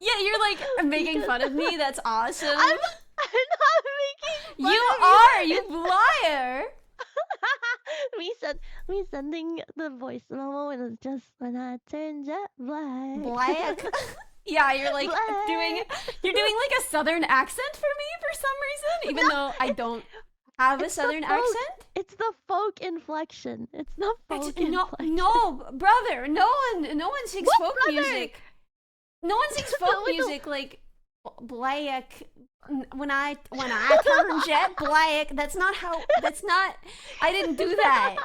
Yeah, you're like making fun of me. That's awesome. I'm not making fun You of are, you liar. me sending the voice memo and it's just when I turn jet black. Black. Yeah, you're like Black. you're doing like a southern accent for me for some reason, even though I don't have a southern accent. It's the folk inflection. It's the folk inflection. No, brother. No one sings What, folk brother? music. No one sings folk Wait, music like black. When I turn jet black. That's not how. That's not. I didn't do that.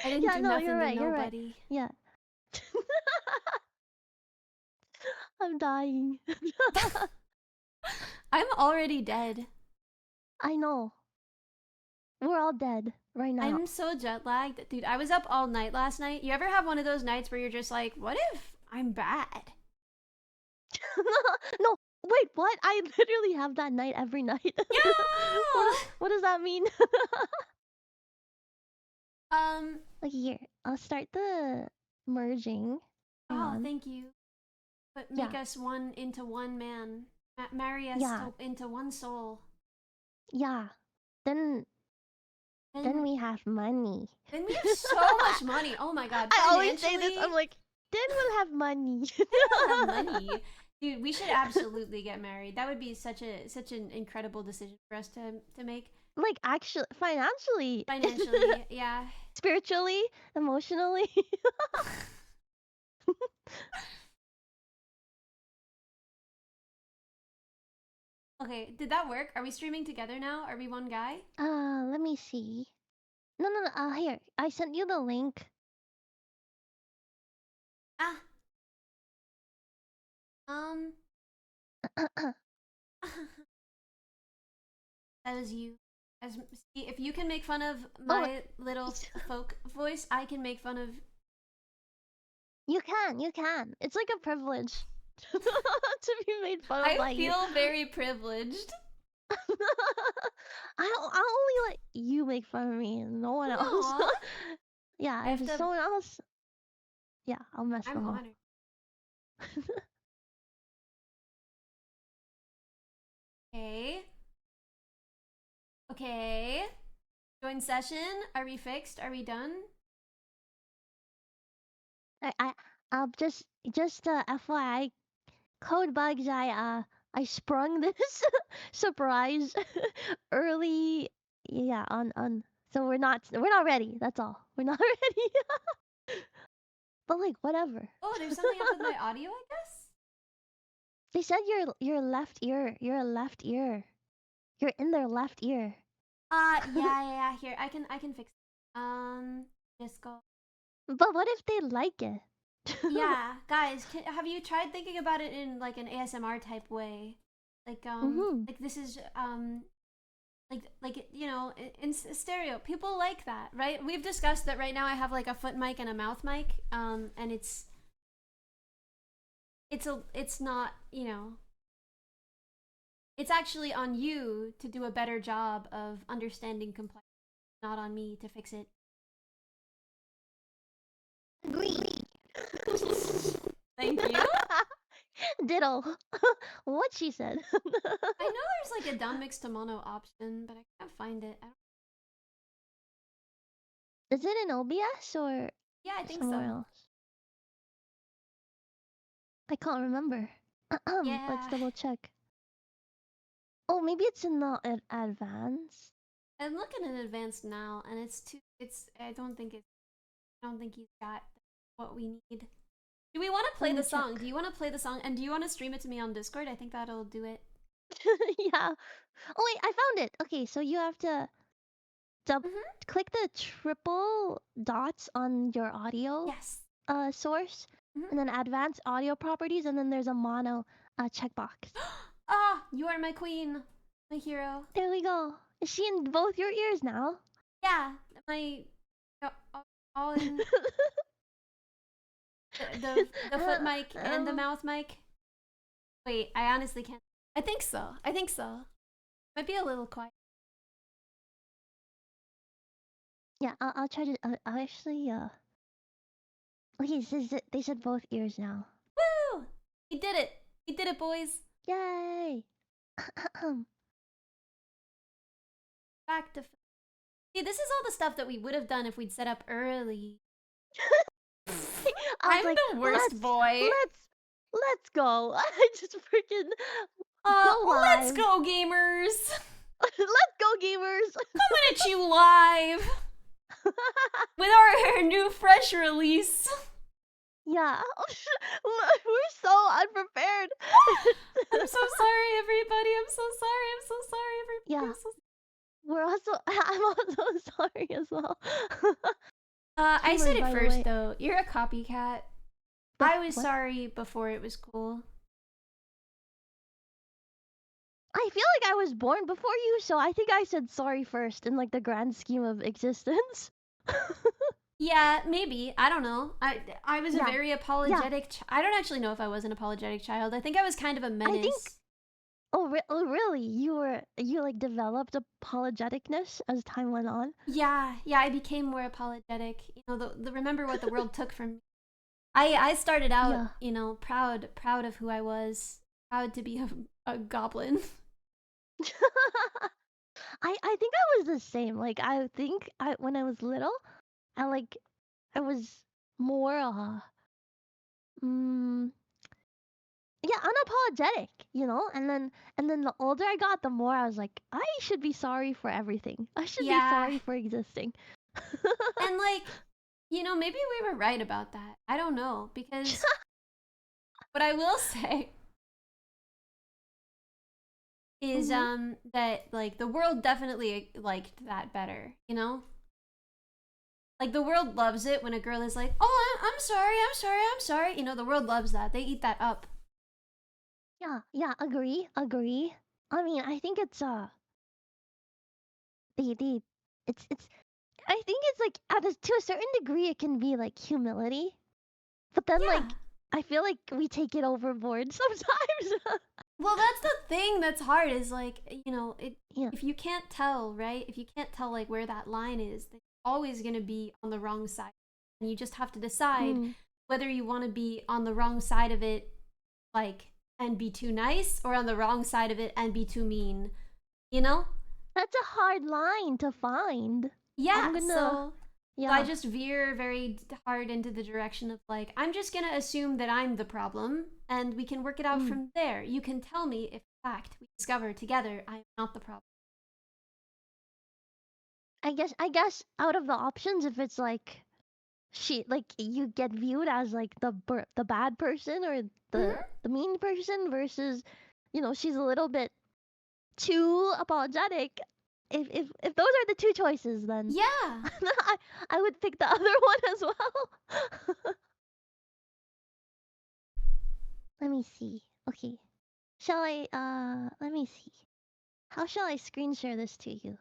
I didn't do nothing you're right, to you're nobody. right. Yeah. I'm dying. I'm already dead. I know. We're all dead right now. I'm so jet lagged. Dude, I was up all night last night. You ever have one of those nights where you're just like, what if I'm bad? No, wait, what? I literally have that night every night. Yeah! What does that mean? Look here. I'll start the merging. Hang Oh, on. thank you. But make us one into one man. Marry us into one soul. Yeah. Then we have money. Then we have so much money. Oh my god. I always say this. I'm like, then we'll have money. We'll have money. Dude, we should absolutely get married. That would be such an incredible decision for us to make. Like, actually, financially. Financially, yeah. Spiritually, emotionally. Okay, did that work? Are we streaming together now? Are we one guy? Let me see. No. Here. I sent you the link. Ah. That was you. See, if you can make fun of my little folk voice, I can make fun of. You can. It's like a privilege to be made fun of by you. I feel very privileged. I'll only let you make fun of me and no one else. Yeah, if someone else, yeah, I'll mess them up. Okay. Join session. Are we fixed? Are we done? I'll just FYI, code bugs. I sprung this surprise early. Yeah, on. So we're not ready. That's all. We're not ready. But like whatever. Oh, there's something up with my audio, I guess. They said your left ear. Your left ear. You're in their left ear. Yeah. Here, I can fix it. Just go. But what if they like it? Yeah, guys, have you tried thinking about it in like an ASMR type way? Like like this is like you know, in stereo. People like that, right? We've discussed that right now I have like a foot mic and a mouth mic, and it's not, you know, it's actually on you to do a better job of understanding complexity, not on me to fix it. Agree. Thank you. Ditto. What she said. I know there's like a dumb mix to mono option, but I can't find it. Is it in OBS or yeah, I think somewhere so. else? I can't remember. Yeah. Let's double check. Oh, maybe it's in the advanced. I'm looking at advanced now, and I don't think he's got what we need. Do we want to play the song? Check. Do you want to play the song? And do you want to stream it to me on Discord? I think that'll do it. Yeah. Oh wait, I found it. Okay, so you have to click the triple dots on your audio source, and then advanced audio properties, and then there's a mono checkbox. Ah, you are my queen, my hero. There we go. Is she in both your ears now? Yeah, all in the foot mic and the mouth mic. Wait, I honestly can't. I think so. Might be a little quiet. Yeah, I'll try to. I'll actually. Okay, they said both ears now. Woo! We did it. We did it, boys. Yay! Back to... See, this is all the stuff that we would have done if we'd set up early. I'm like, the worst boy. Let's go. I just freaking go live. Let's go, gamers. Let's go, gamers. Coming at you live with our new fresh release. Yeah, we're so unprepared. I'm so sorry, everybody. I'm so sorry, everybody. Yeah. I'm also sorry as well. I said it first, though. You're a copycat. I was what? sorry before it was cool. I feel like I was born before you, so I think I said sorry first in like the grand scheme of existence. Yeah, maybe. I don't know. I was a very apologetic. I don't actually know if I was an apologetic child. I think I was kind of a menace. I think. Oh, really? You like developed apologeticness as time went on? Yeah. I became more apologetic. You know, remember what the world took from me. I started out, you know, proud of who I was, proud to be a goblin. I think I was the same. Like I think when I was little, I was more unapologetic, you know? And then the older I got, the more I was like, I should be sorry for everything. I should be sorry for existing. And like, you know, maybe we were right about that. I don't know, because what I will say is that like the world definitely liked that better, you know? Like the world loves it when a girl is like, "Oh, I'm sorry." You know, the world loves that. They eat that up. Yeah, agree. I mean, I think it's it's I think it's like to a certain degree it can be like humility. But then like I feel like we take it overboard sometimes. Well, that's the thing that's hard is like, you know, if you can't tell, right? If you can't tell like where that line is, then you're always going to be on the wrong side. And you just have to decide whether you want to be on the wrong side of it like and be too nice or on the wrong side of it and be too mean. You know? That's a hard line to find. Yeah, so I just veer very hard into the direction of like, I'm just gonna assume that I'm the problem and we can work it out from there. You can tell me if in fact we discover together I'm not the problem. I guess out of the options, if it's like you get viewed as like the bad person or the mean person versus, you know, she's a little bit too apologetic. If those are the two choices, then I would pick the other one as well. Let me see. Okay, shall I? Let me see. How shall I screen share this to you?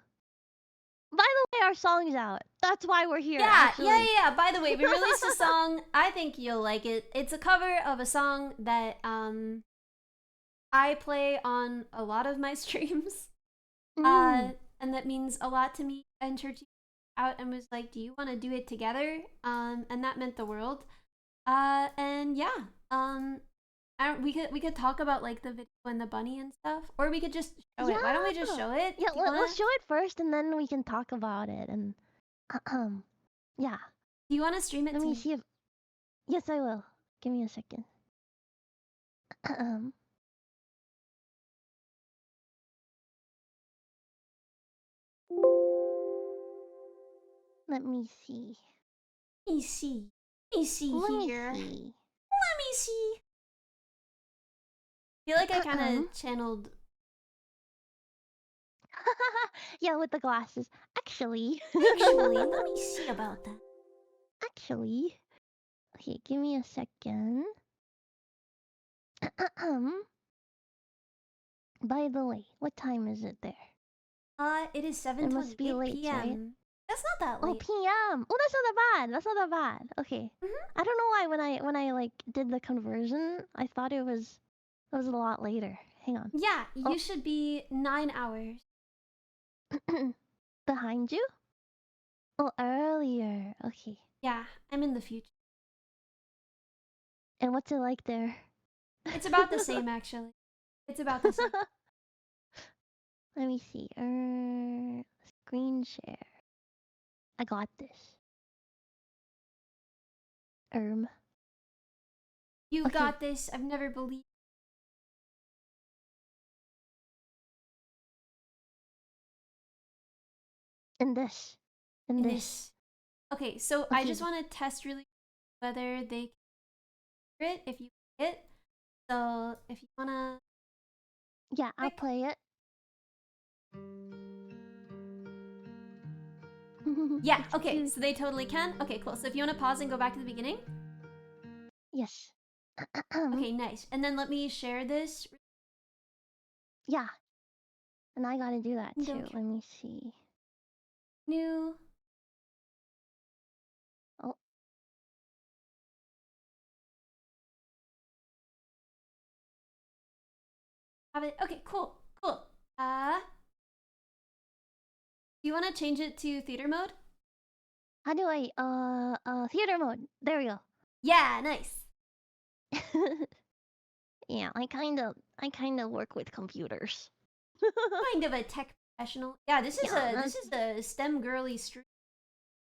By the way, our song's out. That's why we're here. Yeah. By the way, we released a song. I think you'll like it. It's a cover of a song that I play on a lot of my streams. And that means a lot to me. I entered you out and was like, "Do you want to do it together?" And that meant the world. And yeah. We could talk about like the video and the bunny and stuff, or we could just show it. Why don't we just show it? Yeah, let's show it first, and then we can talk about it. And yeah. Do you want to stream it? Let me see if. Yes, I will. Give me a second. Let me see. Let me see. Let me see here. Let me see. I feel like I kind of channeled. Yeah, with the glasses. Actually, let me see about that. Actually, okay, give me a second. By the way, what time is it there? It is 7:28 p.m. Right? That's not that late. Oh, p.m. Oh, that's not that bad. Okay. I don't know why when I like did the conversion, I thought it was a lot later. Hang on. Yeah, you should be 9 hours. Behind you? Oh, earlier. Okay. Yeah, I'm in the future. And what's it like there? It's about the same, actually. It's about the same. Let me see. Screen share. I got this. You Okay. got this. I've never believed. In this. Okay, so okay. I just want to test really whether they can hear it if you play it. So if you wanna. Yeah, I'll play it. Yeah, okay, so they totally can. Okay, cool. So if you wanna pause and go back to the beginning. Yes. Okay, nice. And then let me share this. Yeah. And I gotta do that too. Okay. Let me see. New. Oh. Have it. Okay, cool. Cool. Do you want to change it to theater mode? How do I theater mode? There we go. Yeah, nice. Yeah, I kind of work with computers. Kind of a tech professional. Yeah, this is a STEM girly stream.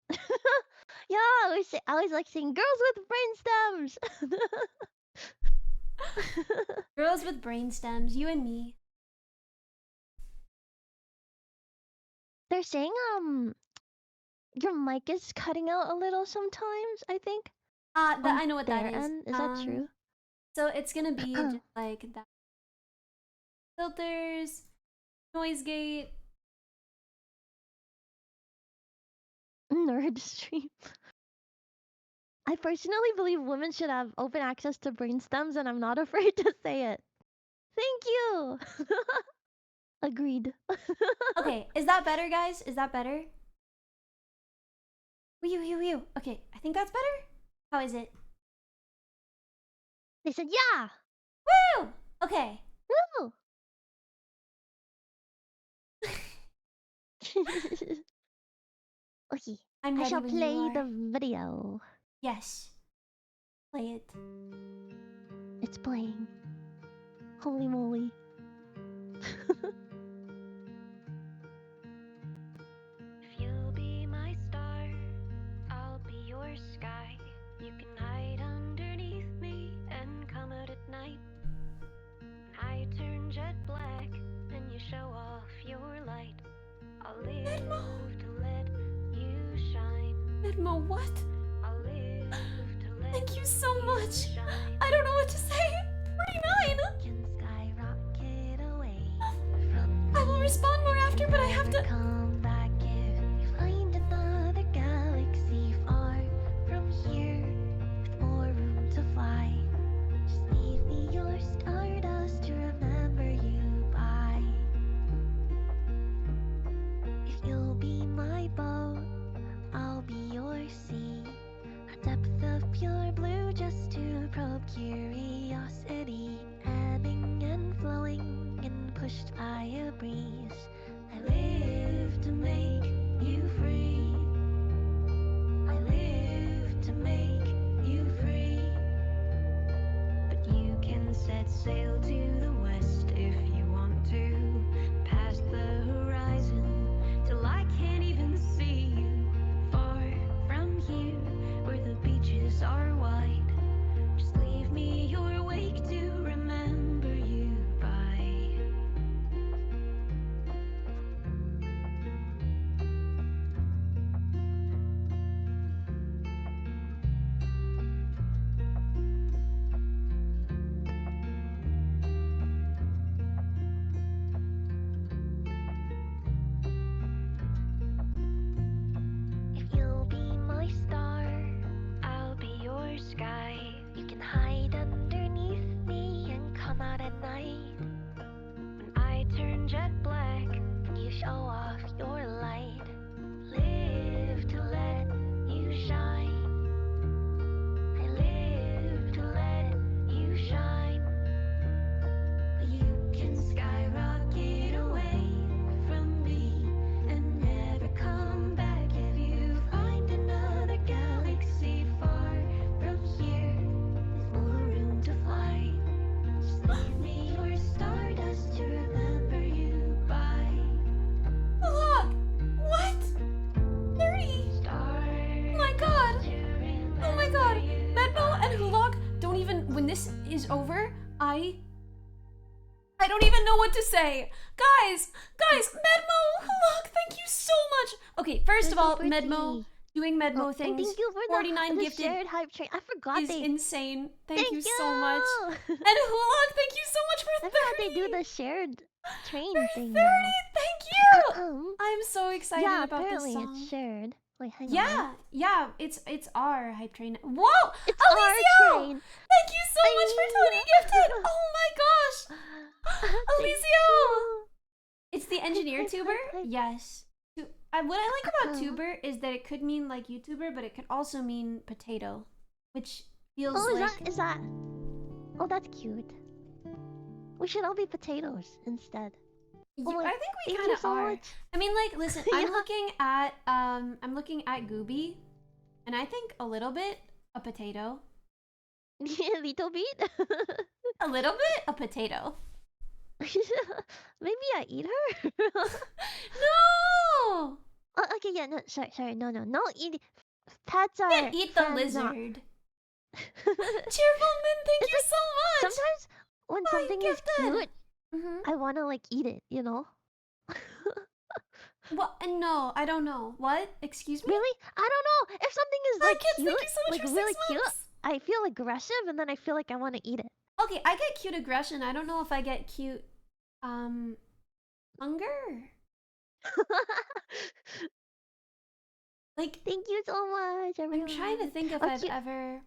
Yeah, I always like saying girls with brain stems. Girls with brain stems, you and me. They're saying your mic is cutting out a little sometimes, I think. I know what that is. Is that true? So it's gonna be just like that. Filters, noise gate. Nerd stream. I personally believe women should have open access to brainstems, and I'm not afraid to say it. Thank you. Agreed. Okay, is that better, guys? Is that better? Wee. Okay, I think that's better. How is it? They said yeah. Woo! Okay. Woo! Okay. I shall play the video. Yes. Play it. It's playing. Holy moly. If you'll be my star, I'll be your sky. You can hide underneath me and come out at night. I turn jet black and you show off your light. I'll live to let you shine. Edmo, what? I'll live to let Thank you so much. shine. I don't know what to say. 49. Can skyrocket away I will respond more after, but I have to. come back if you find another galaxy far from here with more room to fly. Just leave me your stardust to remember you by. If you'll be my boat, I'll be your sea. A depth of pure blue just to probe curiosity. is over, I don't even know what to say. Guys, Medmo, look, thank you so much. Okay, first of all, Medmo, doing Medmo things. Thank you for 49 the gifted shared hype train. I forgot is they insane. Thank you so much. you. And Hula, thank you so much for 30. I forgot they do the shared train thing 30, now. thank you. I'm so excited Yeah, about this apparently song. it's shared. Wait, hang on. Yeah, it's our hype train. Whoa! It's Alicio! our train. Thank you so much for 20 gifted! Oh my gosh! Alicio! It's the engineer tuber? Yes. What I like about tuber is that it could mean like YouTuber, but it could also mean potato, which feels like... Is that... Oh, that's cute. We should all be potatoes instead. I think we kind of are. I mean, like, listen, I'm looking at Gooby, and I think a little bit a potato. A little bit? A little bit a potato. Maybe I eat her? No! Oh, okay, yeah, no, sorry, no, eat. Pets are. Can't eat the lizard. Cheerful Min, thank you so much. Sometimes when something is cute, I wanna like eat it, you know? What? No, I don't know. What? Excuse me? Really? I don't know. If something is like kids, cute, thank you so much like for really 6 cute, months. I feel aggressive and then I feel like I want to eat it. Okay, I get cute aggression. I don't know if I get cute hunger. Like, thank you so much, everyone. I'm trying to think if I've ever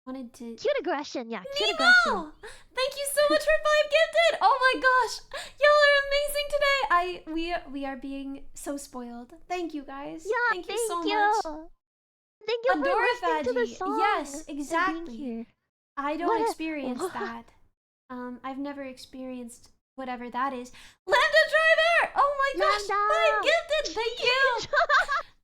wanted to... Cute aggression, yeah. Cute Nemo! aggression. Thank you so much for 5 gifted! Oh my gosh! Y'all are amazing today! We are being so spoiled. Thank you guys. Yeah, thank you so much. Thank you for listening to the Adoraphagy. song. Yes, exactly. I don't experience What? that. I've never experienced whatever that is. Lambda Driver! Oh my gosh! Lambda! 5 gifted! Thank you!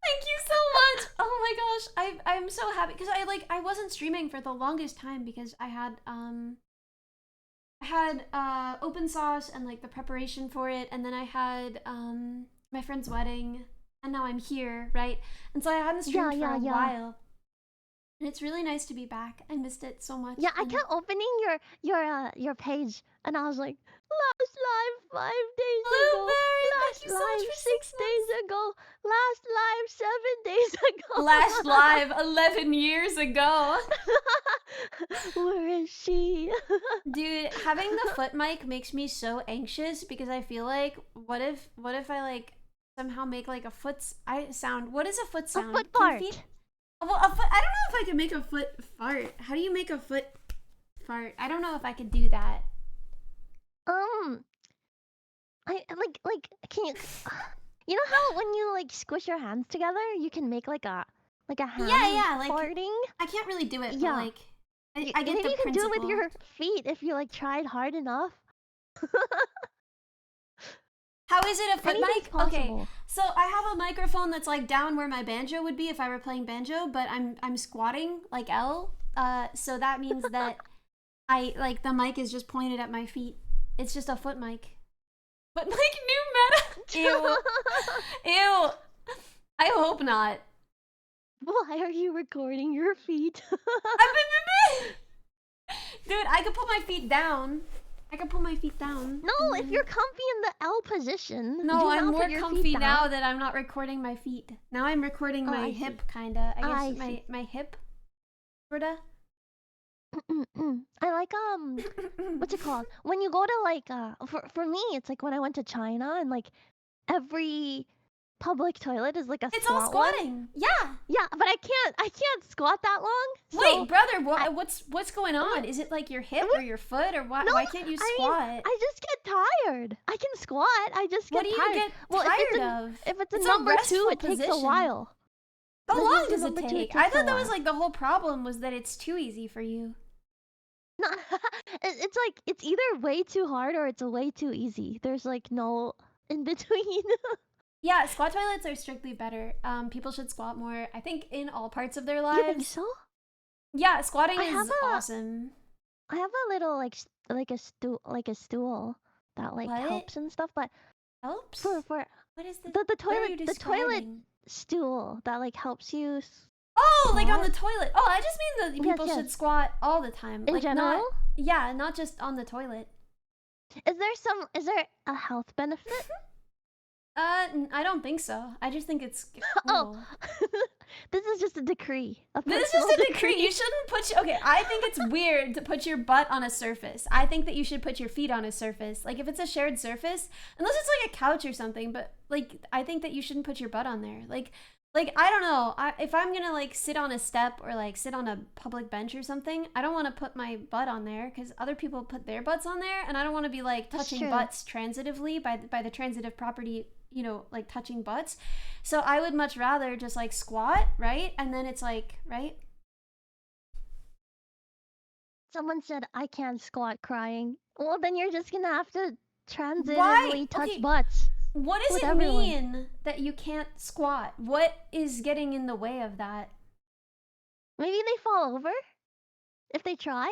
Thank you so much! Oh my gosh, I'm so happy because I wasn't streaming for the longest time because I had open sauce and like the preparation for it, and then I had my friend's wedding, and now I'm here, right? And so I hadn't streamed for a while. And it's really nice to be back. I missed it so much. Yeah, I kept opening your page, and I was like, last live 5 days ago. Last live 6 days ago. Last live 7 days ago. Last live 11 years ago. Where is she? Dude, having the foot mic makes me so anxious because I feel like, what if I like somehow make like a foot sound? What is a foot sound? A foot fart. Well, a foot. I don't know if I can make a foot fart. How do you make a foot fart? I don't know if I could do that. I like can you? You know how when you like squish your hands together, you can make like a hand like farting. I can't really do it. Yeah, but, like I get maybe the you can principle. do it with your feet if you like tried hard enough. How is it a foot mic? Possible. Okay, so I have a microphone that's like down where my banjo would be if I were playing banjo, but I'm squatting like L. So that means that I like the mic is just pointed at my feet. It's just a foot mic. Foot mic new meta. Ew. Ew. I hope not. Why are you recording your feet? Dude, I could put my feet down. No, if you're comfy in the L position. No, I'm more comfy now that I'm not recording my feet. Now I'm recording my hip, kinda. I guess my hip, sorta. I like what's it called? When you go to like for me, it's like when I went to China and like every public toilet is like a it's squat all squatting. One. Yeah, but I can't squat that long. So wait, brother, what's going on? Is it like your hip or your foot or what? No, why can't you squat? I mean, I just get tired. I can squat. I just get tired. What do you get tired of? If it's a number 2, it takes a while. How long does it take? I thought that was like the whole problem was that it's too easy for you. No, it's like it's either way too hard or it's way too easy. There's like no in between. Yeah, squat toilets are strictly better. People should squat more. I think in all parts of their lives. You think so? Yeah, squatting is awesome. I have a little like a stool that like helps and stuff, but helps for what is this? The toilet stool that like helps you. Oh, like on the toilet. Oh, I just mean that people should squat all the time. In like general? Yeah, not just on the toilet. Is there a health benefit? I don't think so. I just think it's Oh, cool. this is just a decree. This is just a decree. You shouldn't put okay, I think it's weird to put your butt on a surface. I think that you should put your feet on a surface. Like if it's a shared surface, unless it's like a couch or something, but like I think that you shouldn't put your butt on there. Like I don't know. If I'm gonna like sit on a step or like sit on a public bench or something, I don't want to put my butt on there because other people put their butts on there, and I don't want to be like touching butts transitively by the transitive property, you know, like touching butts. So I would much rather just like squat, right? And then it's like, right? Someone said I can't squat crying. Well, then you're just gonna have to transitively touch butts. What does it mean that you can't squat? What is getting in the way of that? Maybe they fall over if they try.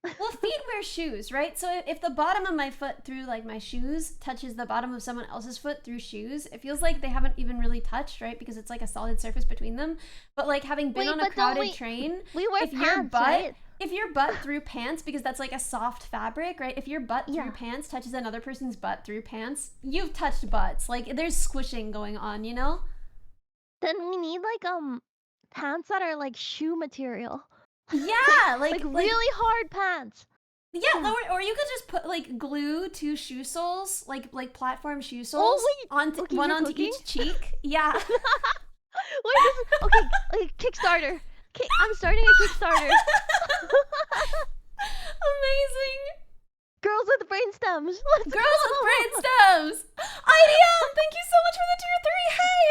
Well, feet wear shoes, right? So if the bottom of my foot through like my shoes touches the bottom of someone else's foot through shoes, it feels like they haven't even really touched, right? Because it's like a solid surface between them. But like having been on a crowded train, we wear pants, right? If your butt through pants, because that's like a soft fabric, right? If your butt through pants touches another person's butt through pants, you've touched butts. Like there's squishing going on, you know? Then we need like pants that are like shoe material. Yeah, like really hard pants. Yeah, or you could just put like glue two shoe soles, like platform shoe soles, onto each cheek. Yeah. Wait, this is okay. Kickstarter. I'm starting a Kickstarter. Amazing. Girls with brain stems. Girls with brain stems. IDM, thank you so much for the tier 3. Hey.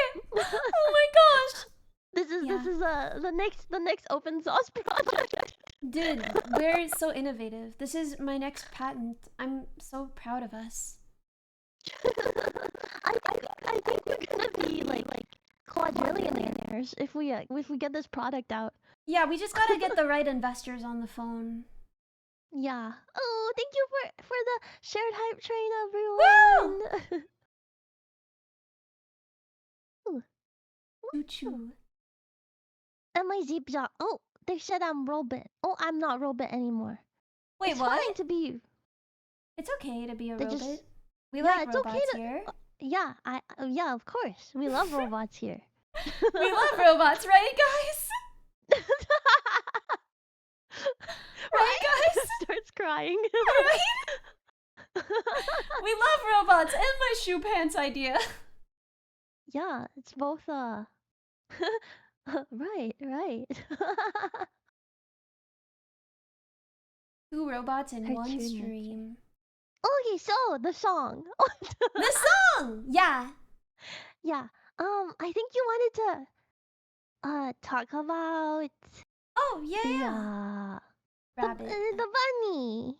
Oh my gosh. This is the next open source project. Dude, we're so innovative. This is my next patent. I'm so proud of us. I think we're gonna be like quadrillionaires if we get this product out. Yeah, we just gotta get the right investors on the phone. Yeah. Oh, thank you for the shared hype train, everyone. Woo! Choo-choo. And my zip job. Oh, they said I'm robot. Oh, I'm not robot anymore. Wait, it's what? Fine to be. It's okay to be a robot. We like robots okay here. Yeah, yeah, of course. We love robots here. We love robots, right, guys? Right, guys? Starts crying. Right? We love robots and my shoe pants idea. Yeah, it's both right. Two robots in one stream. Okay, so the song. The song! Yeah. Yeah. I think you wanted to talk about Rabbit. The bunny.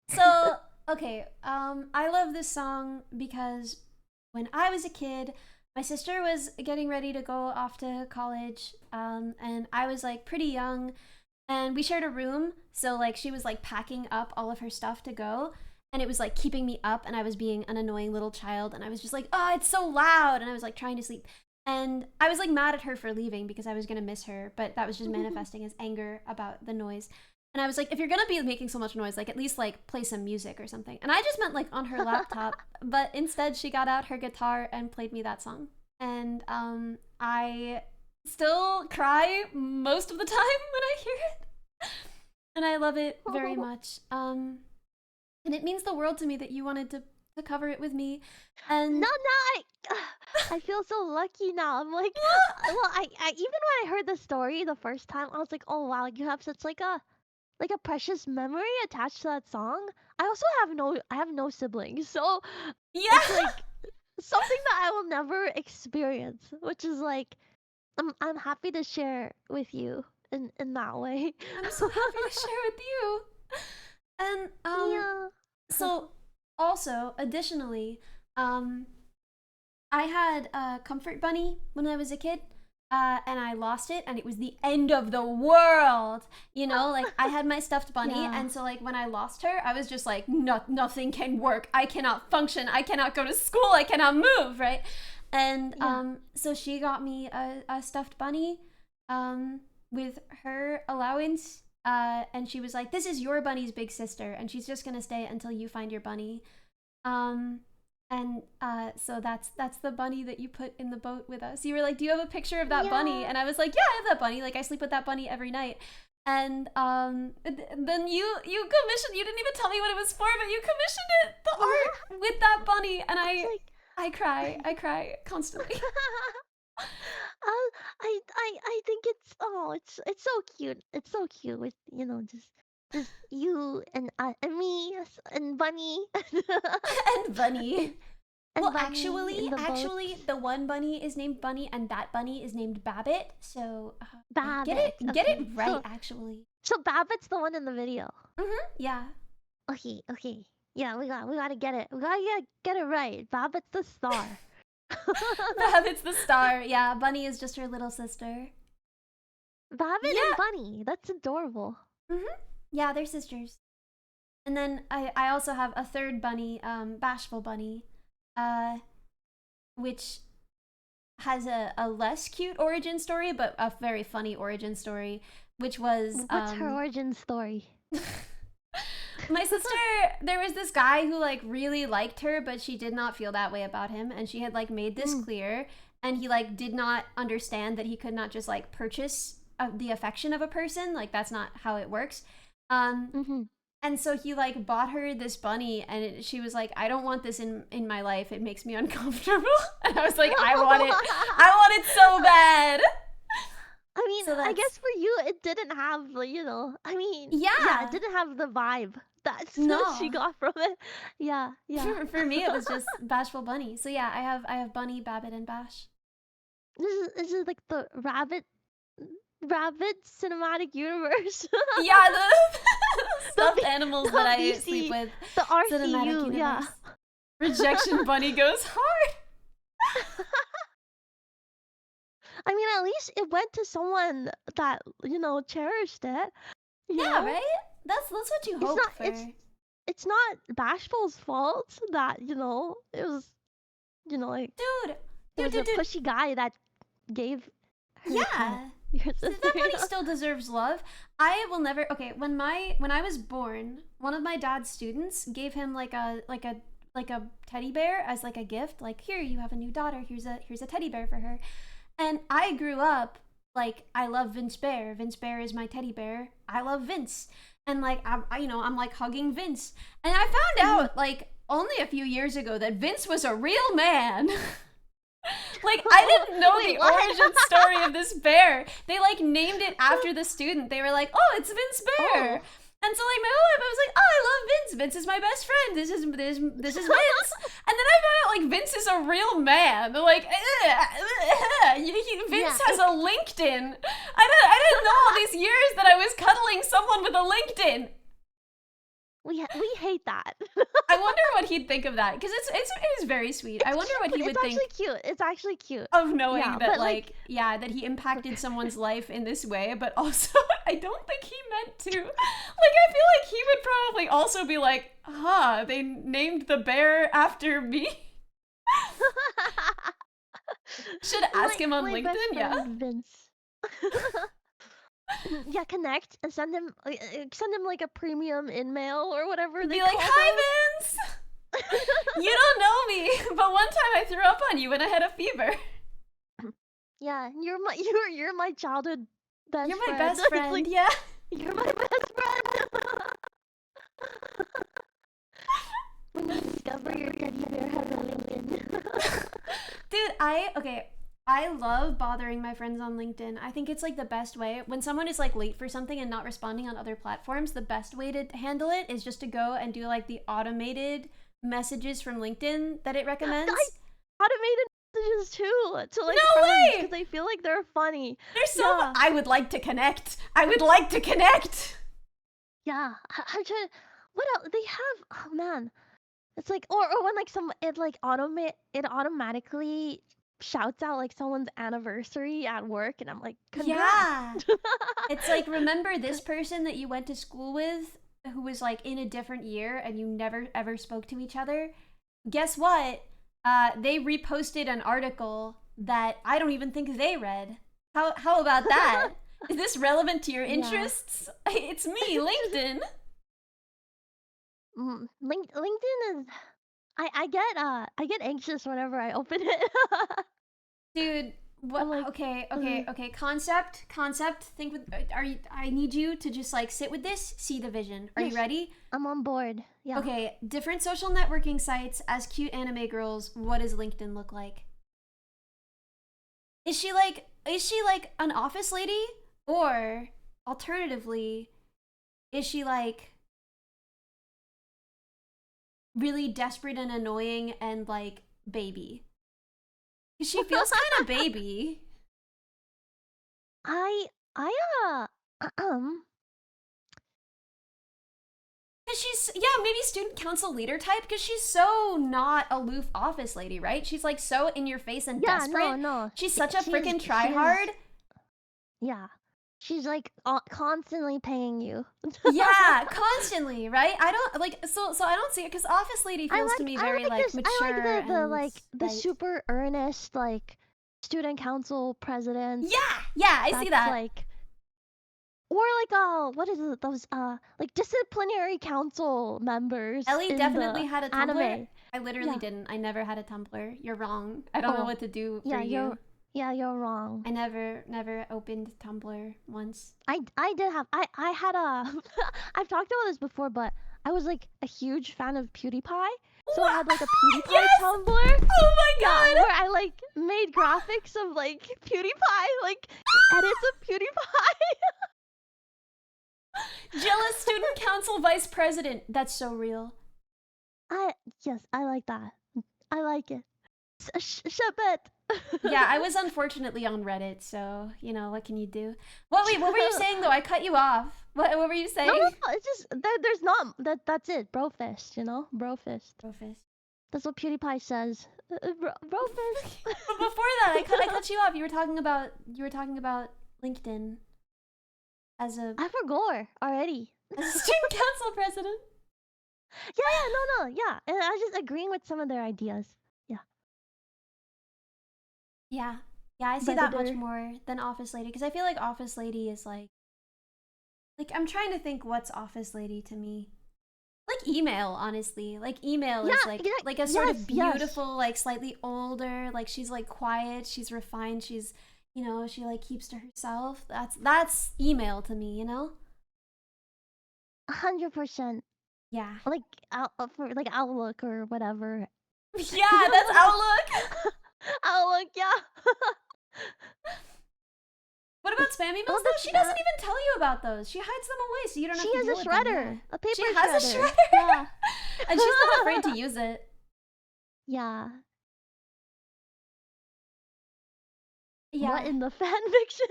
So, okay, I love this song because when I was a kid, my sister was getting ready to go off to college, and I was like pretty young, and we shared a room, so like she was like packing up all of her stuff to go, and it was like keeping me up, and I was being an annoying little child, and I was just like, oh, it's so loud, and I was like trying to sleep, and I was like mad at her for leaving because I was gonna miss her, but that was just manifesting as anger about the noise. And I was like, if you're gonna be making so much noise, like at least like play some music or something. And I just meant like on her laptop, but instead she got out her guitar and played me that song. And I still cry most of the time when I hear it. And I love it very much. And it means the world to me that you wanted to cover it with me. And I feel so lucky now. I'm like, well, I even when I heard the story the first time, I was like, oh wow, you have such like a precious memory attached to that song. I also have no siblings, so yeah, it's like something that I will never experience, which is like I'm happy to share with you in that way. I'm so happy to share with you. And so also additionally, I had a comfort bunny when I was a kid. And I lost it, and it was the end of the world, you know, like I had my stuffed bunny, and so like when I lost her, I was just like, nothing can work, I cannot function, I cannot go to school, I cannot move, right? And so she got me a stuffed bunny with her allowance, and she was like, "This is your bunny's big sister, and she's just gonna stay until you find your bunny." So that's the bunny that you put in the boat with us. You were like, "Do you have a picture of that bunny?" And I was like, "Yeah, I have that bunny. Like, I sleep with that bunny every night." And then you commissioned. You didn't even tell me what it was for, but you commissioned it, the art with that bunny, and I cry constantly. I think it's so cute. It's so cute with just you and me and Bunny and Bunny. and Well, Bunny actually, the one bunny is named Bunny, and that bunny is named Babbit. So Babbit. Get it right, actually. So Babbit's the one in the video. Yeah. Okay. Yeah, we gotta get it. We gotta get it right. Babbit's the star. Babbit's the star. Yeah, Bunny is just her little sister. Babbit and Bunny. That's adorable. Yeah, they're sisters. And then I also have a third bunny, Bashful Bunny, which has a less cute origin story, but a very funny origin story, which was... What's her origin story? My sister, there was this guy who like really liked her, but she did not feel that way about him, and she had like made this clear, and he like did not understand that he could not just like purchase the affection of a person. Like, that's not how it works. And so he like bought her this bunny, and she was like, "I don't want this in my life. It makes me uncomfortable." And I was like, I want it so bad. I mean, so I guess for you, it didn't have, I mean, it didn't have the vibe that she got from it. Yeah. For me, it was just Bashful Bunny. So yeah, I have Bunny, Babbit, and Bash. This is like the rabbit cinematic universe. Yeah, the stuffed animals that I sleep with. The RCU, cinematic universe. Yeah. Rejection Bunny goes hard. I mean, at least it went to someone that, cherished it. Yeah, right? That's what you hope for. It's not Bashful's fault that, it was, like... Dude, a pushy guy that gave her your sister. That bunny still deserves love. I will never... Okay, when I was born, one of my dad's students gave him like a teddy bear as like a gift. Like, "Here, you have a new daughter. Here's a teddy bear for her." And I grew up like, I love Vince Bear. Vince Bear is my teddy bear. I love Vince. And like, I'm like hugging Vince. And I found out like only a few years ago that Vince was a real man. Like, I didn't know the origin story of this bear. They like named it after the student. They were like, "Oh, it's Vince Bear." And so like my whole life I was like, "Oh, I love Vince. Vince is my best friend. This is Vince." And then I found out like Vince is a real man. They're like, Vince has a LinkedIn. I didn't know all these years that I was cuddling someone with a LinkedIn. We hate that. I wonder what he'd think of that, because it is very sweet. I wonder what he would think. It's actually cute of knowing that that he impacted someone's life in this way, but also I don't think he meant to. Like, I feel like he would probably also be like, they named the bear after me. Should ask him on LinkedIn. Yeah. Vince. Yeah, connect and send him like a premium in mail or whatever. Be like, "Hi, Vince. You don't know me, but one time I threw up on you when I had a fever." Yeah, you're my childhood best friend. You're my best friend. Like, yeah. You're my best friend. When you discover your teddy bear has a LinkedIn. Dude, I love bothering my friends on LinkedIn. I think it's like the best way. When someone is like late for something and not responding on other platforms, the best way to handle it is just to go and do like the automated messages from LinkedIn that it recommends. Automated messages too, to like no friends, way! Because I feel like they're funny. They're so I would like to connect. Yeah, I'm trying. What else? They have. Oh man, it's like or when like it automatically shouts out like someone's anniversary at work, and I'm like, congrats. Yeah. It's like, remember this person that you went to school with who was like in a different year and you never ever spoke to each other? Guess what? They reposted an article that I don't even think they read. How about that? Is this relevant to your interests? It's me, LinkedIn. LinkedIn is. I get anxious whenever I open it. Dude, what? Like, okay. Concept. Think with. I need you to just like sit with this. See the vision. Are you ready? I'm on board. Yeah. Okay. Different social networking sites as cute anime girls. What does LinkedIn look like? Is she like an office lady, or alternatively, is she like really desperate and annoying and like baby? She feels kind of baby. Cause she's maybe student council leader type. Cause she's so not aloof office lady, right? She's like so in your face and desperate. No. She's such a freaking tryhard. Yeah. She's like constantly paying you. Yeah, constantly, right? I don't like so I don't see it because office lady feels to me very like mature. I like the super earnest like student council president. Yeah, I see that. Like, or like what is it? Those like disciplinary council members. Ellie definitely had a Tumblr. Anime. I literally didn't. I never had a Tumblr. You're wrong. I don't know what to do for you. You're wrong. I never opened Tumblr once. I did have I had a I've talked about this before, but I was like a huge fan of PewDiePie. So I had like a PewDiePie Tumblr. Oh my god! Where I like made graphics of like PewDiePie, like edits of PewDiePie. Jealous student council vice president. That's so real. Yes, I like that. I like it. Shabbat. Yeah, I was unfortunately on Reddit, so you know what can you do? What were you saying though? I cut you off. What were you saying? No, it's just there's not that's it. Brofist, you know, brofist. That's what PewDiePie says. Brofist. But before that, I cut you off. You were talking about LinkedIn as a. I forgot already. As a student council president. Yeah, and I was just agreeing with some of their ideas. Yeah, I see that much more than office lady because I feel like office lady is like I'm trying to think what's office lady to me. Like email, honestly. Like email is like a sort of beautiful, like slightly older, like she's like quiet, she's refined, she's she like keeps to herself. That's email to me, 100%. Yeah. Like for like Outlook or whatever. Yeah, that's Outlook. Outlook, yeah. What about spam emails though? She doesn't even tell you about those. She hides them away so you don't have to deal with them. She has a shredder. A paper shredder. She has a shredder. Yeah. And she's not afraid to use it. Yeah. Yeah. What in the fan fiction?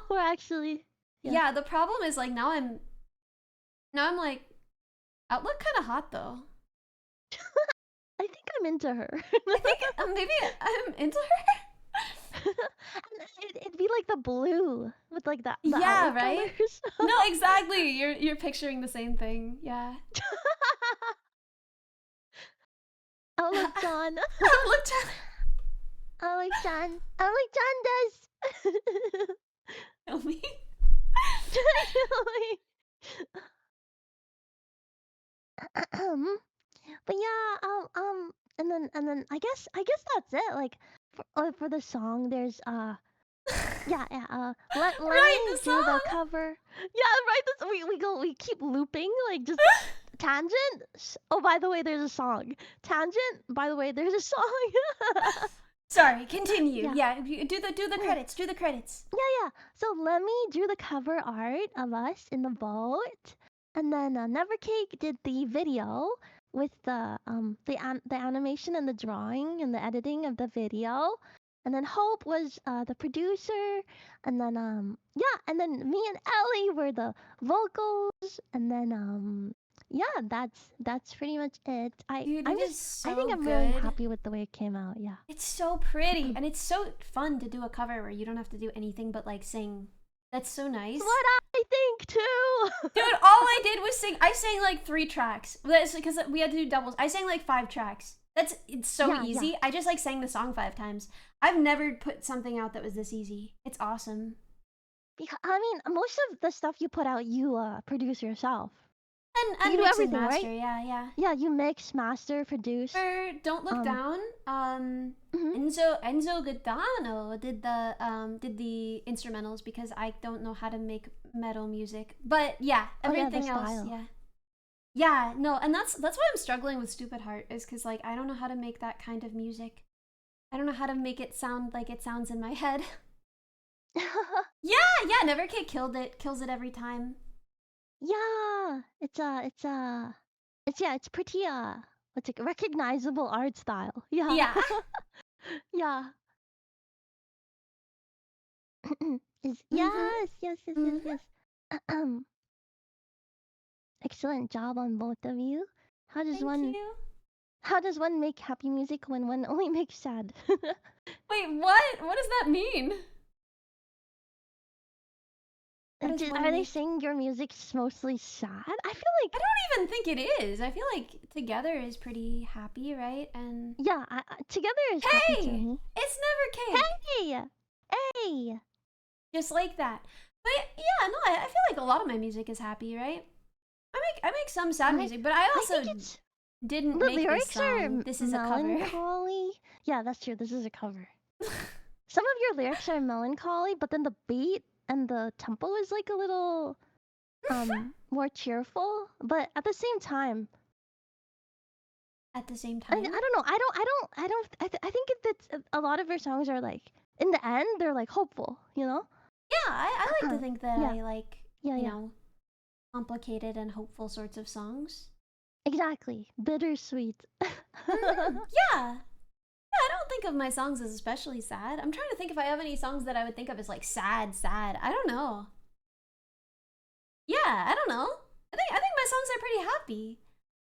We're actually Yeah, the problem is like now I'm like Outlook kind of hot though. I think I'm into her. I think maybe I'm into her. And it'd be like the blue with like that. Yeah, right. No, exactly. You're picturing the same thing. Yeah. Outlook John. Outlook John does. Tell me. But yeah, and then I guess that's it. Like for the song, there's let me do the cover. Yeah, right. We keep looping like just tangent. Oh, by the way, there's a song. Tangent. By the way, there's a song. Sorry, continue. Yeah, do the credits. Do the credits. Yeah. So let me do the cover art of us in the boat, and then Nevercake did the video with the animation and the drawing and the editing of the video, and then Hope was the producer, and then and then me and Ellie were the vocals, and then that's pretty much it. I think I'm really happy with the way it came out. Yeah, it's so pretty and it's so fun to do a cover where you don't have to do anything but like sing. That's so nice. What I think too. Dude, all I did was sing. I sang like 3 tracks because we had to do doubles. I sang like 5 tracks It's so easy. I just like sang the song 5 times. I've never put something out that was this easy. It's awesome. Because, I mean, most of the stuff you put out, you produce yourself. And you do mix everything, and master, right? Yeah. Yeah, you mix, master, produce. For Don't Look Down, Enzo Gaetano did the instrumentals because I don't know how to make metal music. But yeah, everything else, yeah, no, and that's why I'm struggling with Stupid Heart, is because like I don't know how to make that kind of music. I don't know how to make it sound like it sounds in my head. yeah, Never Kid kills it every time. Yeah, it's pretty what's it, recognizable art style. Yeah. Yeah. Yes. Excellent job on both of you. How does one make happy music when one only makes sad? Wait, what? What does that mean? Are they saying your music's mostly sad? I feel like I don't even think it is. I feel like Together is pretty happy, right? And yeah, Together is happy to me. It's Never Cake. Hey, just like that. But yeah, no, I feel like a lot of my music is happy, right? I make some sad music, but I also didn't the make lyrics this song. This is melancholy. a cover. Yeah, that's true. This is a cover. Some of your lyrics are melancholy, but then the beat and the tempo is like a little more cheerful, but at the same time. I don't know. I think it's a lot of your songs are like, in the end, they're like hopeful, you know? Yeah, I like to think that I like, you know, complicated and hopeful sorts of songs. Exactly. Bittersweet. Yeah, I don't think of my songs as especially sad. I'm trying to think if I have any songs that I would think of as like sad. I don't know. Yeah, I don't know. I think my songs are pretty happy.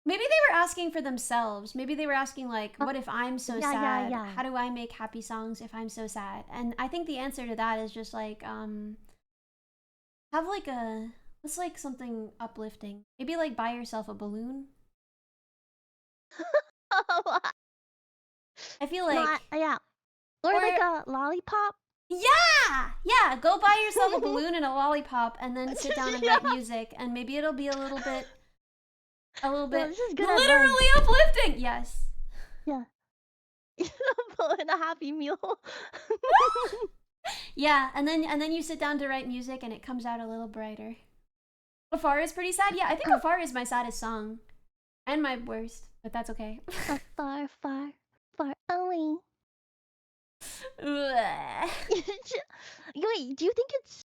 Maybe they were asking for themselves. Maybe they were asking like, what if I'm so sad? How do I make happy songs if I'm so sad? And I think the answer to that is just like have like what's like something uplifting. Maybe like buy yourself a balloon. I feel like or like a lollipop. Yeah, go buy yourself a balloon and a lollipop and then sit down and write music, and maybe it'll be a little bit this is good literally uplifting. Yes. Yeah. And a Happy Meal. Yeah, and then you sit down to write music and it comes out a little brighter. Afar is pretty sad. Yeah, I think Afar is my saddest song. And my worst, but that's okay. Far, far, far away. Wait, do you think it's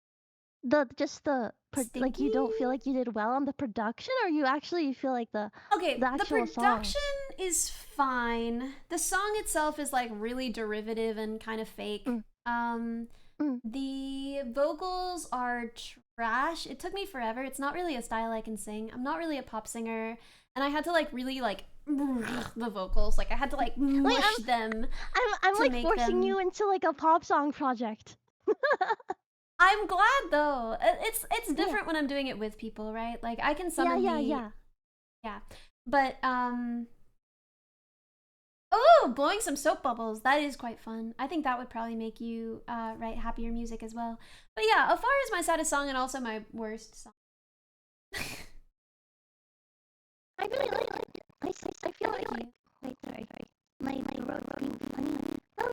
like you don't feel like you did well on the production, or you actually feel like the actual production is fine. The song itself is like really derivative and kind of fake. The vocals are trash. It took me forever. It's not really a style I can sing. I'm not really a pop singer, and I had to like really like the vocals. Like I had to like mush them. I'm like forcing you into like a pop song project. I'm glad though. It's different when I'm doing it with people, right? Like I can summon yeah. But oh, blowing some soap bubbles. That is quite fun. I think that would probably make you write happier music as well. But yeah, Afar is my saddest song and also my worst song. I really like it. I feel like sorry. My road bunny.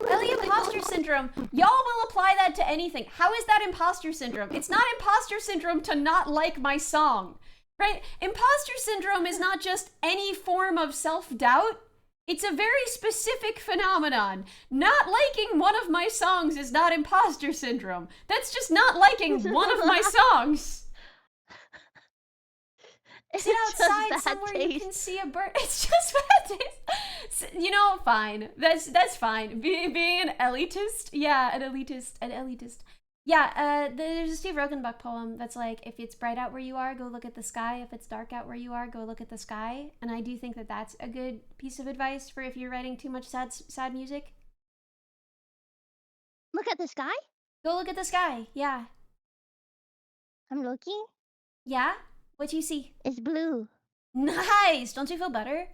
Ellie, imposter syndrome. Y'all will apply that to anything. How is that imposter syndrome? It's not imposter syndrome to not like my song, right? Imposter syndrome is not just any form of self-doubt. It's a very specific phenomenon. Not liking one of my songs is not imposter syndrome. That's just not liking one of my songs. Sit outside somewhere you can see a bird. It's just bad taste. You know, fine. That's fine. Being an elitist. Yeah, an elitist. Yeah, there's a Steve Rokenbuck poem that's like, if it's bright out where you are, go look at the sky. If it's dark out where you are, go look at the sky. And I do think that that's a good piece of advice for if you're writing too much sad music. Look at the sky? Go look at the sky, yeah. I'm looking? Yeah? What do you see? It's blue. Nice! Don't you feel better?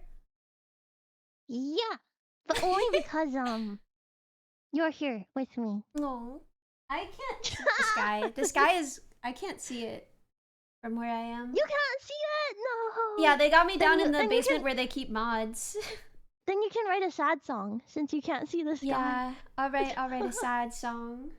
Yeah, but only because you're here with me. No, I can't see the sky. The sky is, I can't see it from where I am. You can't see it? No. Yeah, they got me down in the basement where they keep mods. Then you can write a sad song since you can't see the sky. Yeah, I'll write a sad song.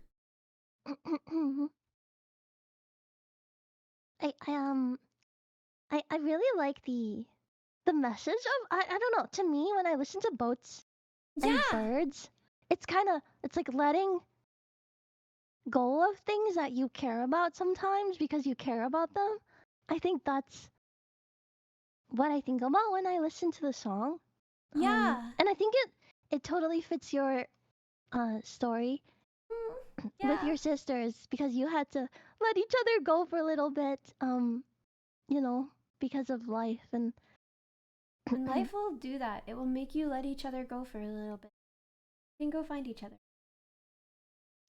I really like the message of I don't know, to me when I listen to boats and birds, it's like letting go of things that you care about sometimes because you care about them. I think that's what I think about when I listen to the song. Yeah. And I think it totally fits your story with your sisters because you had to let each other go for a little bit, you know, because of life and life will do that. It will make you let each other go for a little bit. You can go find each other.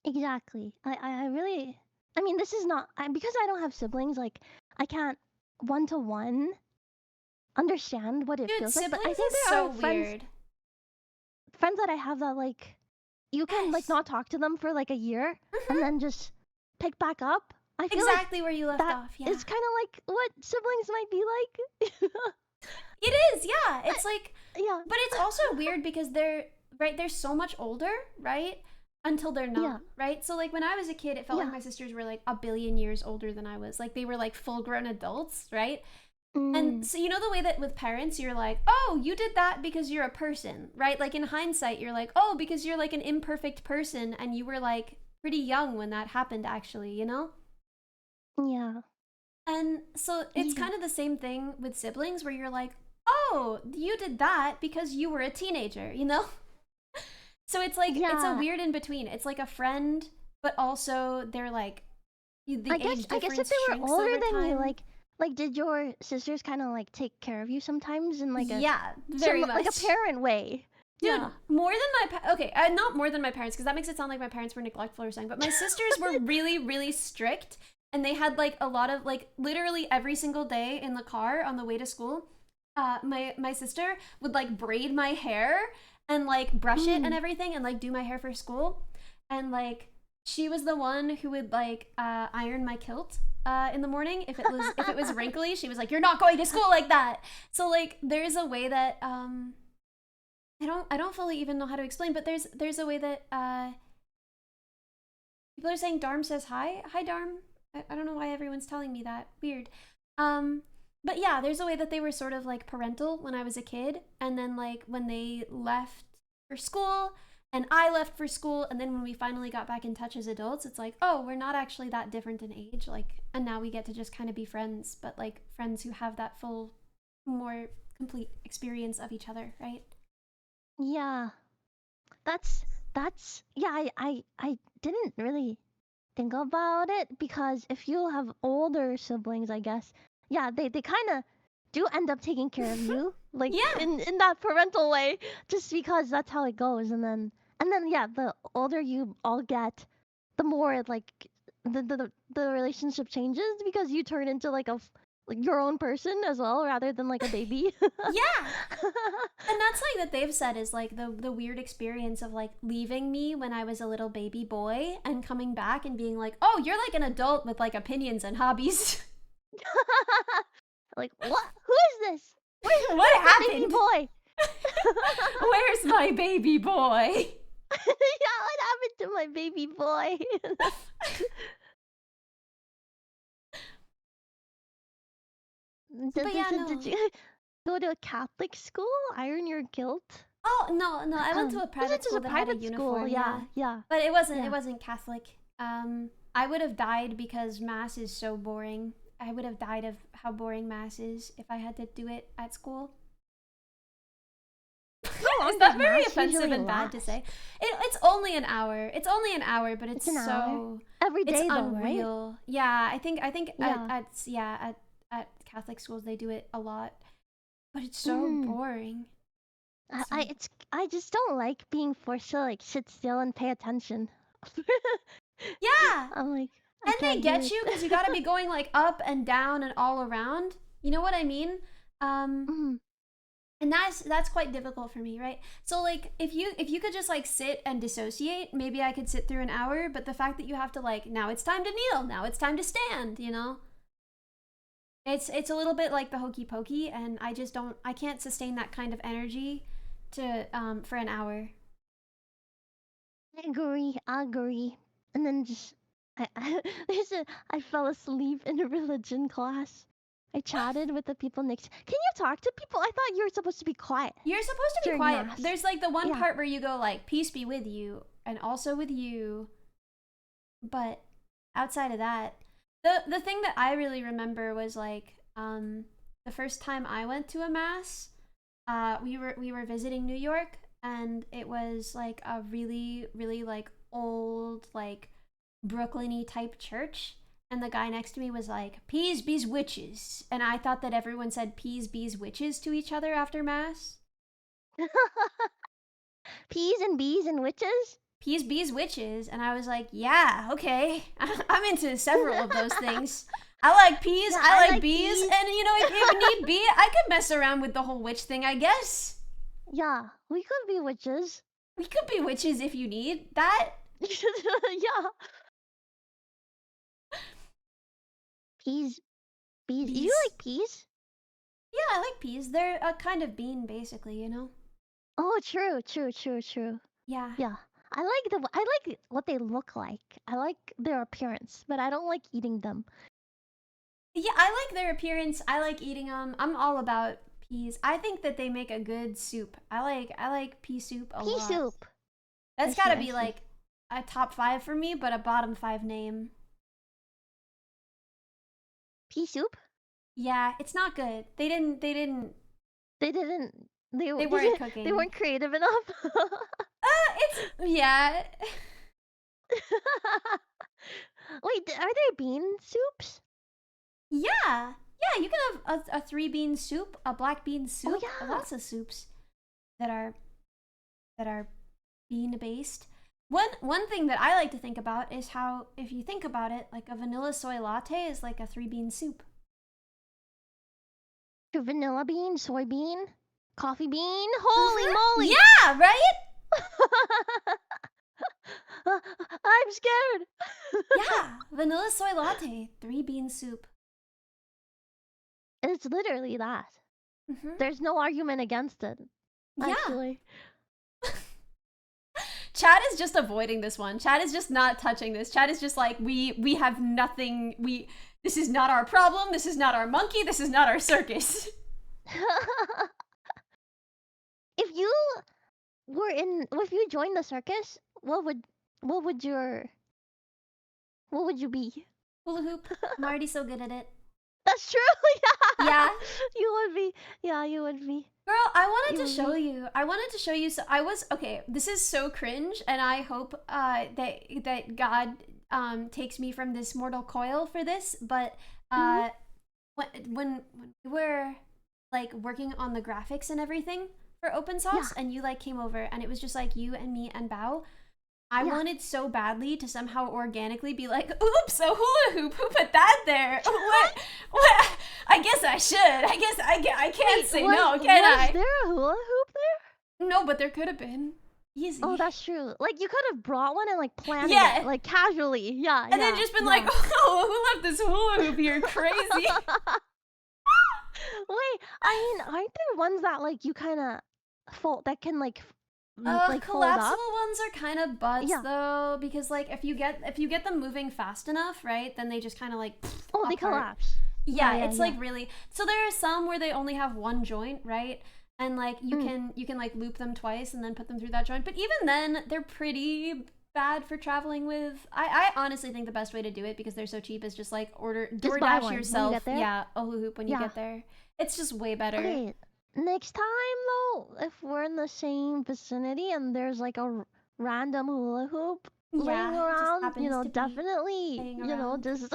Exactly. I really, I mean, this is not, because I don't have siblings, like, I can't one-to-one understand what it feels like. But I think there are friends that I have that, like, you can, like, not talk to them for, like, a year and then just pick back up. I feel exactly where you left off, yeah. It's kind of like what siblings might be like. It is, yeah. It's like, yeah. But it's also weird because they're so much older, right? Until they're not, right? So like when I was a kid, it felt like my sisters were like a billion years older than I was. Like they were like full-grown adults, right? And so you know the way that with parents, you're like, oh, you did that because you're a person, right? Like in hindsight, you're like, oh, because you're like an imperfect person and you were like pretty young when that happened actually, you know? Yeah. And so it's kind of the same thing with siblings where you're like, oh, you did that because you were a teenager, you know? So it's like, it's a weird in between. It's like a friend, but also they're like, I guess if they were older than you, like did your sisters kind of like take care of you sometimes in like a very much like a parent way? Dude, more than not more than my parents, because that makes it sound like my parents were neglectful or something, but my sisters were really, really strict, and they had like a lot of like literally every single day in the car on the way to school, my sister would like braid my hair and like brush it and everything and like do my hair for school, and like she was the one who would like iron my kilt in the morning if it was wrinkly. She was like, you're not going to school like that. So like there's a way that I don't fully even know how to explain, but there's a way that people are saying Darm says hi Darm. I don't know why everyone's telling me that. Weird. But yeah, there's a way that they were sort of like parental when I was a kid, and then like when they left for school and I left for school, and then when we finally got back in touch as adults, it's like, oh, we're not actually that different in age, like, and now we get to just kind of be friends, but like friends who have that full, more complete experience of each other, right? Yeah, that's yeah. I didn't really think about it because if you have older siblings, I guess, yeah, they kind of do end up taking care of you, like in that parental way, just because that's how it goes. And then yeah, the older you all get, the more like the relationship changes because you turn into like your own person as well rather than like a baby. Yeah. And that's like that they've said is like the weird experience of like leaving me when I was a little baby boy and coming back and being like, oh, you're like an adult with like opinions and hobbies. Like, what? Who is this? What happened? Baby boy. Where's my baby boy? Yeah, what happened to my baby boy? Did you go to a Catholic school? Iron your guilt? Oh no! I went to a private school that had a uniform. Yeah. But it wasn't Catholic. I would have died because Mass is so boring. I would have died of how boring Mass is if I had to do it at school. Is that very offensive and bad to say? It's only an hour. It's only an hour, but it's an so hour? Every day, it's though, unreal. Right? Yeah, I think at Catholic schools they do it a lot, but it's so boring. I just don't like being forced to like sit still and pay attention. Yeah, I'm like, and they get you because you got to be going like up and down and all around. You know what I mean? And And that's quite difficult for me, right? So like if you could just like sit and dissociate, maybe I could sit through an hour, but the fact that you have to like, now it's time to kneel, now it's time to stand, you know? It's a little bit like the hokey pokey, and I can't sustain that kind of energy to for an hour. I agree. And then just I fell asleep in a religion class. I chatted with the people next. Can you talk to people? I thought you were supposed to be quiet. You're supposed to be quiet. Mass. There's like the one part where you go like, peace be with you, and also with you. But outside of that, the thing that I really remember was like the first time I went to a mass. We were visiting New York, and it was like a really, really like old, like Brooklyn-y type church, and the guy next to me was like, peas, bees, witches, and I thought that everyone said peas, bees, witches to each other after mass. Peas and bees and witches? Peas, bees, witches, and I was like, yeah, okay, I'm into several of those things. I like peas, I like bees, and you know, if need be, I could mess around with the whole witch thing, I guess. Yeah, we could be witches. We could be witches if you need that. Yeah. Peas. Bees. Do you like peas? Yeah, I like peas. They're a kind of bean, basically, you know? Oh, true. Yeah. Yeah. I like what they look like. I like their appearance, but I don't like eating them. Yeah, I like their appearance. I like eating them. I'm all about peas. I think that they make a good soup. I like pea soup a lot. Pea soup. That's gotta be like a top 5 for me, but a bottom 5 name. Pea soup? Yeah, it's not good. They weren't cooking. They weren't creative enough. Yeah. Wait, are there bean soups? Yeah, you can have a 3-bean soup, a black bean soup. Oh, yeah. Lots of soups that are bean based. One thing that I like to think about is how, if you think about it, like a vanilla soy latte is like a 3-bean soup. Vanilla bean, soybean, coffee bean. Holy moly! Yeah, right? I'm scared. Yeah, vanilla soy latte, 3-bean soup. It's literally that. There's no argument against it. Yeah. Actually. Chad is just avoiding this one. Chad is just not touching this. Chad is just like, we have nothing. This is not our problem. This is not our monkey. This is not our circus. If you joined the circus, what would you be? Hula hoop. I'm already so good at it. That's true. Yeah. You would be. Yeah, you would be. Girl, I wanted to show you. So I was okay. This is so cringe, and I hope that God takes me from this mortal coil for this. But when we were like working on the graphics and everything for Open Sauce, and you like came over, and it was just like you and me and Bao. I wanted so badly to somehow organically be like, oops, a hula hoop. Who put that there? What? I guess I should. I can't say no, can I? Was there a hula hoop there? No, but there could have been. Easy. Oh, that's true. Like, you could have brought one and like planned it, like casually. Yeah. And then just been like, oh, who left this hula hoop here? Crazy. Wait, I mean, aren't there ones that like you kind of fold that can like collapsible ones are kind of butts though, because like if you get them moving fast enough, right, then they just kind of like they collapse. Yeah, it's like really. So there are some where they only have one joint, right, and like you can like loop them twice and then put them through that joint. But even then, they're pretty bad for traveling with. I honestly think the best way to do it, because they're so cheap, is just like DoorDash yourself. Yeah, a hula hoop when you get there. It's just way better. Okay. Next time though, if we're in the same vicinity and there's like a random hula hoop laying around, you know, definitely, just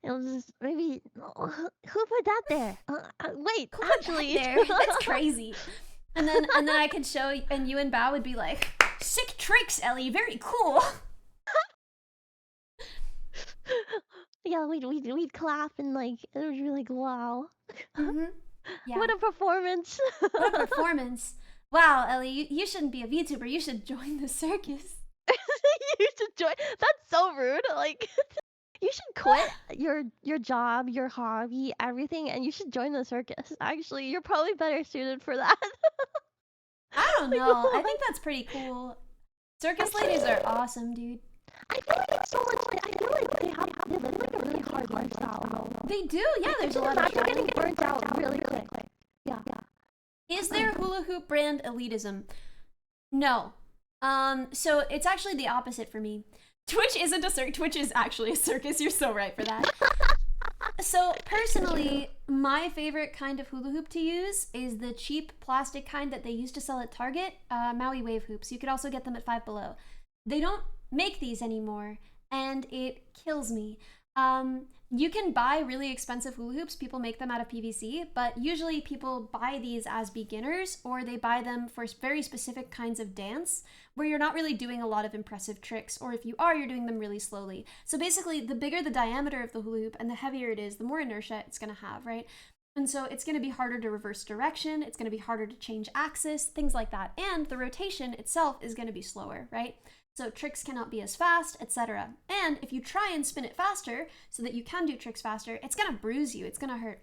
just maybe who put that there? Wait, actually, that's crazy. And then I could show, and you and Bao would be like, sick tricks, Ellie, very cool. Yeah, we'd clap and like it would be like, wow. Yeah. What a performance. What a performance. Wow, Ellie, you shouldn't be a VTuber. You should join the circus. You should join. That's so rude. Like, you should quit your job, your hobby, everything, and you should join the circus. Actually, you're probably better suited for that. I don't know. I think that's pretty cool. Circus ladies are awesome, dude. I feel like it's so much. I feel like they live like a really hard lifestyle. They do, yeah. There's a lot of imagine getting burnt out really quick. Yeah. Is there hula hoop brand elitism? No. So it's actually the opposite for me. Twitch isn't a circus. Twitch is actually a circus. You're so right for that. So personally, my favorite kind of hula hoop to use is the cheap plastic kind that they used to sell at Target, Maui wave hoops. You could also get them at Five Below. They don't make these anymore, and it kills me. You can buy really expensive hula hoops. People make them out of PVC, but usually people buy these as beginners, or they buy them for very specific kinds of dance where you're not really doing a lot of impressive tricks, or if you are, you're doing them really slowly. So basically, the bigger the diameter of the hula hoop and the heavier it is, the more inertia it's going to have, right? And so it's going to be harder to reverse direction, it's going to be harder to change axis, things like that. And the rotation itself is going to be slower, right? So tricks cannot be as fast, etc. And if you try and spin it faster so that you can do tricks faster, it's gonna bruise you, it's gonna hurt.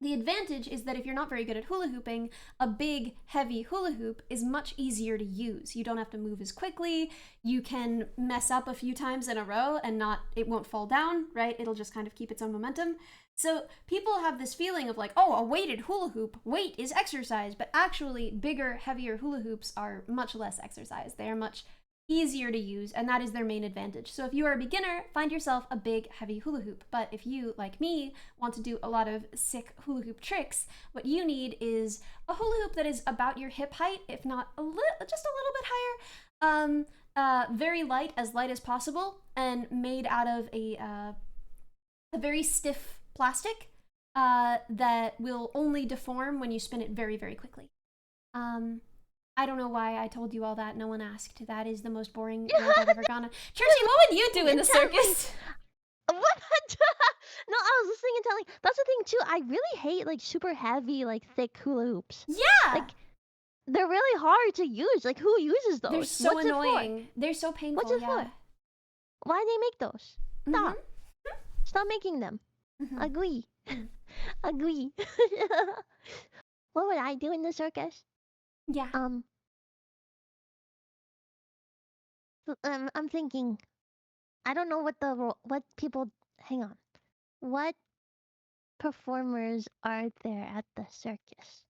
The advantage is that if you're not very good at hula hooping, a big, heavy hula hoop is much easier to use. You don't have to move as quickly, you can mess up a few times in a row and it won't fall down, right? It'll just kind of keep its own momentum. So people have this feeling of like, oh, a weighted hula hoop, weight is exercise, but actually bigger, heavier hula hoops are much less exercise. They are much easier to use, and that is their main advantage. So if you are a beginner, find yourself a big, heavy hula hoop. But if you, like me, want to do a lot of sick hula hoop tricks, what you need is a hula hoop that is about your hip height, if not just a little bit higher, very light as possible, and made out of a very stiff plastic that will only deform when you spin it very, very quickly. I don't know why I told you all that. No one asked. That is the most boring rant I've ever gone on. Churchy, what would you do in the circus? What? No, I was listening and telling. That's the thing too. I really hate like super heavy, like thick hula hoops. Yeah. Like they're really hard to use. Like who uses those? They're so annoying. They're so painful. What's it for? Why do they make those? Stop. Stop making them. Agree. Agree. What would I do in the circus? Yeah. I'm thinking. I don't know what people. Hang on. What performers are there at the circus?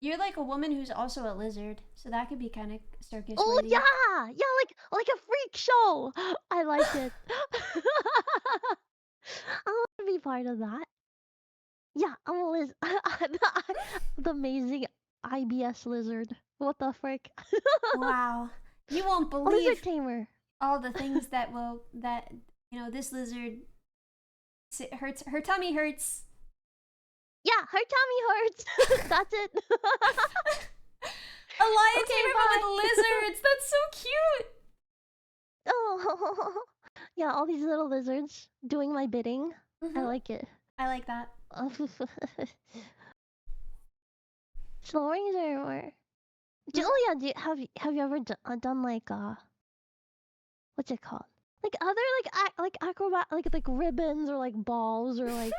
You're like a woman who's also a lizard, so that could be kind of circus. Oh yeah, like a freak show. I like it. I want to be part of that. Yeah, I'm a lizard. The amazing IBS lizard. What the frick? Wow, you won't believe lizard tamer. All the things that this lizard hurts. Her tummy hurts. Yeah, her tummy hurts. That's it. A lion tamer with lizards. That's so cute. Oh, yeah, all these little lizards doing my bidding. I like it. I like that. Slow-rings or oh yeah, have you ever done like what's it called? Like other like acrobat like ribbons or like balls or like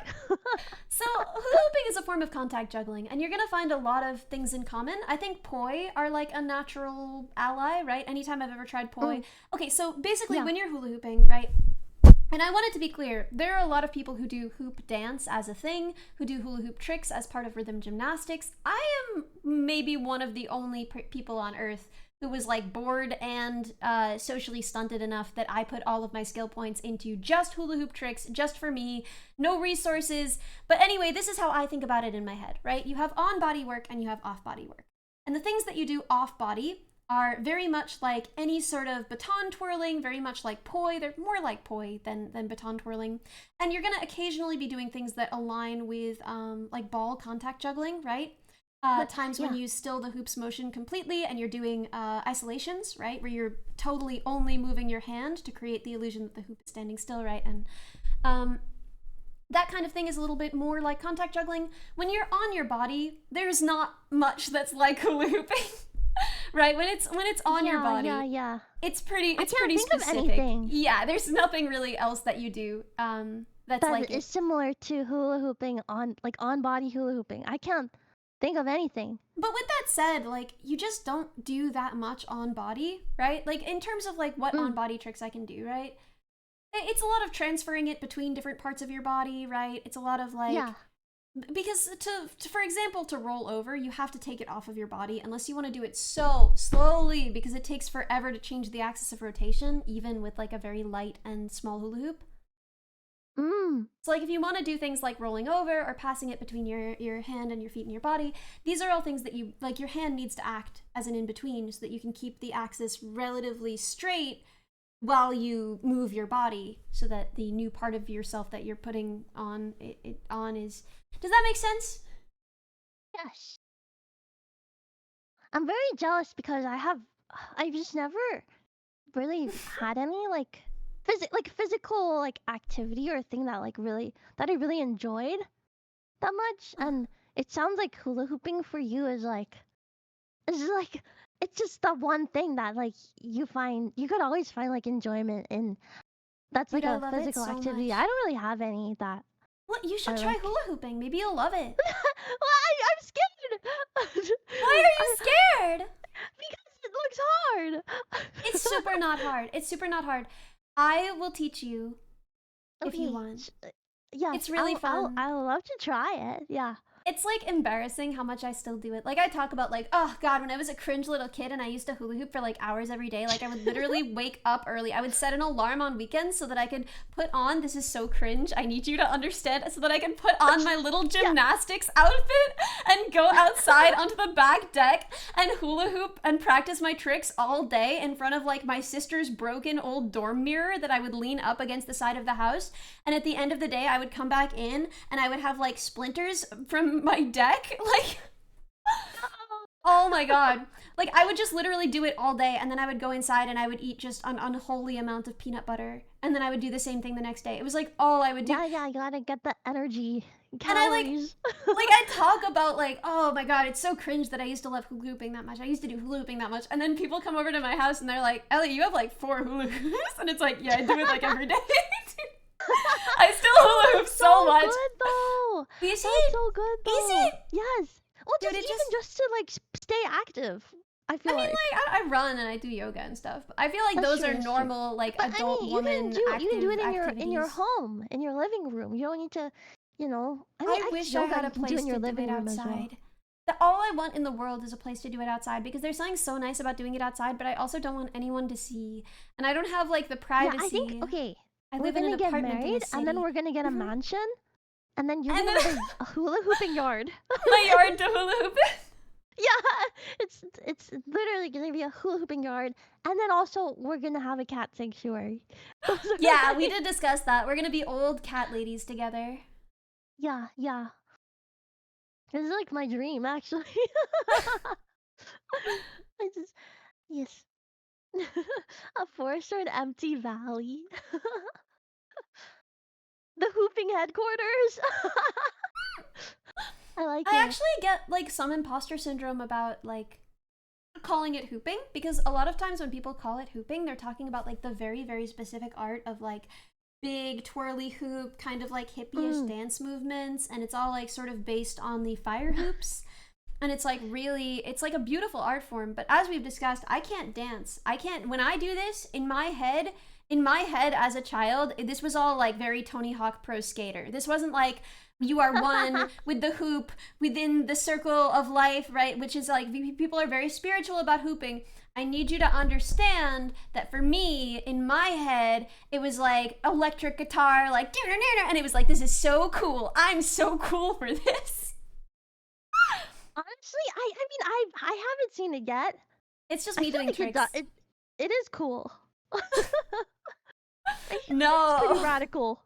So hula hooping is a form of contact juggling, and you're gonna find a lot of things in common. I think poi are like a natural ally, right? Anytime I've ever tried poi. Okay, so basically when you're hula hooping, right? And I want it to be clear, there are a lot of people who do hoop dance as a thing, who do hula hoop tricks as part of rhythm gymnastics. I am maybe one of the only people on earth who was like bored and socially stunted enough that I put all of my skill points into just hula hoop tricks, just for me, no resources. But anyway, this is how I think about it in my head, right? You have on-body work and you have off-body work. And the things that you do off-body are very much like any sort of baton twirling, very much like poi. They're more like poi than baton twirling. And you're gonna occasionally be doing things that align with like ball contact juggling, right? Times when you still the hoop's motion completely and you're doing isolations, right? Where you're totally only moving your hand to create the illusion that the hoop is standing still, right? And that kind of thing is a little bit more like contact juggling. When you're on your body, there's not much that's like hula hooping. Right? When it's on your body. Yeah. It's pretty think specific. Of anything. Yeah, there's nothing really else that you do that's like it's similar to hula hooping on body hula hooping. I can't think of anything. But with that said, like, you just don't do that much on body, right? Like, in terms of like what on body tricks I can do, right? It's a lot of transferring it between different parts of your body, right? It's a lot of like because to for example, to roll over, you have to take it off of your body unless you want to do it so slowly, because it takes forever to change the axis of rotation, even with like a very light and small hula hoop. So like if you want to do things like rolling over or passing it between your hand and your feet and your body, these are all things that you like, your hand needs to act as an in-between so that you can keep the axis relatively straight while you move your body, so that the new part of yourself that you're putting on it on is. Does that make sense? Yes. I'm very jealous because I've just never really had any like physical like activity or thing that I really enjoyed that much. And it sounds like hula hooping for you is like it's just the one thing that like you could always find like enjoyment in. That's like a physical activity. Much. I don't really have any that. Well, you should try hula hooping. Maybe you'll love it. Well, I'm scared. Why are you scared? Because it looks hard. It's super not hard. It's super not hard. I will teach you if you want. Yeah, it's really fun. I would love to try it. Yeah. It's like embarrassing how much I still do it. Like I talk about like, oh God, when I was a cringe little kid and I used to hula hoop for like hours every day, like I would literally wake up early. I would set an alarm on weekends so that I could put on, this is so cringe, I need you to understand, so that I can put on my little gymnastics outfit and go outside onto the back deck and hula hoop and practice my tricks all day in front of like my sister's broken old dorm mirror that I would lean up against the side of the house. And at the end of the day, I would come back in and I would have like splinters from my deck, like oh my God, like I would just literally do it all day, and then I would go inside and I would eat just an unholy amount of peanut butter, and then I would do the same thing the next day. It was like all I would do. Yeah, you gotta get the energy And calories. I talk about like, oh my God, it's so cringe that I used to love hula hooping that much. I used to do hula hooping that much, and then people come over to my house and they're like, Ellie, you have like 4 hula hoops, and it's like, yeah, I do it like every day. I still hula hoop so much. Good though. Easy. That's so good though. Easy. Yes. Well, Dude, just to like stay active. I mean, like I run and I do yoga and stuff. But I feel like those are normal, like adult woman active you can do it activities. in your home, in your living room. You don't need to, you know. I wish I had a place to do it outside. All I want in the world is a place to do it outside, because there's something so nice about doing it outside, but I also don't want anyone to see, and I don't have like the privacy. Yeah, I think okay. I we're live in gonna an get apartment married, and then we're gonna get a mansion, and then you're gonna have a hula hooping yard. My yard to hula hoop in? Yeah, it's literally gonna be a hula hooping yard, and then also we're gonna have a cat sanctuary. Yeah, we did discuss that. We're gonna be old cat ladies together. Yeah. This is like my dream, actually. Yes. A forest or an empty valley. The hooping headquarters. I like it. I actually get like some imposter syndrome about like calling it hooping, because a lot of times when people call it hooping, they're talking about like the very, very specific art of like big twirly hoop, kind of like hippie-ish dance movements, and it's all like sort of based on the fire hoops. And it's like really, it's like a beautiful art form. But as we've discussed, I can't dance. When I do this, in my head as a child, this was all like very Tony Hawk Pro Skater. This wasn't like you are one with the hoop within the circle of life, right? Which is like, people are very spiritual about hooping. I need you to understand that for me, in my head, it was like electric guitar, like, and it was like, this is so cool. I'm so cool for this. Honestly, I mean, I haven't seen it yet. It's just me doing tricks. It is cool. No, it's pretty radical.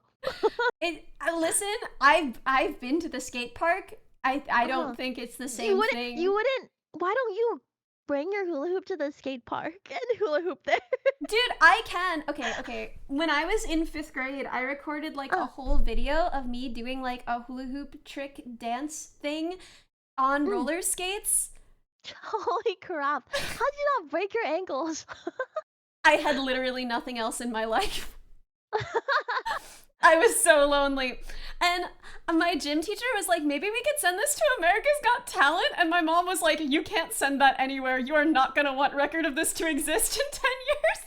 Listen, I've been to the skate park. I don't think it's the same thing. You wouldn't. Why don't you bring your hula hoop to the skate park and hula hoop there. Dude, I can. Okay. When I was in 5th grade, I recorded like a whole video of me doing like a hula hoop trick dance thing on roller skates. Holy crap. How did you not break your ankles? I had literally nothing else in my life. I was so lonely. And my gym teacher was like, maybe we could send this to America's Got Talent. And my mom was like, you can't send that anywhere. You are not going to want record of this to exist in 10 years.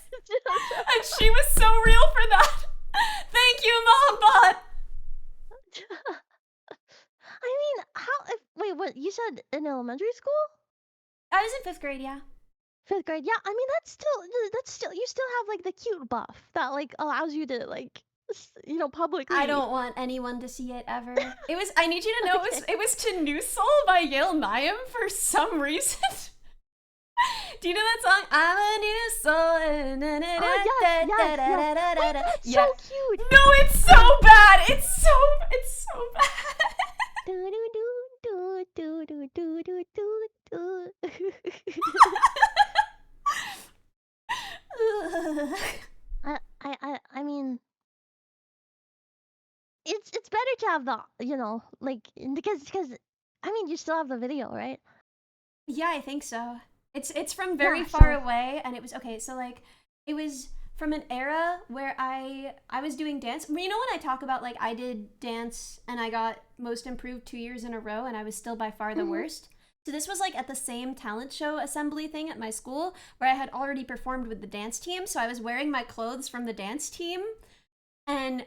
And she was so real for that. Thank you, Mom Bot. I mean, wait, what, you said in elementary school? I was in 5th grade, yeah. 5th grade, yeah. I mean, that's still, you still have like the cute buff that like allows you to like, publicly. I don't want anyone to see it ever. I need you to know, it was To New Soul by Yale Nyam for some reason. Do you know that song? I'm a new soul. Oh, yes. That's so cute. No, it's so bad. It's so bad. I mean, it's better to have the, because I mean, you still have the video, right? Yeah, I think so. It's from very far away, and it was okay. So like, it was from an era where I was doing dance. You know, when I talk about like I did dance and I got most improved 2 years in a row, and I was still by far the worst. So this was like at the same talent show assembly thing at my school where I had already performed with the dance team. So I was wearing my clothes from the dance team, and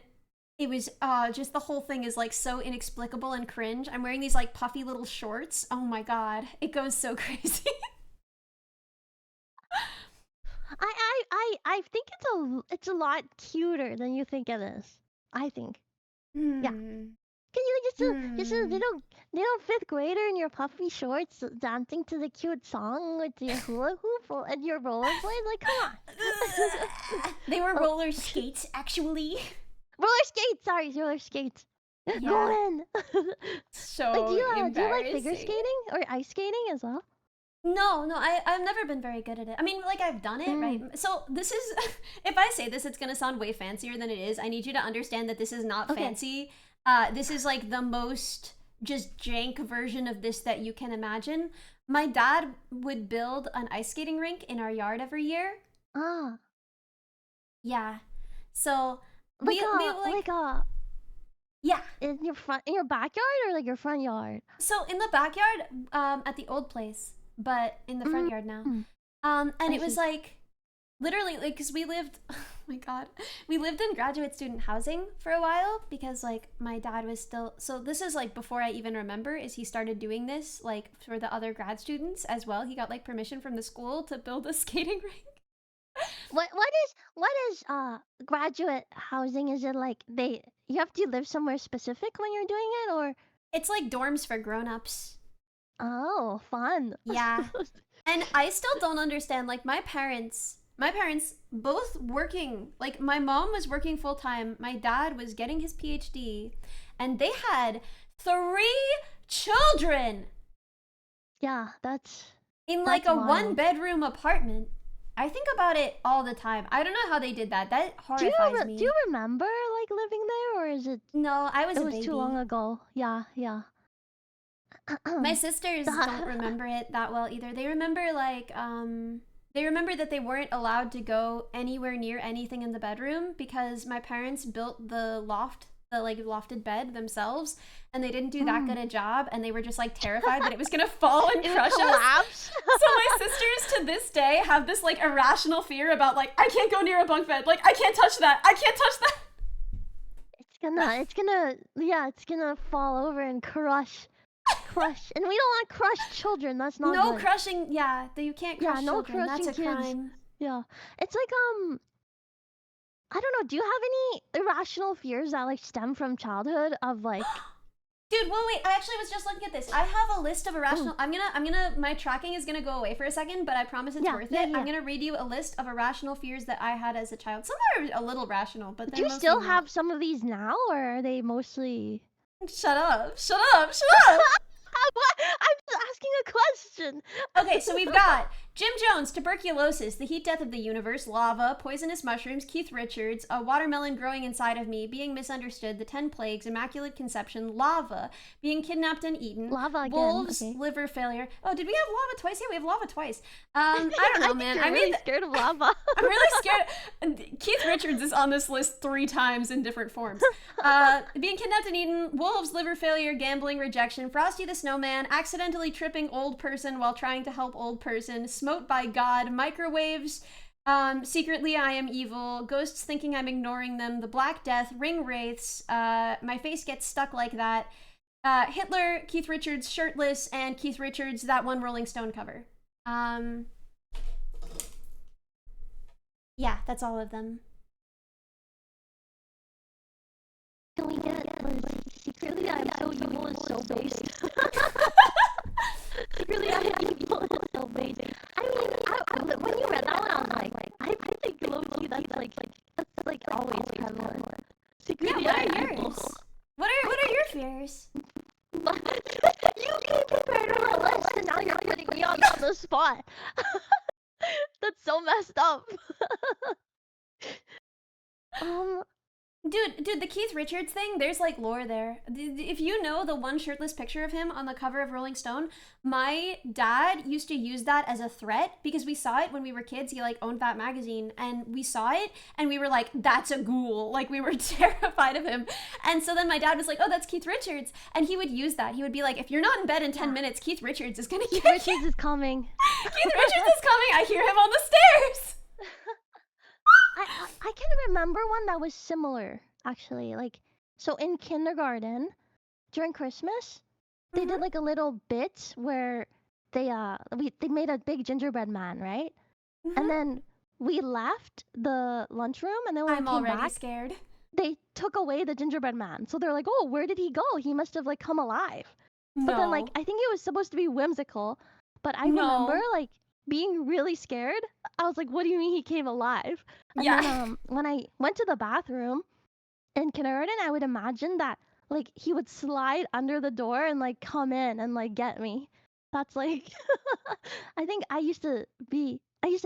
it was just the whole thing is like so inexplicable and cringe. I'm wearing these like puffy little shorts. Oh my god, it goes so crazy. I think it's a lot cuter than you think it is. I think. Yeah. Can you just a little 5th grader in your puffy shorts dancing to the cute song with your hula hoop and your rollerblades? Like, come on. They were roller skates, actually. Roller skates. Yeah. Go in. So like, do you embarrassing. like figure skating or ice skating as well? No, I've never been very good at it. I mean, like, I've done it, right? So this is, if I say this, it's gonna sound way fancier than it is. I need you to understand that this is not fancy. This is like the most just jank version of this that you can imagine. My dad would build an ice skating rink in our yard every year. Ah. Yeah. So yeah. In your backyard or like your front yard? So in the backyard, at the old place, but in the front yard now. And it was like, literally, like, because we lived, oh my god, we lived in graduate student housing for a while because like my dad was still, so this is like before I even remember, is he started doing this like for the other grad students as well. He got like permission from the school to build a skating rink. What is graduate housing? Is it like you have to live somewhere specific when you're doing it, or it's like dorms for grown-ups? Oh, fun. Yeah. And I still don't understand, like my parents both working, like my mom was working full-time, my dad was getting his PhD, and they had 3 children. Yeah, that's in like a wild. 1-bedroom apartment. I think about it all the time. I don't know how they did that. That horrifies me. Do you remember like living there, or is it? No, I was a baby. It was too long ago. Yeah. My sisters don't remember it that well either. They remember like they remember that they weren't allowed to go anywhere near anything in the bedroom because my parents built the lofted bed themselves, and they didn't do that good a job, and they were just like terrified that it was gonna fall and crush us. So my sisters to this day have this like irrational fear about like, I can't go near a bunk bed, like I can't touch that, I can't touch that. It's gonna fall over and crush. And we don't want crushed children. That's not no good. Crushing. Yeah, you can't crush children. That's a crime. Yeah, it's like I don't know. Do you have any irrational fears that like stem from childhood of like? Dude, well, wait. I actually was just looking at this. I have a list of irrational. I'm gonna. My tracking is gonna go away for a second, but I promise it's worth it. I'm gonna read you a list of irrational fears that I had as a child. Some are a little rational, but do you still have some of these now, or are they mostly? Shut up! I'm just asking a question. Okay, so we've got Jim Jones, tuberculosis, the heat death of the universe, lava, poisonous mushrooms, Keith Richards, a watermelon growing inside of me, being misunderstood, the 10 plagues, immaculate conception, lava, being kidnapped and eaten, lava again. Wolves, okay. Liver failure. Oh, did we have lava twice? Yeah, we have lava twice. I don't know, man. I'm really scared of lava. I'm really scared. Keith Richards is on this list 3 times in different forms. Being kidnapped and eaten, wolves, liver failure, gambling, rejection, Frosty the Snowman, accidentally tripping old person while trying to help old person, smote by God, microwaves, secretly I am evil, ghosts thinking I'm ignoring them, the Black Death, ring wraiths, my face gets stuck like that, Hitler, Keith Richards shirtless, and Keith Richards, that one Rolling Stone cover. Yeah, that's all of them. Can we get secretly I'm so evil is so based. Secretly I am evil is so based. I mean, when you read that one, I was like, I think low-key that's like always prevalent. Secretly yeah, I what am are evil. yours? What are your fears? You came prepared on a list and now you're putting me on the spot. That's so messed up. Dude, the Keith Richards thing, there's like lore there. If you know the one shirtless picture of him on the cover of Rolling Stone, my dad used to use that as a threat because we saw it when we were kids. He like owned that magazine and we saw it and we were like, that's a ghoul. Like we were terrified of him. And so then my dad was like, oh, that's Keith Richards. And he would use that. He would be like, if you're not in bed in 10 minutes, Keith Richards is gonna Keith get Richards you. is coming. Keith Richards is coming. I hear him on the stairs. I can remember one that was similar, actually. Like, so in kindergarten, during Christmas, they did like a little bit where they made a big gingerbread man, right? And then we left the lunchroom, and then when we came back, scared. They took away the gingerbread man. So they're like, oh, where did he go? He must have like come alive. No. But then like I think it was supposed to be whimsical, but I remember like being really scared. I was like, what do you mean he came alive? And then when I went to the bathroom in kindergarten, I would imagine that like he would slide under the door and like come in and like get me. That's like I think I used to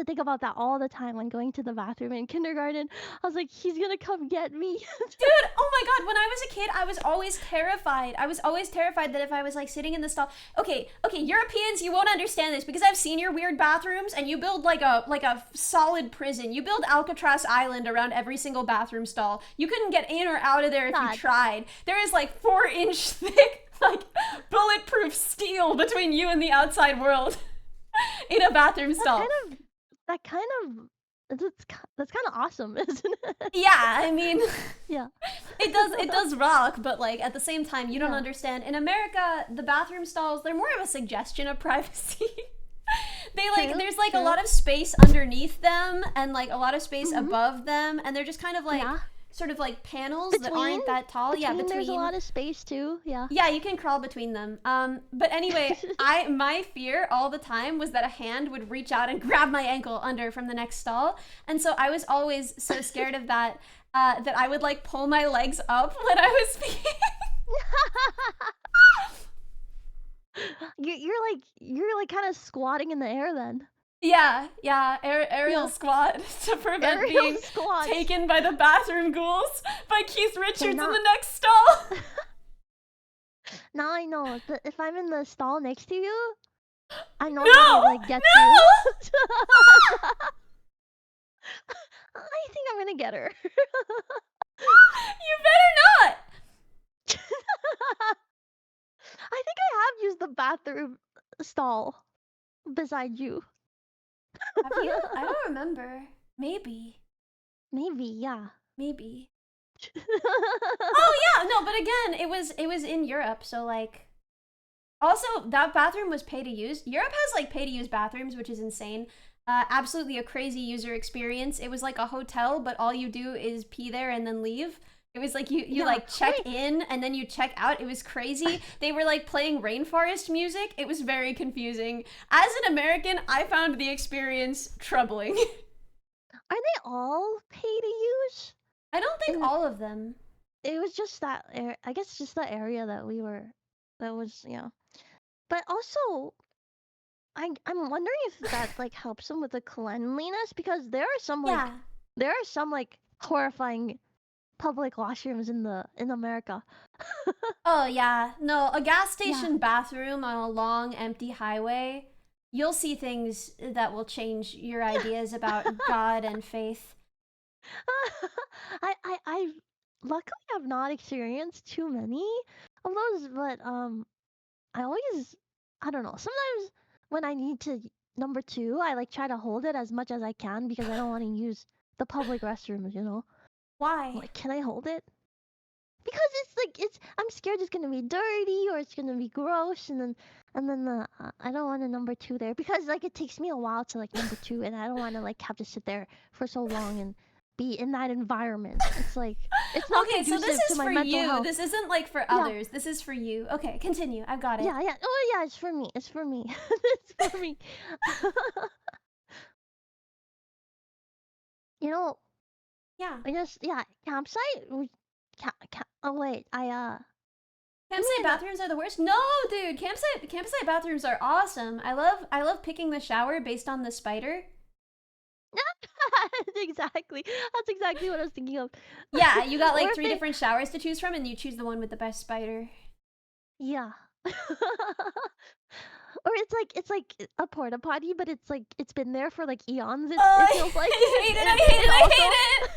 think about that all the time when going to the bathroom in kindergarten. I was like, he's gonna come get me. Dude, oh my god, when I was a kid, I was always terrified. I was always terrified that if I was like sitting in the stall. Okay, Europeans, you won't understand this because I've seen your weird bathrooms and you build like a solid prison. You build Alcatraz Island around every single bathroom stall. You couldn't get in or out of there if you tried. There is like 4-inch thick like bulletproof steel between you and the outside world in a bathroom stall. That's kind of awesome, isn't it? Yeah, I mean, yeah, it does rock, but like at the same time, you don't understand. In America, the bathroom stalls, they're more of a suggestion of privacy. There's like a lot of space underneath them and like a lot of space above them, and they're just kind of like sort of like panels that aren't that tall. Between there's a lot of space too. Yeah, you can crawl between them. But anyway, my fear all the time was that a hand would reach out and grab my ankle under from the next stall, and so I was always so scared of that that I would like pull my legs up when I was peeing. You're like kind of squatting in the air then. Aerial squat to prevent being taken by the bathroom ghouls by Keith Richards in the next stall. Now I know that if I'm in the stall next to you, I know how to like get you. I think I'm gonna get her. You better not. I think I have used the bathroom stall beside you. Have you? I don't remember. Maybe, yeah. Maybe. Oh yeah, no, but again, it was in Europe, so like also that bathroom was pay to use. Europe has like pay to use bathrooms, which is insane. Absolutely a crazy user experience. It was like a hotel, but all you do is pee there and then leave. It was like you like check in and then you check out. It was crazy. They were like playing rainforest music. It was very confusing. As an American, I found the experience troubling. Are they all pay to use? I don't think all of them. It was just that I guess just the area that we were. That was But also, I'm wondering if that like helps them with the cleanliness, because there are some like horrifying public washrooms in America. Oh yeah, no, a gas station bathroom on a long empty highway. You'll see things that will change your ideas about God and faith. I luckily have not experienced too many of those, but I always, I don't know. Sometimes when I need to number two, I like try to hold it as much as I can because I don't want to use the public restrooms. Why? Like, can I hold it? Because I'm scared it's gonna be dirty or it's gonna be gross, and then I don't want to number two there because like it takes me a while to like number two, and I don't want to like have to sit there for so long and be in that environment. It's like it's not okay. So this is for you. Health. This isn't like for others. This is for you. Okay, continue. I've got it. Yeah. Oh yeah, it's for me. It's for me. It's for me. Yeah. I just campsite. Oh wait, Campsite bathrooms are the worst. No, dude, campsite bathrooms are awesome. I love picking the shower based on the spider. Exactly. That's exactly what I was thinking of. Yeah, you got like 3 different showers to choose from, and you choose the one with the best spider. Yeah. Or it's like a porta potty, but it's been there for like eons. It feels like. I hate it.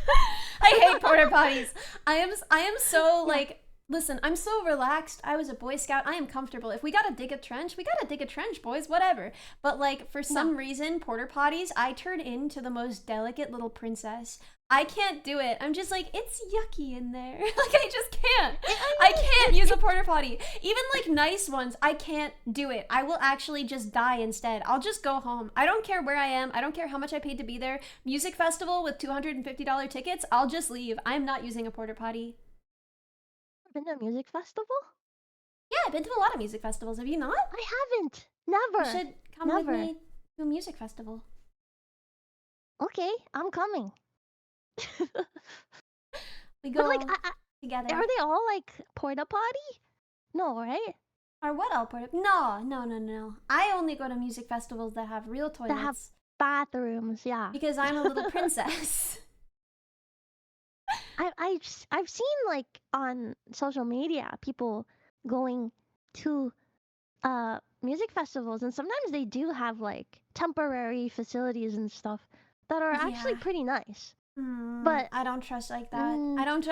I hate porta potties. I am so like. Listen, I'm so relaxed. I was a Boy Scout. I am comfortable. If we gotta dig a trench, we gotta dig a trench, boys. Whatever. But like for some reason, porta potties, I turn into the most delicate little princess. I can't do it. I'm just like, it's yucky in there. Like I just can't. I can't use a porta potty. Even like nice ones, I can't do it. I will actually just die instead. I'll just go home. I don't care where I am. I don't care how much I paid to be there. Music festival with $250 tickets, I'll just leave. I'm not using a porta potty. Been to a music festival? Yeah, I've been to a lot of music festivals. Have you not? I haven't. Never. You should come with me to a music festival. Okay, I'm coming. We go like, together. Are they all like porta potty? No, right? Or what all porta? No. I only go to music festivals that have real toilets. That have bathrooms, yeah. Because I'm a little princess. I've seen like on social media people going to music festivals, and sometimes they do have like temporary facilities and stuff that are actually pretty nice. But I don't trust like that. I don't.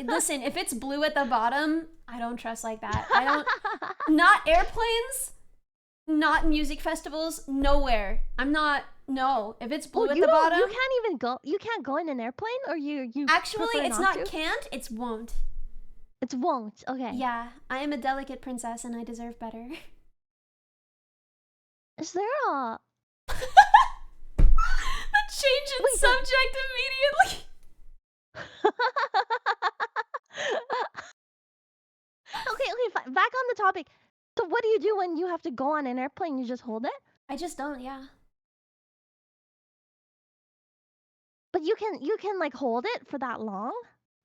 Listen, if it's blue at the bottom, I don't trust like that. I don't. Not airplanes. Not music festivals. Nowhere. I'm not. No. If it's blue at the bottom, you can't even go. You can't go in an airplane, or you. Actually, it's not can't. It's won't. It's won't. Okay. Yeah, I am a delicate princess, and I deserve better. Is there a? Change in subject immediately. Okay, fine. Back on the topic. So what do you do when you have to go on an airplane? You just hold it? I just don't, yeah. But you can like hold it for that long?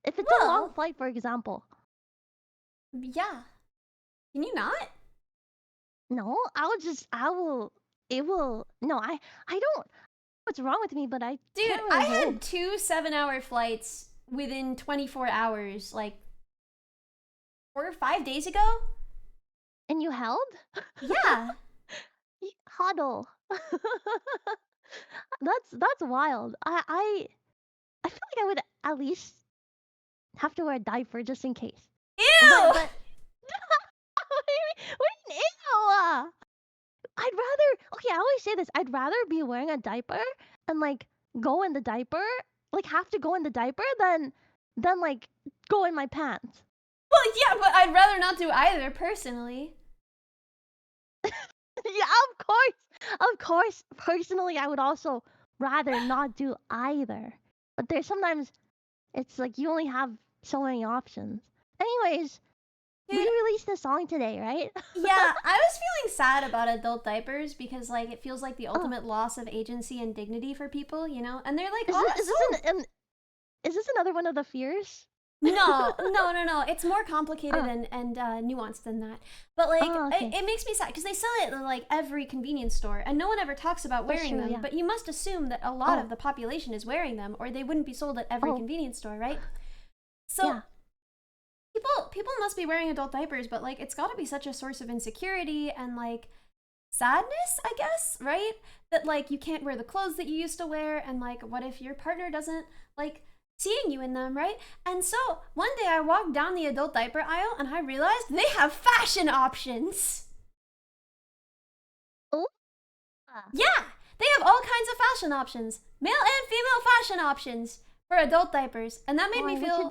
If it's a long flight, for example. Yeah. Can you not? No, I don't. What's wrong with me, but I can't really I had 2 7-hour flights within 24 hours, like 4 or 5 days ago. And you held? Yeah. Huddle. That's wild. I feel like I would at least have to wear a diaper just in case. Ew! But what do you mean? Ew! I always say this, I'd rather be wearing a diaper and like go in the diaper, like have to go in the diaper than like go in my pants. Well, yeah, but I'd rather not do either, personally. Yeah, of course, personally, I would also rather not do either. But there's sometimes it's like you only have so many options. Anyways, we released a song today, right? Yeah, I was feeling sad about adult diapers because, like, it feels like the ultimate loss of agency and dignity for people, you know? And they're like, is this another one of the fears? No. It's more complicated and nuanced than that. But like, it makes me sad because they sell it at like every convenience store, and no one ever talks about wearing them. Yeah. But you must assume that a lot of the population is wearing them, or they wouldn't be sold at every convenience store, right? So people must be wearing adult diapers, but like, it's got to be such a source of insecurity and like sadness, I guess, right? That like you can't wear the clothes that you used to wear, and like, what if your partner doesn't like seeing you in them, right? And so one day I walked down the adult diaper aisle and I realized they have fashion options. Oh? Yeah, they have all kinds of fashion options, male and female fashion options for adult diapers, and that made me feel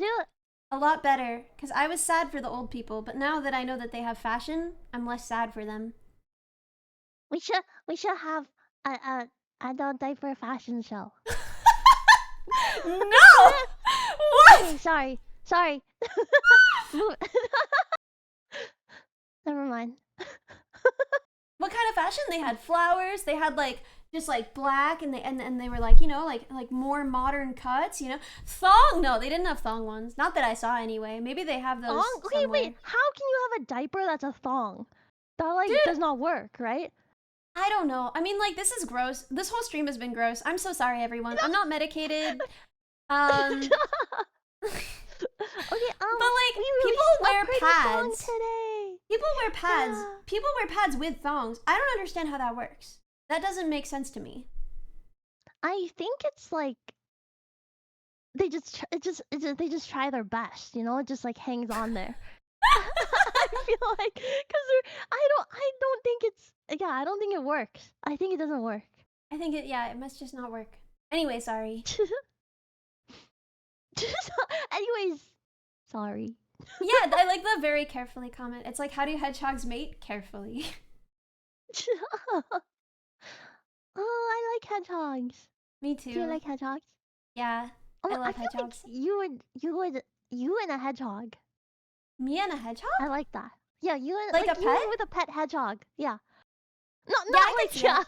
a lot better because I was sad for the old people, but now that I know that they have fashion, I'm less sad for them. We should have a adult diaper fashion show. No! What? Okay, sorry. Never mind. What kind of fashion? They had flowers. They had like just like black, and they were like, you know, like more modern cuts. You know, thong. No, they didn't have thong ones. Not that I saw anyway. Maybe they have those. Thong? Okay, somewhere. wait. How can you have a diaper that's a thong? That like does not work, right? I don't know. I mean, like, this is gross. This whole stream has been gross. I'm so sorry, everyone. I'm not medicated. Okay, but like, people wear pads. Today. People wear pads. Yeah. People wear pads with thongs. I don't understand how that works. That doesn't make sense to me. I think it's like they just try their best, you know. It just like hangs on there. I feel like because I don't think it's I don't think it works. I think it doesn't work. I think it must just not work. Anyway, sorry. Anyways, sorry. Yeah, I like the very carefully comment. It's like, how do hedgehogs mate? Carefully. Oh, I like hedgehogs. Me too. Do you like hedgehogs? Yeah, I love hedgehogs. Like you and a hedgehog. Me and a hedgehog? I like that. Yeah, you and like a pet? You with a pet hedgehog. Yeah. Not like I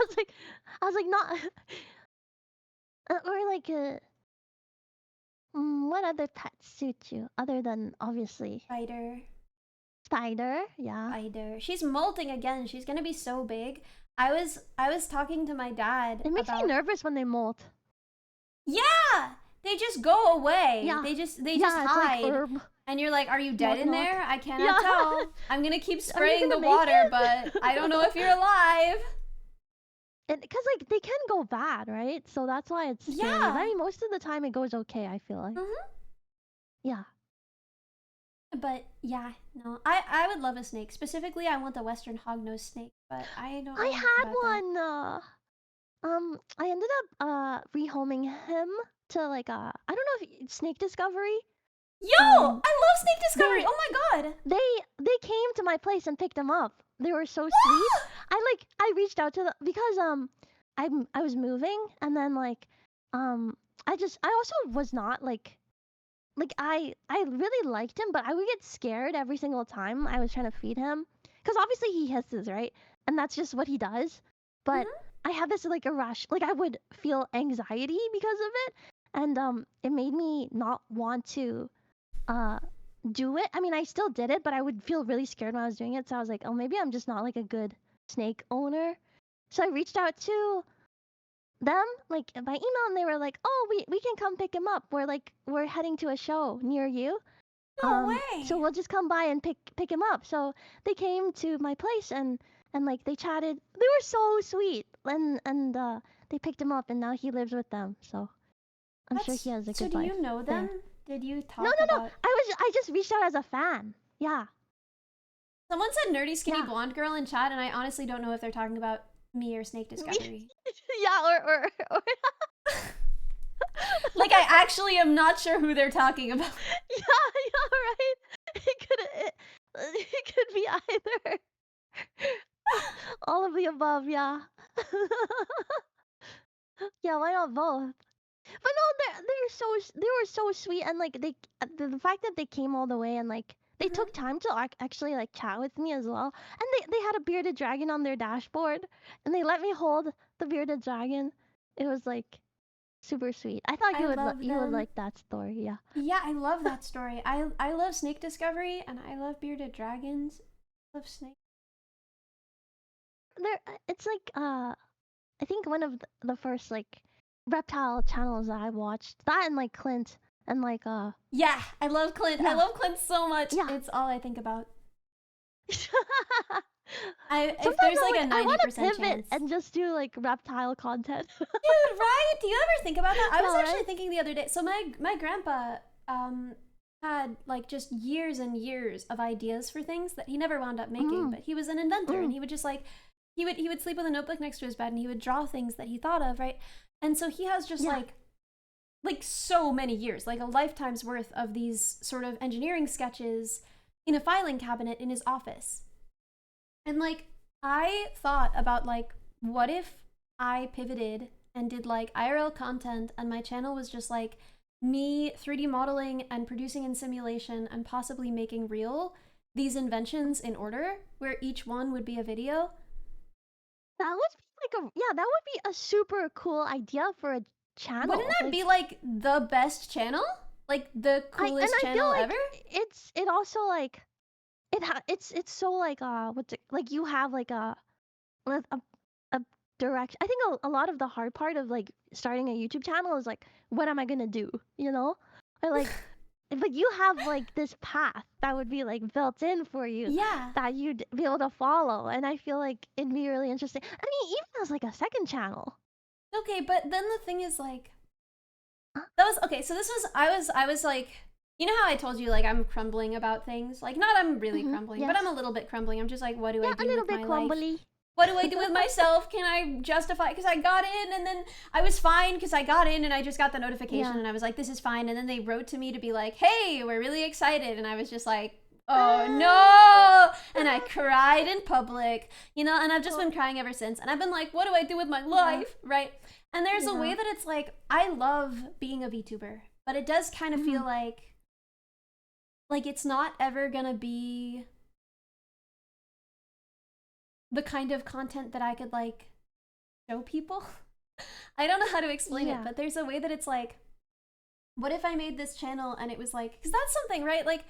was like not or like what other pets suit you other than obviously Spider, yeah. Spider. She's molting again. She's gonna be so big. I was talking to my dad. It makes me nervous when they molt. Yeah, they just go away. Yeah. They just hide. Like herb. And you're like, are you dead in there? I cannot tell. I'm gonna keep spraying the water, but I don't know if you're alive. Because like they can go bad, right? So that's why it's scary. Yeah. I mean, most of the time it goes okay. I feel like. Yeah. But yeah, no, I would love a snake. Specifically, I want the Western hognose snake, but I don't. I had one. I ended up rehoming him to like I don't know if Snake Discovery. Yo, I love Snake Discovery. Oh my god. They came to my place and picked him up. They were so sweet. I reached out to them because I was moving, and then like I also was not like I really liked him, but I would get scared every single time I was trying to feed him because obviously he hisses, right? And that's just what he does. But I had this like like I would feel anxiety because of it, and it made me not want to do it. I mean, I still did it, but I would feel really scared when I was doing it. So I was like, oh, maybe I'm just not like a good snake owner. So I reached out to them like by email, and they were like, oh, we can come pick him up. We're heading to a show near you. No way. So we'll just come by and pick him up. So they came to my place and like they chatted. They were so sweet, and they picked him up, and now he lives with them. So I'm sure he has a good life. So do you know them? Did you talk? No. I just reached out as a fan. Yeah. Someone said nerdy skinny blonde girl in chat, and I honestly don't know if they're talking about me or Snake Discovery. Yeah, or like I actually am not sure who they're talking about. Yeah, right. It could be either. All of the above, yeah. Yeah, why not both? But no, they were so sweet, and like the fact that they came all the way and like they took time to actually like chat with me as well, and they had a bearded dragon on their dashboard, and they let me hold the bearded dragon. It was like super sweet. I thought I you would love you would them. like that story. Yeah. Yeah, I love that story. I love Snake Discovery, and I love Bearded Dragons. I love Snake. It's like I think one of the first like reptile channels that I watched. That and like Clint and like Yeah, I love Clint. Yeah. I love Clint so much. Yeah. It's all I think about. If Sometimes there's like a 90% I want to pivot chance. and just do like reptile content. Dude, right? Do you ever think about that? I was No, actually right? thinking the other day. So my grandpa had like just years and years of ideas for things that he never wound up making, but he was an inventor and he would just like he would sleep with a notebook next to his bed and he would draw things that he thought of, right? And so he has just like so many years, like a lifetime's worth of these sort of engineering sketches in a filing cabinet in his office. And like I thought about like, what if I pivoted and did like IRL content and my channel was just like me 3D modeling and producing in simulation and possibly making real these inventions in order where each one would be a video. That would be like that would be a super cool idea for a channel. Wouldn't that be like the best channel? Like the coolest channel like ever? It also like it's so like like you have like a direct. I think a lot of the hard part of like starting a YouTube channel is like, what am I gonna do? You know, or like but you have like this path that would be like built in for you, that you'd be able to follow, and I feel like it'd be really interesting. I mean, even as like a second channel. Okay, but then the thing is like, that was okay. So this was I was like, you know how I told you like I'm crumbling about things, like not I'm really crumbling, but I'm a little bit crumbling. I'm just like, what do I do with my life? What do I do with myself? Can I justify? Because I got in and then I was fine because I got in and I just got the notification and I was like, this is fine. And then they wrote to me to be like, hey, we're really excited. And I was just like, oh no. And I cried in public, you know, and I've just been crying ever since. And I've been like, what do I do with my life? Right? And there's a way that it's like, I love being a VTuber, but it does kind of feel like it's not ever gonna be the kind of content that I could like show people. I don't know how to explain it, but there's a way that it's like, what if I made this channel and it was like, because that's something, right? Like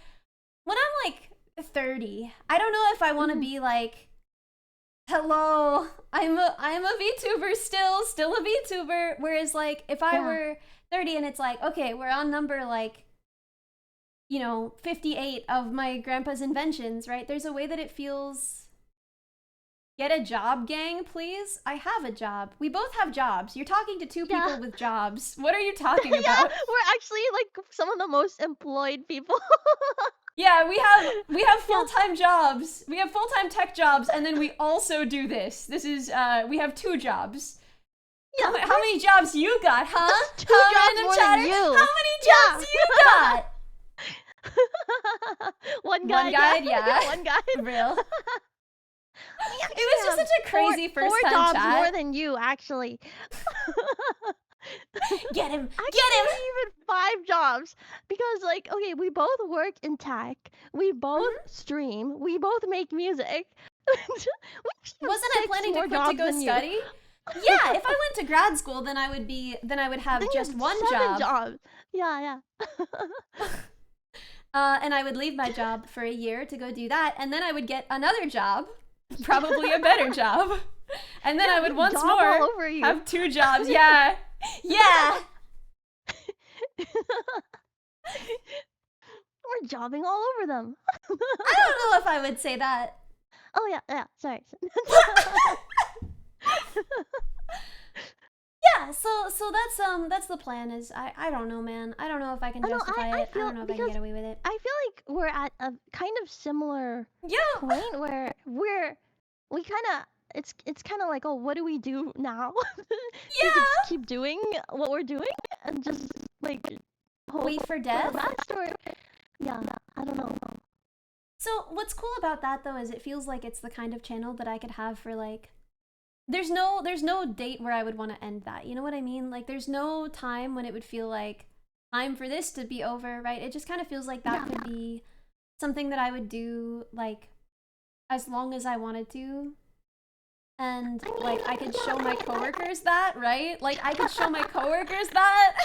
when I'm like 30, I don't know if I want to be like, hello, I'm a VTuber still a VTuber. Whereas like if I were 30 and it's like, okay, we're on number like, you know, 58 of my grandpa's inventions, right? There's a way that it feels, get a job, gang, please. I have a job. We both have jobs. You're talking to two people with jobs. What are you talking about? We're actually like some of the most employed people. Yeah, we have full-time jobs. We have full-time tech jobs, and then we also do this. This is we have 2 jobs. Yeah, how many jobs you got, huh? 2 jobs more than you. How many jobs you got? One guy, yeah. One guy. Real. It was just such a crazy first time jobs chat. More than you, actually. Get him! Actually, get him! Even 5 jobs, because like, okay, we both work in tech, we both stream, we both make music. Wasn't I planning to quit to go study? Yeah, if I went to grad school, then I would have just one 7 jobs. Yeah. And I would leave my job for a year to go do that, and then I would get another job, probably a better job, and then I would once more have 2 jobs. Yeah. We're jobbing all over them. I don't know if I would say that. Oh yeah, sorry. Yeah, so that's the plan. Is I don't know, man. I don't know if I can justify it. I don't know if I can get away with it. I feel like we're at a kind of similar point where we kind of it's kind of like, oh, what do we do now? Yeah. We just keep doing what we're doing and just like wait for death. Yeah, I don't know. So what's cool about that though is it feels like it's the kind of channel that I could have for like. There's no date where I would want to end that. You know what I mean? Like there's no time when it would feel like time for this to be over, right? It just kind of feels like that could be something that I would do like as long as I wanted to. And like I could show my coworkers that, right? Like I could show my coworkers that.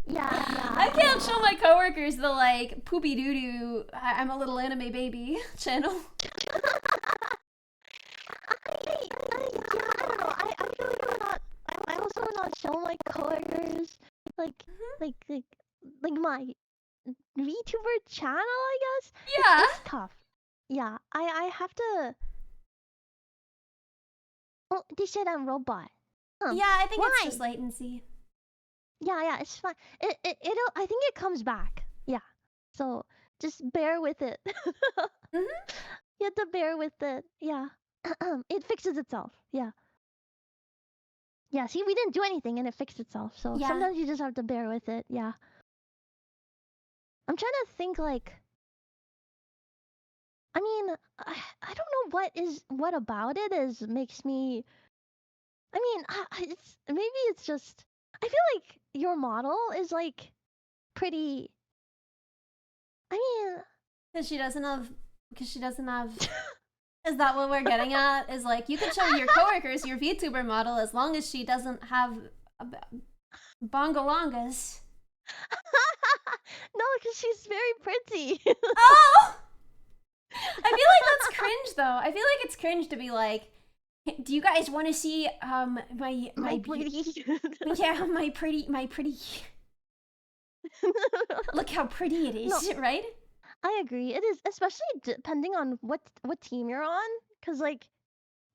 Yeah. I can't show my coworkers the like poopy doo doo. I'm a little anime baby channel. I don't know. I feel like I also would not show my coworkers like my VTuber channel, I guess. Yeah. It's tough. Yeah, I have to. Oh, they said I'm robot. Yeah, I think Why? it's just latency. Yeah, it's fine. It'll. I think it comes back. Yeah. So just bear with it. You have to bear with it. Yeah. It fixes itself. Yeah. Yeah. See, we didn't do anything and it fixed itself. So sometimes you just have to bear with it. Yeah. I'm trying to think like. I mean, I don't know what about it makes me. I mean, it's just. I feel like your model is like pretty. I mean, because she doesn't have. Is that what we're getting at? Is like you can show your coworkers your VTuber model as long as she doesn't have bongolongas. No, because she's very pretty. Oh! I feel like that's cringe though. I feel like it's cringe to be like, do you guys want to see my pretty? Yeah, my pretty. Look how pretty it is, right? I agree. It is, especially depending on what team you're on, because like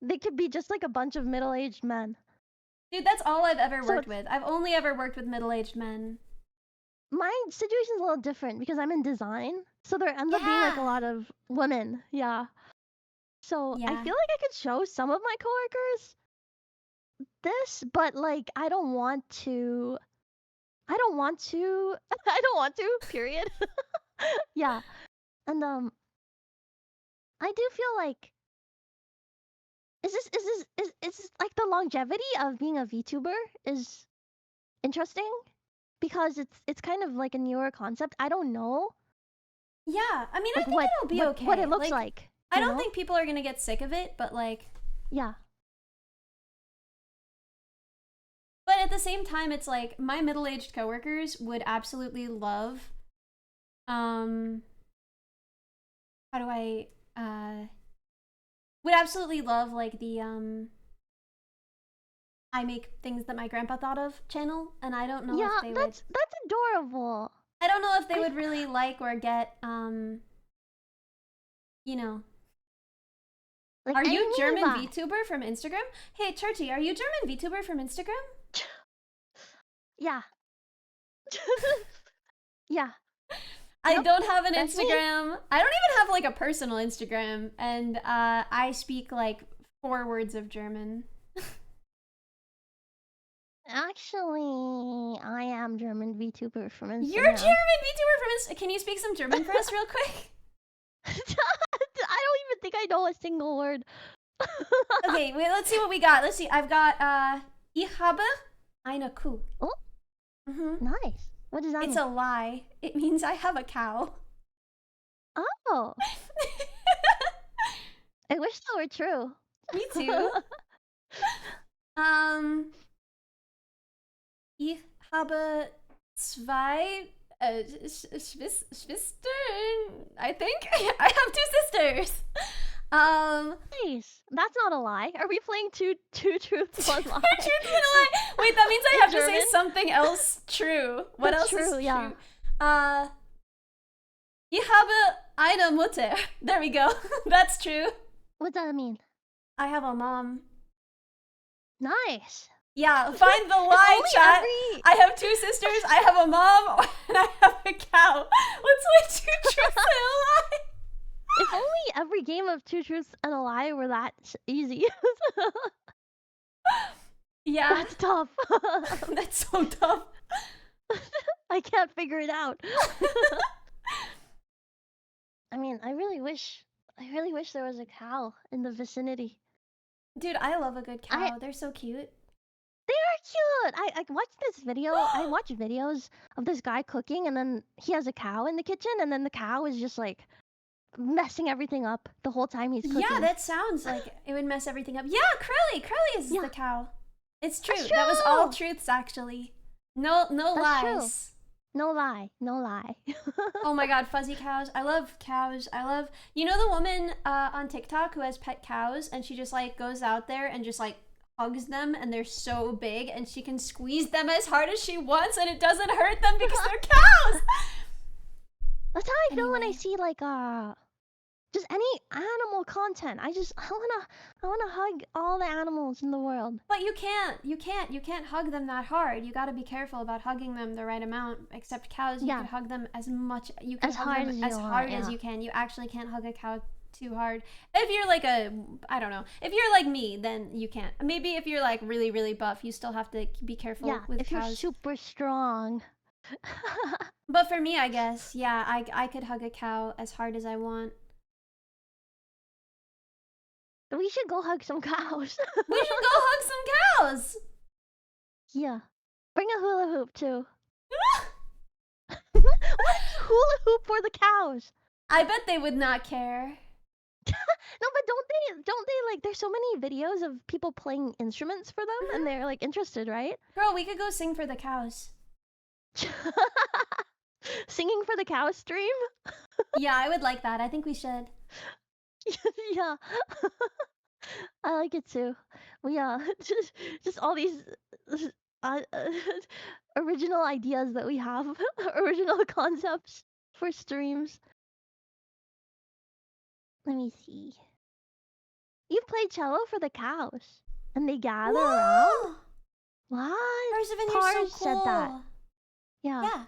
they could be just like a bunch of middle-aged men. Dude, that's all I've ever worked with. I've only ever worked with middle-aged men. My situation's a little different because I'm in design, so there ends up being like a lot of women. Yeah. So I feel like I could show some of my coworkers this, but like I don't want to. Period. Yeah. And I do feel like is this like the longevity of being a VTuber is interesting because it's kind of like a newer concept. I don't know. Yeah, I mean, like I think it'll be okay. What it looks like. I don't think people are gonna get sick of it, but like. Yeah. But at the same time, it's like my middle-aged coworkers would absolutely love. How do I would absolutely love like the I make things that my grandpa thought of channel, and I don't know if they would. That's adorable. I don't know if they would really like or get you know. Like, are you German VTuber from Instagram? Hey, Churchy, are you German VTuber from Instagram? Yeah. Yeah. I don't have an Instagram. I don't even have like a personal Instagram, and I speak like 4 words of German. Actually, I am German VTuber from Instagram. You're German VTuber from Instagram. Can you speak some German for us real quick? I don't even think I know a single word. Okay, wait, let's see what we got. Let's see. I've got ich habe eine Kuh. Oh. Nice. What does that mean? It's a lie. It means I have a cow. Oh. I wish that were true. Me too. Ich habe 2 Schwestern. I think I have 2 sisters. Nice. That's not a lie. Are we playing two truths, one lie? 2 truths, 1 lie. Wait, that means I have to say something else true. What else is true? Yeah. Ich habe eine Mutter. There we go. That's true. What does that mean? I have a mom. Nice. Yeah, find the lie, chat. I have 2 sisters, I have a mom, and I have a cow. Let's play 2 truths and a lie. If only every game of 2 truths and a lie were that easy. Yeah. That's tough. That's so tough. I can't figure it out. I mean, I really wish there was a cow in the vicinity. Dude, I love a good cow. They're so cute. They are cute. I watched this video. I watch videos of this guy cooking, and then he has a cow in the kitchen, and then the cow is just like messing everything up the whole time he's cooking. Yeah, that sounds like it would mess everything up. Yeah, Curly is the cow. It's true. That's That was all true. truths, actually. No lies. True. No lie. Oh my god, fuzzy cows. I love cows. You know the woman on TikTok who has pet cows, and she just like goes out there and just like hugs them, and they're so big, and she can squeeze them as hard as she wants, and it doesn't hurt them because they're cows. That's how I feel when I see like just any animal content. I wanna hug all the animals in the world. But you can't hug them that hard. You gotta be careful about hugging them the right amount. Except cows, you can hug them as much. You can hug them as hard as you can. You actually can't hug a cow too hard. If you're like I don't know. If you're like me, then you can't. Maybe if you're like really, really buff, you still have to be careful with if cows. you're super strong. But for me, I guess, yeah, I could hug a cow as hard as I want. We should go hug some cows. We should go hug some cows. Yeah. Bring a hula hoop too. What hula hoop for the cows? I bet they would not care. No, but don't they like there's so many videos of people playing instruments for them and they're like interested, right? Girl, we could go sing for the cows. Singing for the cow stream? Yeah, I would like that. I think we should. Yeah. I like it too. We just all these original ideas that we have, original concepts for streams. Let me see. You play cello for the cows, and they gather around. What? Persephone, you're so cool. Said that. Yeah.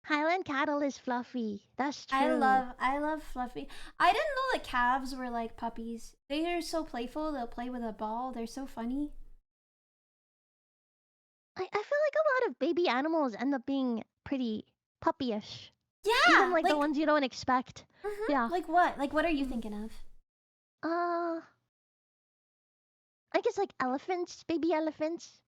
Highland cattle is fluffy. That's true. I love Fluffy. I didn't know that calves were like puppies. They are so playful. They'll play with a ball. They're so funny. I feel like a lot of baby animals end up being pretty puppyish. Yeah, even like the ones you don't expect. Yeah. Like what? Like what are you thinking of? I guess like elephants, baby elephants.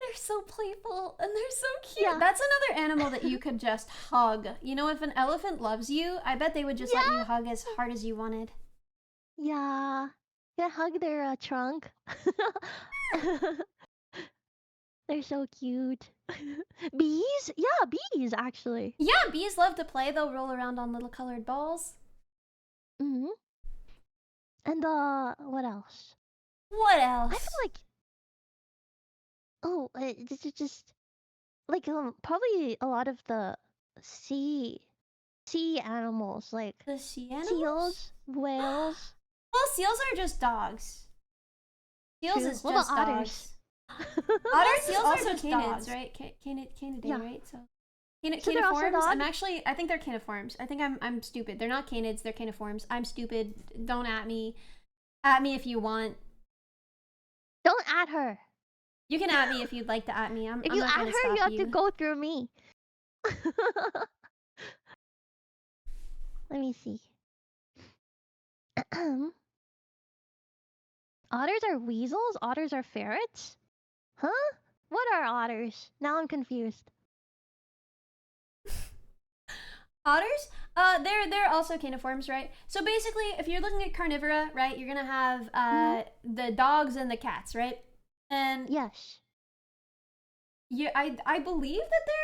They're so playful and they're so cute. Yeah. That's another animal that you could just hug. You know, if an elephant loves you, I bet they would just let you hug as hard as you wanted. Yeah. Yeah, hug their trunk. They're so cute. Bees? Yeah, bees actually. Yeah, bees love to play. They'll roll around on little colored balls. Mm-hmm. And what else? What else? I feel like this is just like probably a lot of the sea animals, like the sea animals? Seals, whales. Well, seals are just dogs. Seals is what just about dogs. Otters? Seals are just canids, right? Canidae, right? So caniforms. I think they're caniforms. I think I'm stupid. They're not canids. They're caniforms. I'm stupid. Don't at me. At me if you want. Don't at her. You can at me if you'd like to at me. If you at her, you have to go through me. Let me see. Otters are weasels? Otters are ferrets? Huh? What are otters? Now I'm confused. Otters? They're also caniforms, right? So basically, if you're looking at carnivora, right, you're gonna have the dogs and the cats, right? And yes. Yeah, I believe that they're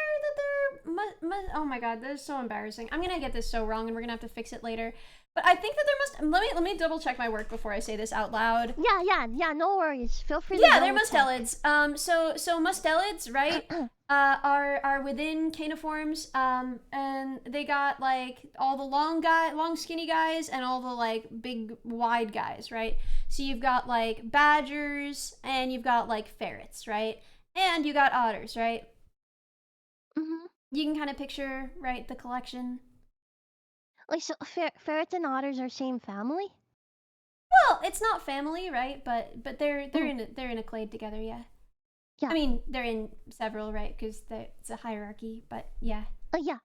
oh my god, that is so embarrassing. I'm gonna get this so wrong, and we're gonna have to fix it later. But I think that there must. Let me double check my work before I say this out loud. Yeah. No worries. Feel free. Yeah, they're mustelids. So mustelids, right? Are within caniforms. And they got like all the long skinny guys, and all the like big wide guys, right? So you've got like badgers, and you've got like ferrets, right? And you got otters, right? Mm-hmm. You can kind of picture, right, the collection. Like, so ferrets and otters are same family? Well, it's not family, right? But they're in a clade together, yeah. Yeah. I mean, they're in several, right? Because it's a hierarchy, but yeah. Yeah.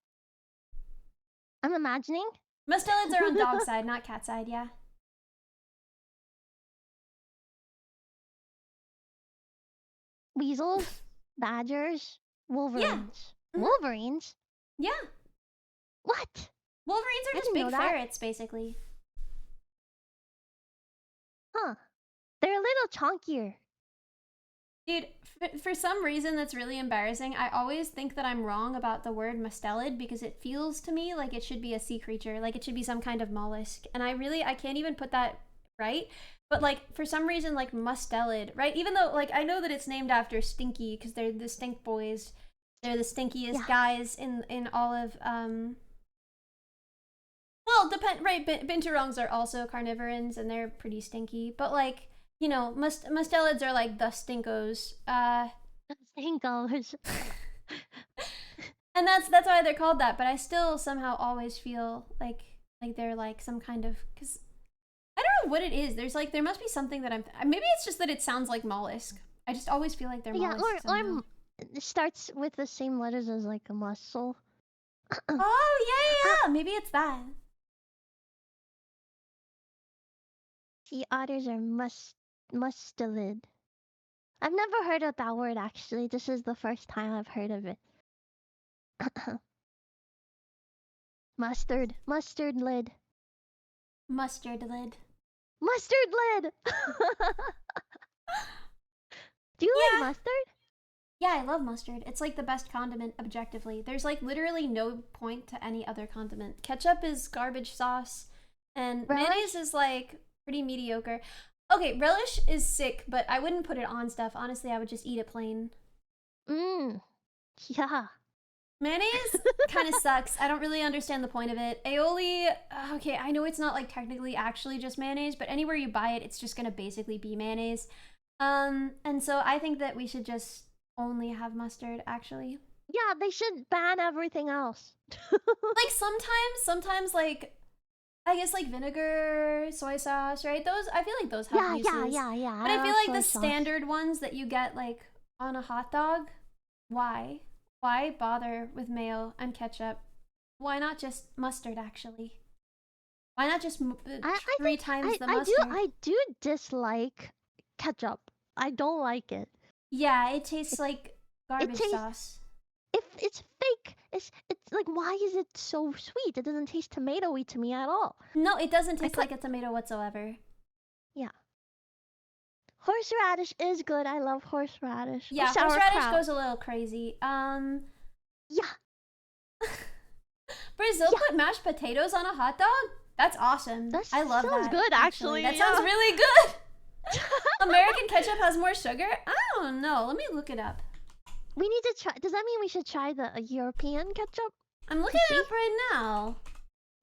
I'm imagining. Mustelids are on dog side, not cat side, yeah. Weasels, badgers, wolverines. Yeah. Wolverines? Yeah. What? Wolverines are just big ferrets, basically. Huh. They're a little chunkier. Dude, for some reason that's really embarrassing. I always think that I'm wrong about the word mustelid because it feels to me like it should be a sea creature, like it should be some kind of mollusk. And I can't even put that right. But like for some reason, like mustelid, right? Even though like I know that it's named after Stinky because they're the stink boys. They're the stinkiest guys in all of well, right, binturongs are also carnivorans and they're pretty stinky, but like, you know, mustelids are like the stinkos. Stinkos. And that's why they're called that, but I still somehow always feel like they're like some kind of, cuz I don't know what it is. There must be something that maybe it's just that it sounds like mollusk. I just always feel like they're mollusks. Or it starts with the same letters as like a mussel. Oh, yeah. Maybe it's that. Sea otters are mustelid. I've never heard of that word, actually. This is the first time I've heard of it. Mustard lid. Mustard lid. Mustard lid! Do you like mustard? Yeah, I love mustard. It's like the best condiment objectively. There's like literally no point to any other condiment. Ketchup is garbage sauce, and mayonnaise is like pretty mediocre. Okay, relish is sick, but I wouldn't put it on stuff. Honestly, I would just eat it plain. Yeah. Mayonnaise kind of sucks. I don't really understand the point of it. Aioli, okay, I know it's not like technically actually just mayonnaise, but anywhere you buy it, it's just gonna basically be mayonnaise. And so I think that we should just only have mustard, actually. Yeah, they should ban everything else. Like sometimes like I guess like vinegar, soy sauce, right? Those I feel like those have uses. Yeah. But I feel like the standard ones that you get like on a hot dog, why? Why bother with mayo and ketchup? Why not just mustard, actually? Why not just three times the mustard? I do dislike ketchup. I don't like it. Yeah, it tastes like garbage sauce. If it's fake, it's like, why is it so sweet? It doesn't taste tomatoey to me at all. No, it doesn't taste like a tomato whatsoever. Yeah. Horseradish is good. I love horseradish. Yeah, horseradish goes a little crazy. Yeah. Brazil put mashed potatoes on a hot dog? That's awesome. I love that. Sounds good, actually. That sounds really good. American ketchup has more sugar? I don't know. Let me look it up. We need to try. Does that mean we should try the European ketchup? I'm looking it up right now.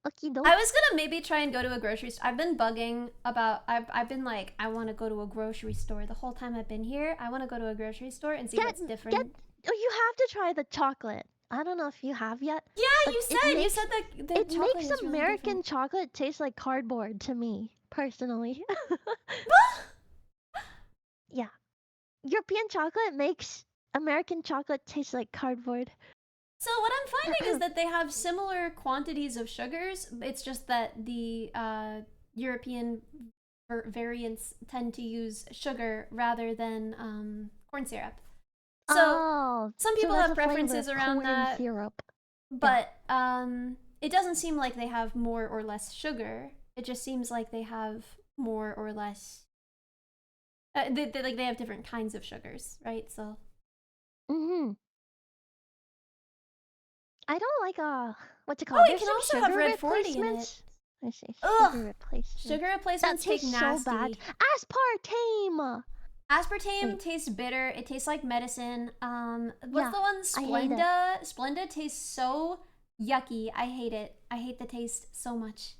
Okie doke. I was gonna maybe try and go to a grocery store. I've been bugging about. I've been like, I want to go to a grocery store the whole time I've been here. I want to go to a grocery store and see what's different. You have to try the chocolate. I don't know if you have yet. Yeah, you said that the it chocolate makes is American really chocolate taste like cardboard to me, personally. Yeah. European chocolate makes American chocolate taste like cardboard. So what I'm finding is that they have similar quantities of sugars. It's just that the European variants tend to use sugar rather than corn syrup. So some people have preferences around that. Syrup. But it doesn't seem like they have more or less sugar. It just seems like they have more or less. They have different kinds of sugars, right? So. I don't like what's it called? Oh, it can also have red 40 in it. I see. Sugar replacements. Sugar replacements take nasty. So bad. Aspartame. Aspartame tastes bitter. It tastes like medicine. What's the one? Splenda. Splenda tastes so yucky. I hate it. I hate the taste so much.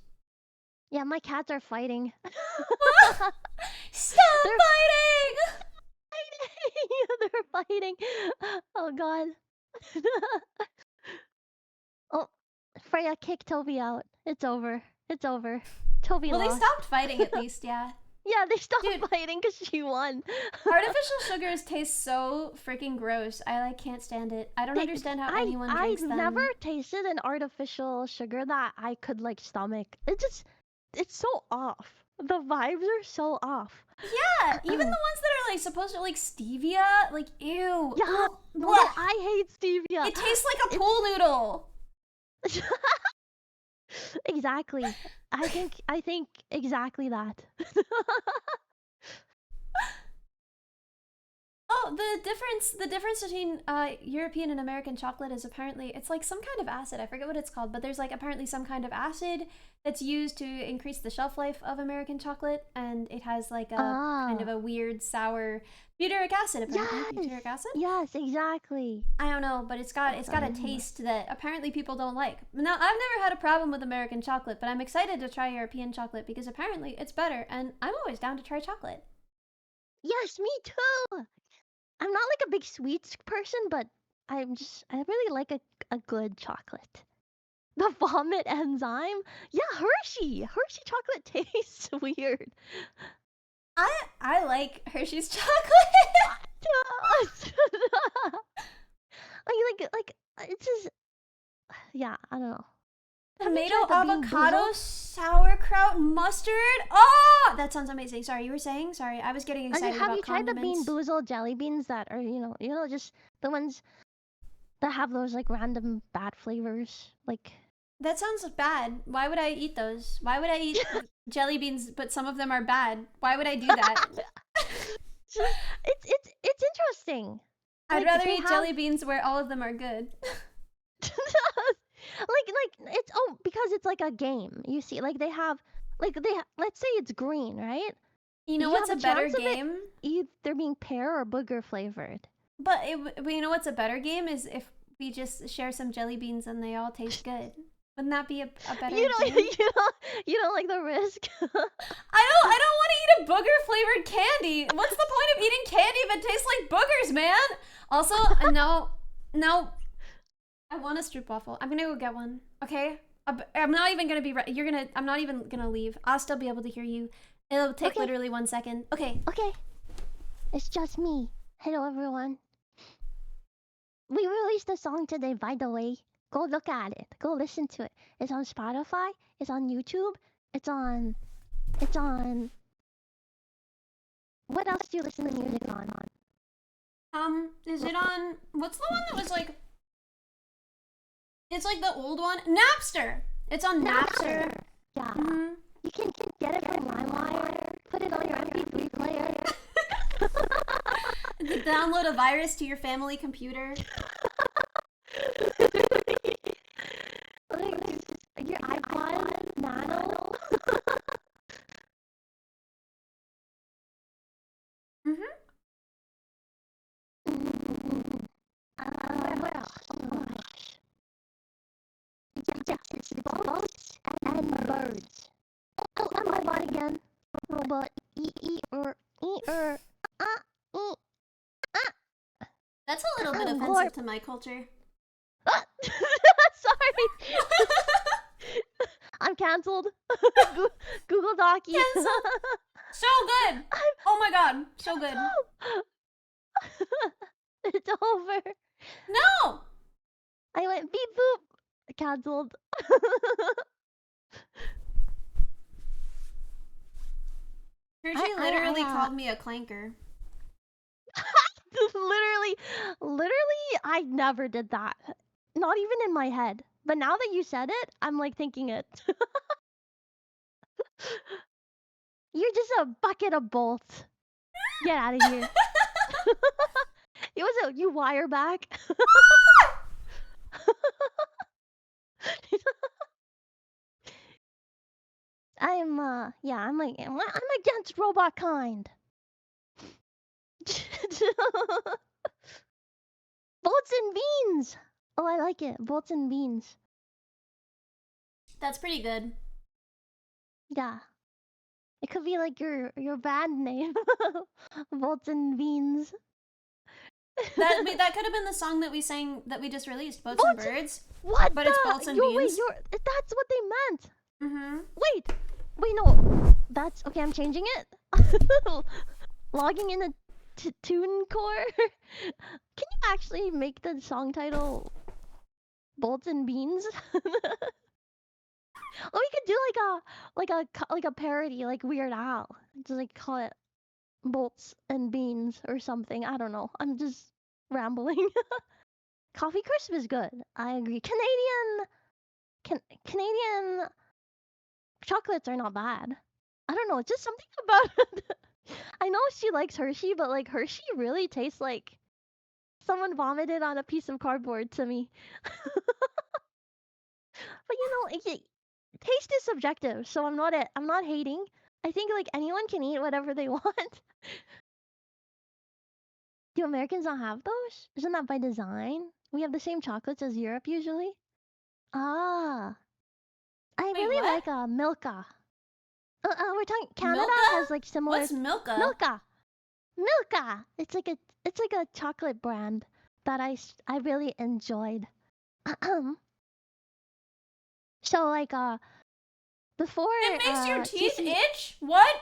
Yeah, my cats are fighting. Stop fighting! They're fighting. Oh god. Oh, Freya kicked Toby out. It's over. It's over. Toby lost. Well, they stopped fighting at least, yeah. Yeah, they stopped fighting because she won. Artificial sugars taste so freaking gross. I can't stand it. I don't understand how anyone drinks them. I've never tasted an artificial sugar that I could stomach. It's so off. The vibes are so off. Yeah, even the ones that are supposed to stevia, ew. Yeah, I hate stevia. It tastes like a pool noodle. Exactly. I think exactly that. Oh, the difference between European and American chocolate is apparently it's like some kind of acid. I forget what it's called, but there's like apparently some kind of acid that's used to increase the shelf life of American chocolate, and it has like a kind of a weird sour butyric acid. Apparently, butyric acid. Yes, exactly. I don't know, but it's got a taste that apparently people don't like. Now, I've never had a problem with American chocolate, but I'm excited to try European chocolate because apparently it's better, and I'm always down to try chocolate. Yes, me too. I'm not like a big sweets person, but I really like a good chocolate. The vomit enzyme? Yeah, Hershey. Hershey chocolate tastes weird. I like Hershey's chocolate. like it's just yeah, I don't know. Tomato, avocado, sauerkraut, mustard. Oh, that sounds amazing. Sorry, you were saying? Sorry, I was getting excited about Have you tried condiments. the Bean Boozled jelly beans that are, you know, just the ones that have those like random bad flavors? Like that sounds bad. Why would I eat those? Why would I eat jelly beans, but some of them are bad? Why would I do that? it's interesting. I'd rather eat jelly beans where all of them are good. like it's because it's like a game. You see, like let's say it's green, right? You know what's a better game? Either being pear or booger flavored. But you know what's a better game is if we just share some jelly beans and they all taste good. Wouldn't that be a better game? You don't like the risk. I don't want to eat a booger flavored candy. What's the point of eating candy if it tastes like boogers, man? Also, no. I want a stroopwafel. I'm gonna go get one. Okay. I'm not even gonna be. I'm not even gonna leave. I'll still be able to hear you. It'll take literally 1 second. Okay. Okay. It's just me. Hello, everyone. We released a song today, by the way. Go look at it. Go listen to it. It's on Spotify. It's on YouTube. It's on. What else do you listen to music on? Is it on? What's the one that was like? It's like the old one, Napster. It's on Napster. Yeah. Mm-hmm. You can get it from LimeWire. Put it on your MP3 player. Download a virus to your family computer. Your iPod Nano. What else? Oh my gosh. Yes, boats and birds. Oh, and my body again. Robot. That's a little bit offensive to my culture. Sorry. I'm cancelled. Google Docky. Cancelled. So good. Oh my god. So good. It's over. No. I went beep boop. Cancelled. Hershey literally called me a clanker. literally, I never did that. Not even in my head. But now that you said it, I'm like thinking it. You're just a bucket of bolts. Get out of here. You wire back. I'm against robot kind. Bolts and beans. Oh, I like it. Bolts and beans. That's pretty good. Yeah. It could be like your band name. Bolts and beans. That could have been the song that we sang that we just released, Boats and Birds. What? But it's Bolts and Beans. That's what they meant. Mm-hmm. Wait, no. That's okay. I'm changing it. Logging in a TuneCore. Can you actually make the song title Bolts and Beans? Or we could do like a parody, like Weird Al. Just like call it Bolts and Beans or something. I don't know. I'm just rambling. Coffee Crisp is good. I agree. Canadian Canadian chocolates are not bad. I don't know, it's just something about it. I know she likes Hershey, but like Hershey really tastes like someone vomited on a piece of cardboard to me. But taste is subjective, so I'm not hating. I think like anyone can eat whatever they want. Do Americans not have those? Isn't that by design? We have the same chocolates as Europe usually. Ah, I Wait, really what? like Milka. We're talking Canada Milka? has like similar. What's Milka? Milka. It's like a chocolate brand that I really enjoyed. So like before It makes your teeth itch? What?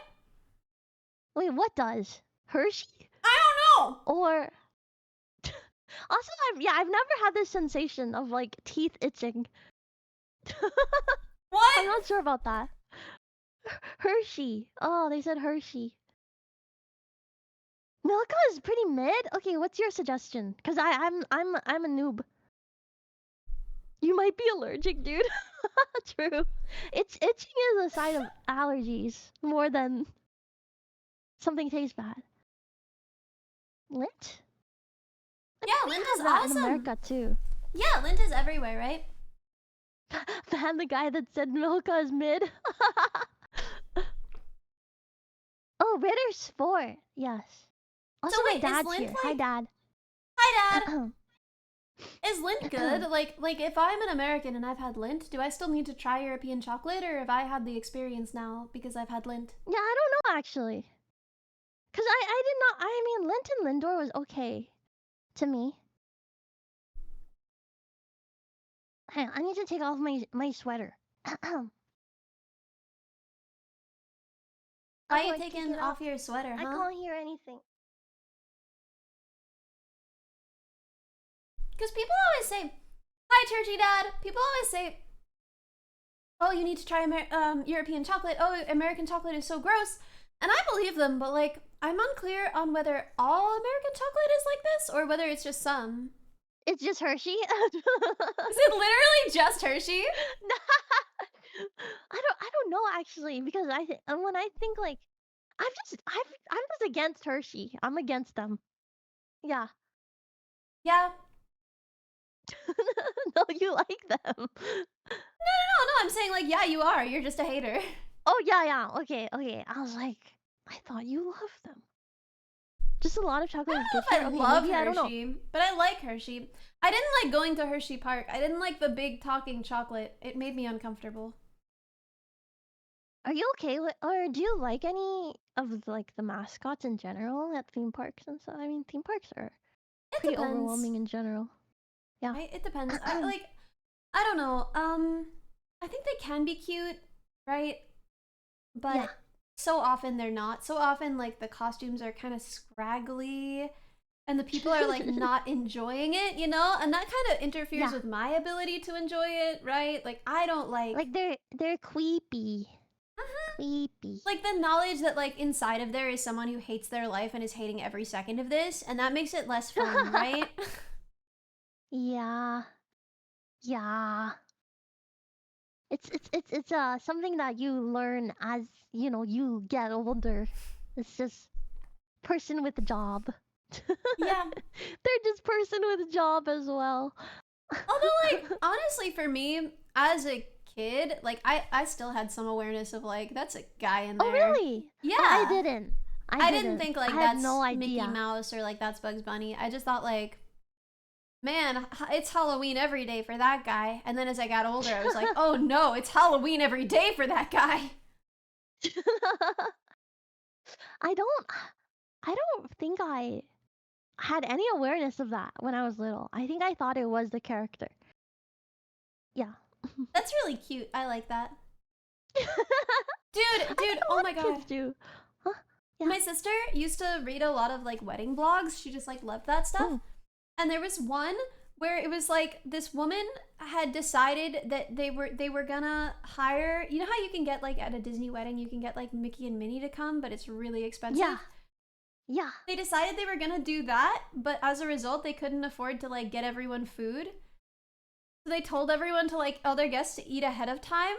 Wait, what does? Hershey? I don't know. Or also I've never had this sensation of like teeth itching. What? I'm not sure about that. Hershey. Oh, they said Hershey. Milka is pretty mid. Okay, what's your suggestion? Cause I'm a noob. You might be allergic, dude. True. It's itching is a sign of allergies more than something tastes bad. Lint? Yeah, Lint is that awesome. in America too. Yeah, Lint is everywhere, right? Fan the guy that said Milka is mid. Oh, Ritter Sport. Yes. Also, So my wait, is dad's Lint here. Hi, like- Dad. Hi, Dad. Is Lint good? Like if I'm an American and I've had Lint, do I still need to try European chocolate, or have I had the experience now because I've had Lint? Yeah, I don't know actually. Cause I did not. I mean, Lint and Lindor was okay to me. Hang on, I need to take off my sweater. Why How do are I you take taking it off your sweater, I huh? can't hear anything. Because people always say, "Hi, Churchy Dad." People always say, "Oh, you need to try European chocolate. Oh, American chocolate is so gross." And I believe them, but like, I'm unclear on whether all American chocolate is like this or whether it's just some. It's just Hershey. Is it literally just Hershey? I don't know actually, because when I think like I'm just against Hershey. I'm against them. Yeah. Yeah. No, you like them. No, I'm saying like, yeah, you are. You're just a hater. Oh yeah. Okay. I was like, I thought you loved them. Just a lot of chocolate is good for I you. Okay, love maybe, Hershey, I don't know. but I like Hershey. I didn't like going to Hershey Park. I didn't like the big talking chocolate. It made me uncomfortable. Are you okay with, or do you like any of like the mascots in general at theme parks and stuff? I mean, theme parks are pretty overwhelming in general. Yeah. It depends. I don't know. I think they can be cute, right? But Yeah. so often they're not. So often like the costumes are kind of scraggly and the people are like not enjoying it, you know? And that kind of interferes with my ability to enjoy it, right? Like I don't like they're creepy. Creepy. Like the knowledge that like inside of there is someone who hates their life and is hating every second of this, and that makes it less fun, right? Yeah. It's something that you learn as, you get older. It's just person with a job. Yeah. They're just person with a job as well. Although like honestly for me as a kid, like I still had some awareness of like that's a guy in there. Oh really? Yeah. I didn't. I didn't think like I had that's no Mickey idea. Mouse or like that's Bugs Bunny. I just thought like, man, it's Halloween every day for that guy. And then as I got older, I was like, oh no, it's Halloween every day for that guy. I don't think I had any awareness of that when I was little. I think I thought it was the character. Yeah. That's really cute. I like that. Dude, oh my god. Kids do. Huh? Yeah. My sister used to read a lot of like wedding blogs. She just like loved that stuff. Mm. And there was one where it was like this woman had decided that they were gonna hire, you know how you can get like at a Disney wedding you can get like Mickey and Minnie to come, but it's really expensive. Yeah. They decided they were gonna do that, but as a result they couldn't afford to like get everyone food. So they told everyone to like all their guests to eat ahead of time.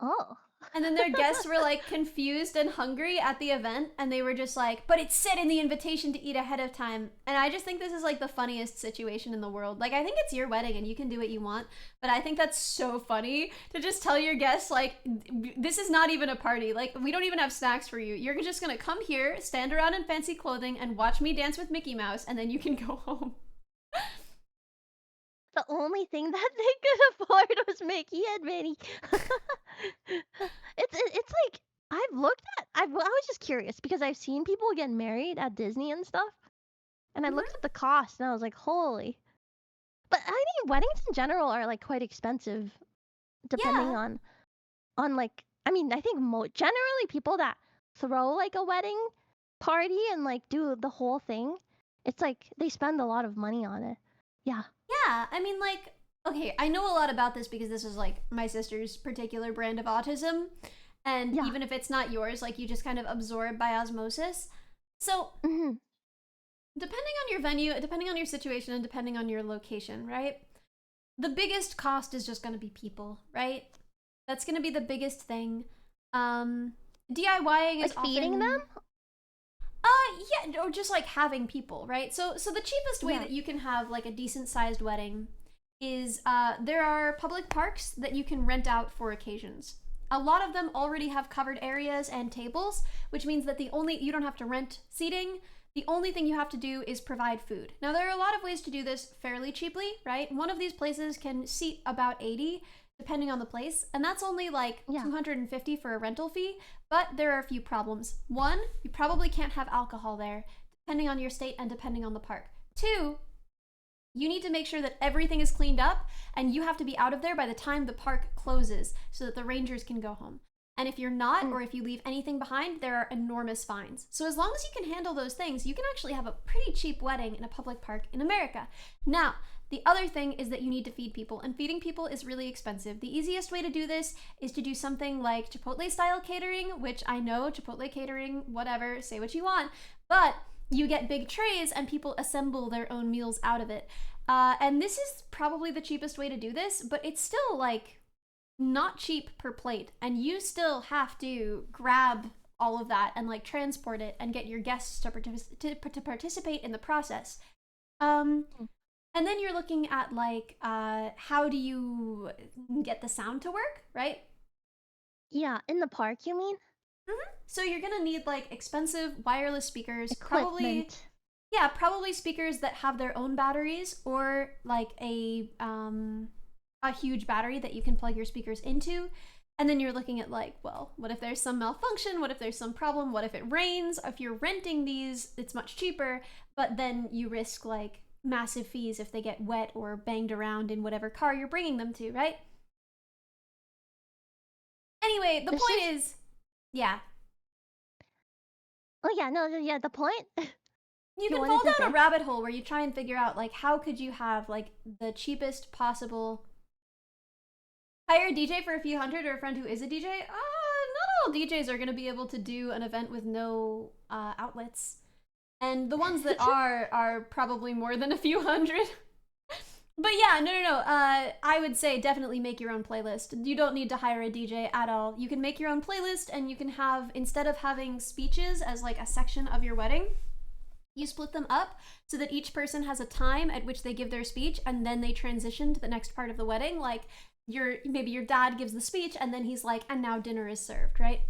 Oh. And then their guests were like confused and hungry at the event, and they were just like, but it said in the invitation to eat ahead of time. And I just think this is like the funniest situation in the world. Like, I think it's your wedding and you can do what you want, but I think that's so funny to just tell your guests, like, this is not even a party. Like, we don't even have snacks for you. You're just gonna come here, stand around in fancy clothing, and watch me dance with Mickey Mouse, and then you can go home. The only thing that they could afford was Mickey and Minnie. It's like I was just curious because I've seen people get married at Disney and stuff, and I looked at the cost and I was like, holy. But I think weddings in general are like quite expensive, depending on like, I mean, I think generally people that throw like a wedding party and like do the whole thing, it's like they spend a lot of money on it. Yeah. Yeah, I mean, like, okay, I know a lot about this because this is like my sister's particular brand of autism. And even if it's not yours, like, you just kind of absorb by osmosis. So, depending on your venue, depending on your situation, and depending on your location, right? The biggest cost is just going to be people, right? That's going to be the biggest thing. DIYing is like feeding them? Yeah, or just like having people, right? So the cheapest way that you can have like a decent sized wedding is there are public parks that you can rent out for occasions. A lot of them already have covered areas and tables, which means that you don't have to rent seating. The only thing you have to do is provide food. Now, there are a lot of ways to do this fairly cheaply, right? One of these places can seat about 80, depending on the place, and that's only like $250 for a rental fee, but there are a few problems. One, you probably can't have alcohol there, depending on your state and depending on the park. Two, you need to make sure that everything is cleaned up, and you have to be out of there by the time the park closes so that the rangers can go home. And if you're not, or if you leave anything behind, there are enormous fines. So as long as you can handle those things, you can actually have a pretty cheap wedding in a public park in America. Now, the other thing is that you need to feed people, and feeding people is really expensive. The easiest way to do this is to do something like Chipotle-style catering, which I know, Chipotle catering, whatever, say what you want, but you get big trays and people assemble their own meals out of it. And this is probably the cheapest way to do this, but it's still like not cheap per plate, and you still have to grab all of that and like transport it and get your guests to participate in the process. And then you're looking at like how do you get the sound to work, right? Yeah, in the park, you mean? So you're gonna need like expensive wireless speakers, equipment. Probably speakers that have their own batteries, or like a huge battery that you can plug your speakers into. And then you're looking at like, well, what if there's some malfunction? What if there's some problem? What if it rains? If you're renting these, it's much cheaper, but then you risk like massive fees if they get wet or banged around in whatever car you're bringing them to, right? Anyway, the point is, the point? You can fall down a rabbit hole where you try and figure out like how could you have like the cheapest possible. Hire a DJ for a few hundred, or a friend who is a DJ? Not all DJs are going to be able to do an event with no outlets. And the ones that are probably more than a few hundred. But yeah, no. I would say definitely make your own playlist. You don't need to hire a DJ at all. You can make your own playlist, and you can have, instead of having speeches as like a section of your wedding, you split them up so that each person has a time at which they give their speech, and then they transition to the next part of the wedding. Like, maybe your dad gives the speech, and then he's like, and now dinner is served, right?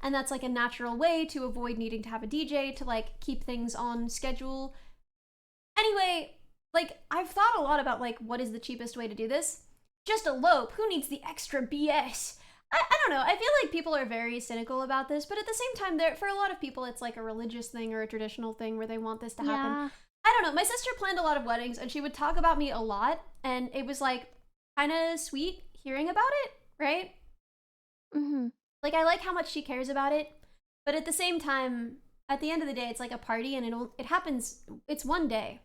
And that's like a natural way to avoid needing to have a DJ to like keep things on schedule. Anyway, like, I've thought a lot about like what is the cheapest way to do this. Just elope. Who needs the extra BS? I don't know. I feel like people are very cynical about this, but at the same time, for a lot of people, it's like a religious thing or a traditional thing where they want this to happen. I don't know. My sister planned a lot of weddings, and she would talk about me a lot, and it was like kind of sweet hearing about it, right? Like, I like how much she cares about it, but at the same time, at the end of the day, it's like a party, and it happens, it's one day.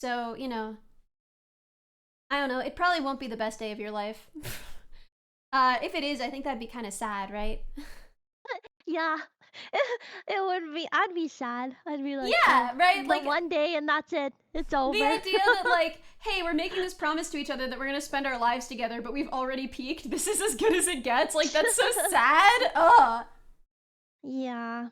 So, you know, I don't know, it probably won't be the best day of your life. If it is, I think that'd be kind of sad, right? Yeah, It would be. I'd be sad. I'd be like, yeah, oh, right? the Like one day and that's it. It's over. the idea that like, hey, we're making this promise to each other that we're gonna spend our lives together, but we've already peaked. This is as good as it gets. Like that's so sad. Ugh. Yeah.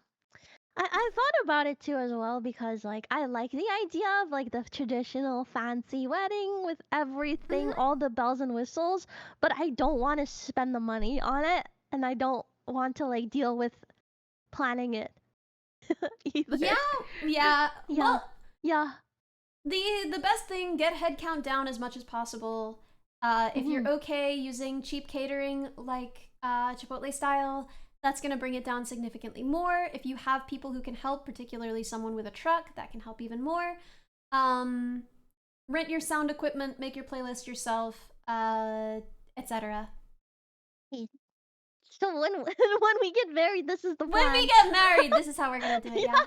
I thought about it too as well because like I like the idea of like the traditional fancy wedding with everything, all the bells and whistles, but I don't want to spend the money on it and I don't want to like deal with planning it either. Yeah. Yeah. Well, yeah. the best thing, get headcount down as much as possible. If you're okay using cheap catering like Chipotle style, that's going to bring it down significantly more. If you have people who can help, particularly someone with a truck, that can help even more. Rent your sound equipment, make your playlist yourself, etc. So when we get married, this is the plan. When we get married, this is how we're going to do it, yeah.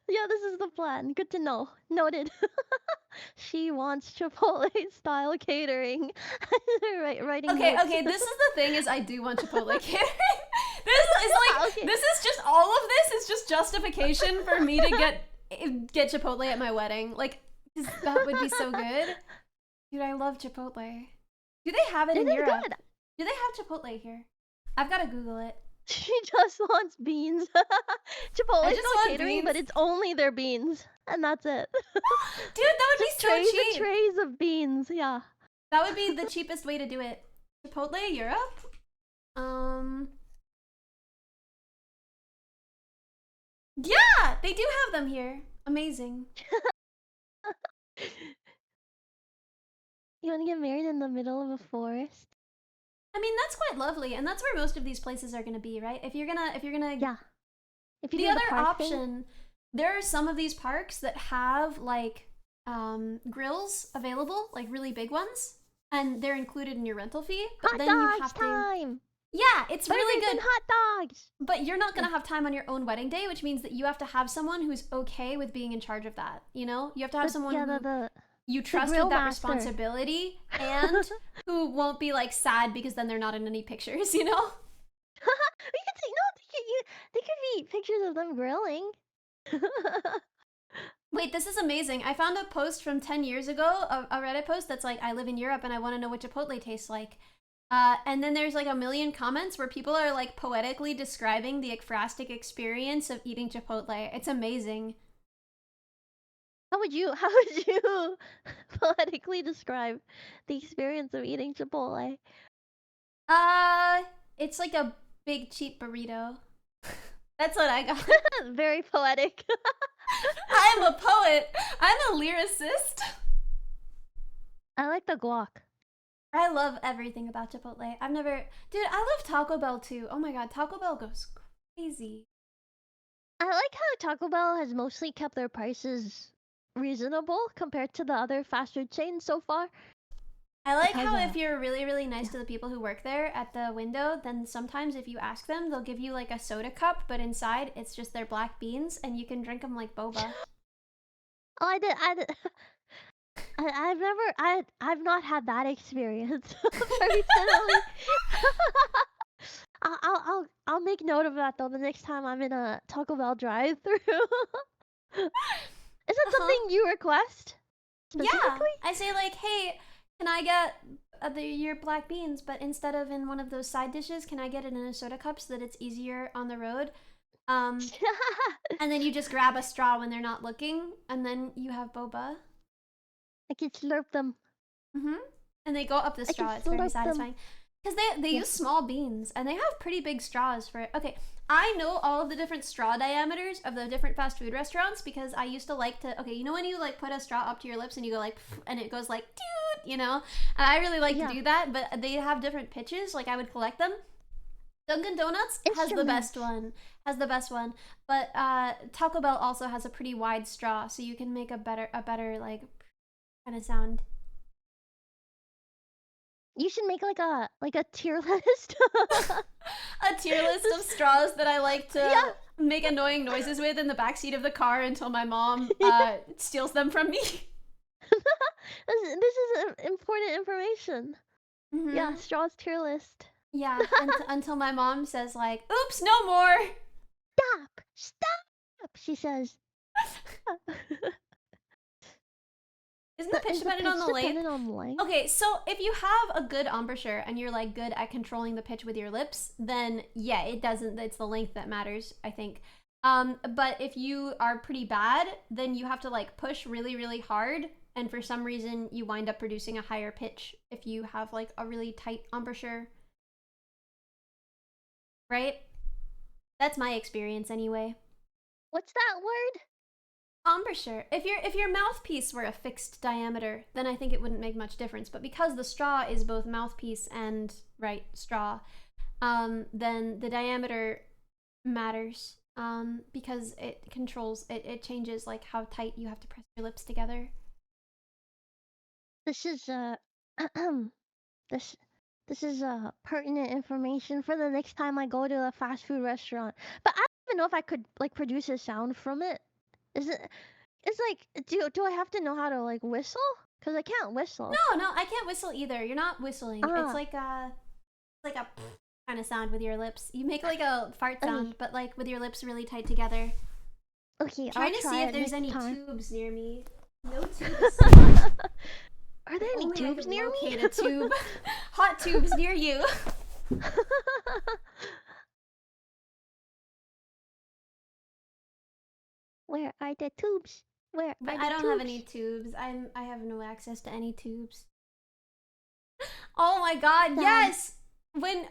Yeah, this is the plan. Good to know. Noted. She wants Chipotle style catering. Writing Okay, notes. okay, this is the thing is I do want Chipotle catering. This is like this is just all of this is just justification for me to get Chipotle at my wedding. Like that would be so good. Dude, I love Chipotle. Do they have it in Europe? Good. Do they have Chipotle here? I've got to Google it. She just wants beans. Chipotle's not catering, but it's only their beans. And that's it. Dude, that would be so cheap. The trays of beans, yeah. That would be the cheapest way to do it. Chipotle, Europe? Yeah, they do have them here. Amazing. You want to get married in the middle of a forest? I mean, that's quite lovely, and that's where most of these places are going to be, right? If you're gonna yeah. If you the other option, there are some of these parks that have like grills available, like really big ones, and they're included in your rental fee. But hot then dogs you have time. To. Yeah, it's really good. Hot dogs. But you're not gonna have time on your own wedding day, which means that you have to have someone who's okay with being in charge of that. You know, you have to have someone who you trust with that responsibility and who won't be like sad because then they're not in any pictures. You know. We could see they could be pictures of them grilling. Wait, this is amazing. I found a post from 10 years ago, a Reddit post that's like, I live in Europe and I want to know what Chipotle tastes like. And then there's like a million comments where people are like poetically describing the ekphrastic experience of eating Chipotle. It's amazing. How would you poetically describe the experience of eating Chipotle? It's like a big cheap burrito. That's what I got. Very poetic. I'm a poet. I'm a lyricist. I like the guac. I love everything about Chipotle. Dude, I love Taco Bell too. Oh my god, Taco Bell goes crazy. I like how Taco Bell has mostly kept their prices reasonable compared to the other fast food chains so far. I like how if you're really, really nice to the people who work there at the window, then sometimes if you ask them, they'll give you like a soda cup, but inside it's just their black beans, and you can drink them like boba. Oh, I've not had that experience personally. I'll make note of that though the next time I'm in a Taco Bell drive-through. Is that something you request? Yeah, I say like, hey, can I get your black beans, but instead of in one of those side dishes, can I get it in a soda cup so that it's easier on the road? And then you just grab a straw when they're not looking, and then you have boba. I can slurp them. And they go up the straw. It's very satisfying. Because they use small beans, and they have pretty big straws for it. Okay, I know all of the different straw diameters of the different fast food restaurants because I used to like to, okay, you know when you like put a straw up to your lips and you go like, and it goes like, dude, you know? And I really like to do that, but they have different pitches, like I would collect them. Dunkin' Donuts has the best one. But Taco Bell also has a pretty wide straw, so you can make a better like kind of sound. You should make like a tier list. A tier list of straws that I like to make annoying noises with in the backseat of the car until my mom steals them from me. This is important information. Yeah, straws tier list. Yeah, until my mom says like, oops, no more. Stop, she says. Isn't the pitch dependent on the length? Okay, so if you have a good embouchure and you're like good at controlling the pitch with your lips, then yeah, it's the length that matters, I think. But if you are pretty bad, then you have to like push really, really hard, and for some reason you wind up producing a higher pitch if you have like a really tight embouchure. Right? That's my experience anyway. What's that word? Embouchure. If your mouthpiece were a fixed diameter, then I think it wouldn't make much difference. But because the straw is both mouthpiece and straw, then the diameter matters. Because it controls it changes like how tight you have to press your lips together. This is this is pertinent information for the next time I go to a fast food restaurant. But I don't even know if I could like produce a sound from it. Is it? It's like, do I have to know how to like whistle? Cause I can't whistle. No, I can't whistle either. You're not whistling. It's like a kind of sound with your lips. You make like a fart sound, but like with your lips really tight together. Okay, I'll try to see if there's any tubes near me. No tubes. Are there any tubes near me? A tube. Hot tubes near you. Where are the tubes? I don't have any tubes. I have no access to any tubes. Oh my god, yes!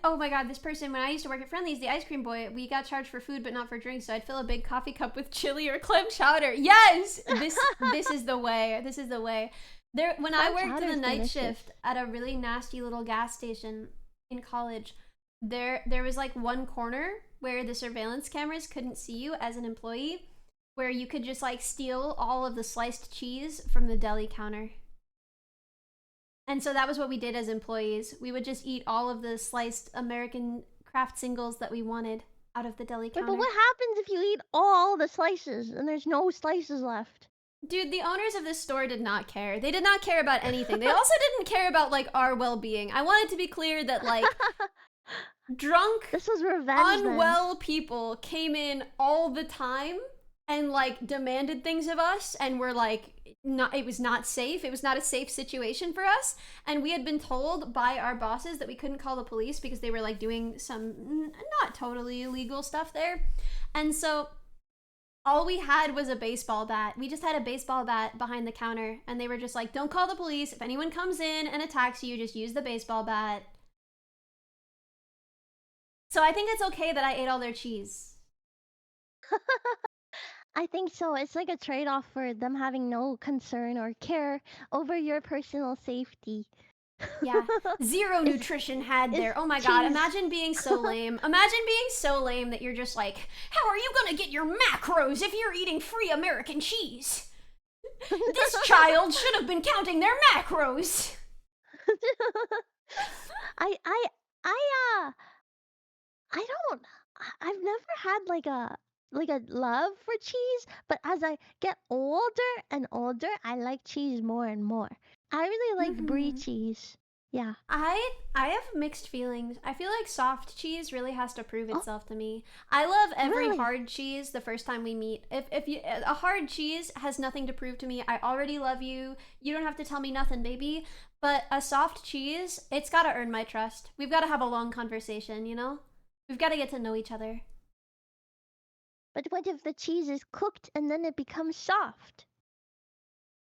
Oh my god, this person, when I used to work at Friendly's, the ice cream boy, we got charged for food but not for drinks, so I'd fill a big coffee cup with chili or clam chowder. Yes! This is the way. This is the way. When I worked in the night shift at a really nasty little gas station in college, there was like one corner where the surveillance cameras couldn't see you as an employee, where you could just like steal all of the sliced cheese from the deli counter. And so that was what we did as employees. We would just eat all of the sliced American craft singles that we wanted out of the deli counter. But what happens if you eat all the slices and there's no slices left? Dude, the owners of this store did not care. They did not care about anything. They also didn't care about like our well-being. I wanted to be clear that like drunk, this was revenge, unwell people came in all the time and like demanded things of us, and were like, it was not safe. It was not a safe situation for us, and we had been told by our bosses that we couldn't call the police because they were like doing some not totally illegal stuff there. And so all we had was a baseball bat. We just had a baseball bat behind the counter, and they were just like, don't call the police. If anyone comes in and attacks you, just use the baseball bat. So I think it's okay that I ate all their cheese. I think so. It's like a trade-off for them having no concern or care over your personal safety. Yeah, zero nutrition had there. Oh my god, imagine being so lame. Imagine being so lame that you're just like, how are you gonna get your macros if you're eating free American cheese? This child should have been counting their macros. I've never had like a love for cheese, but as I get older and older, I like cheese more and more. I really like brie cheese. Yeah. I have mixed feelings. I feel like soft cheese really has to prove itself to me. I love every hard cheese the first time we meet. If a hard cheese has nothing to prove to me, I already love you. You don't have to tell me nothing, baby. But a soft cheese, it's got to earn my trust. We've got to have a long conversation, you know? We've got to get to know each other. But what if the cheese is cooked and then it becomes soft?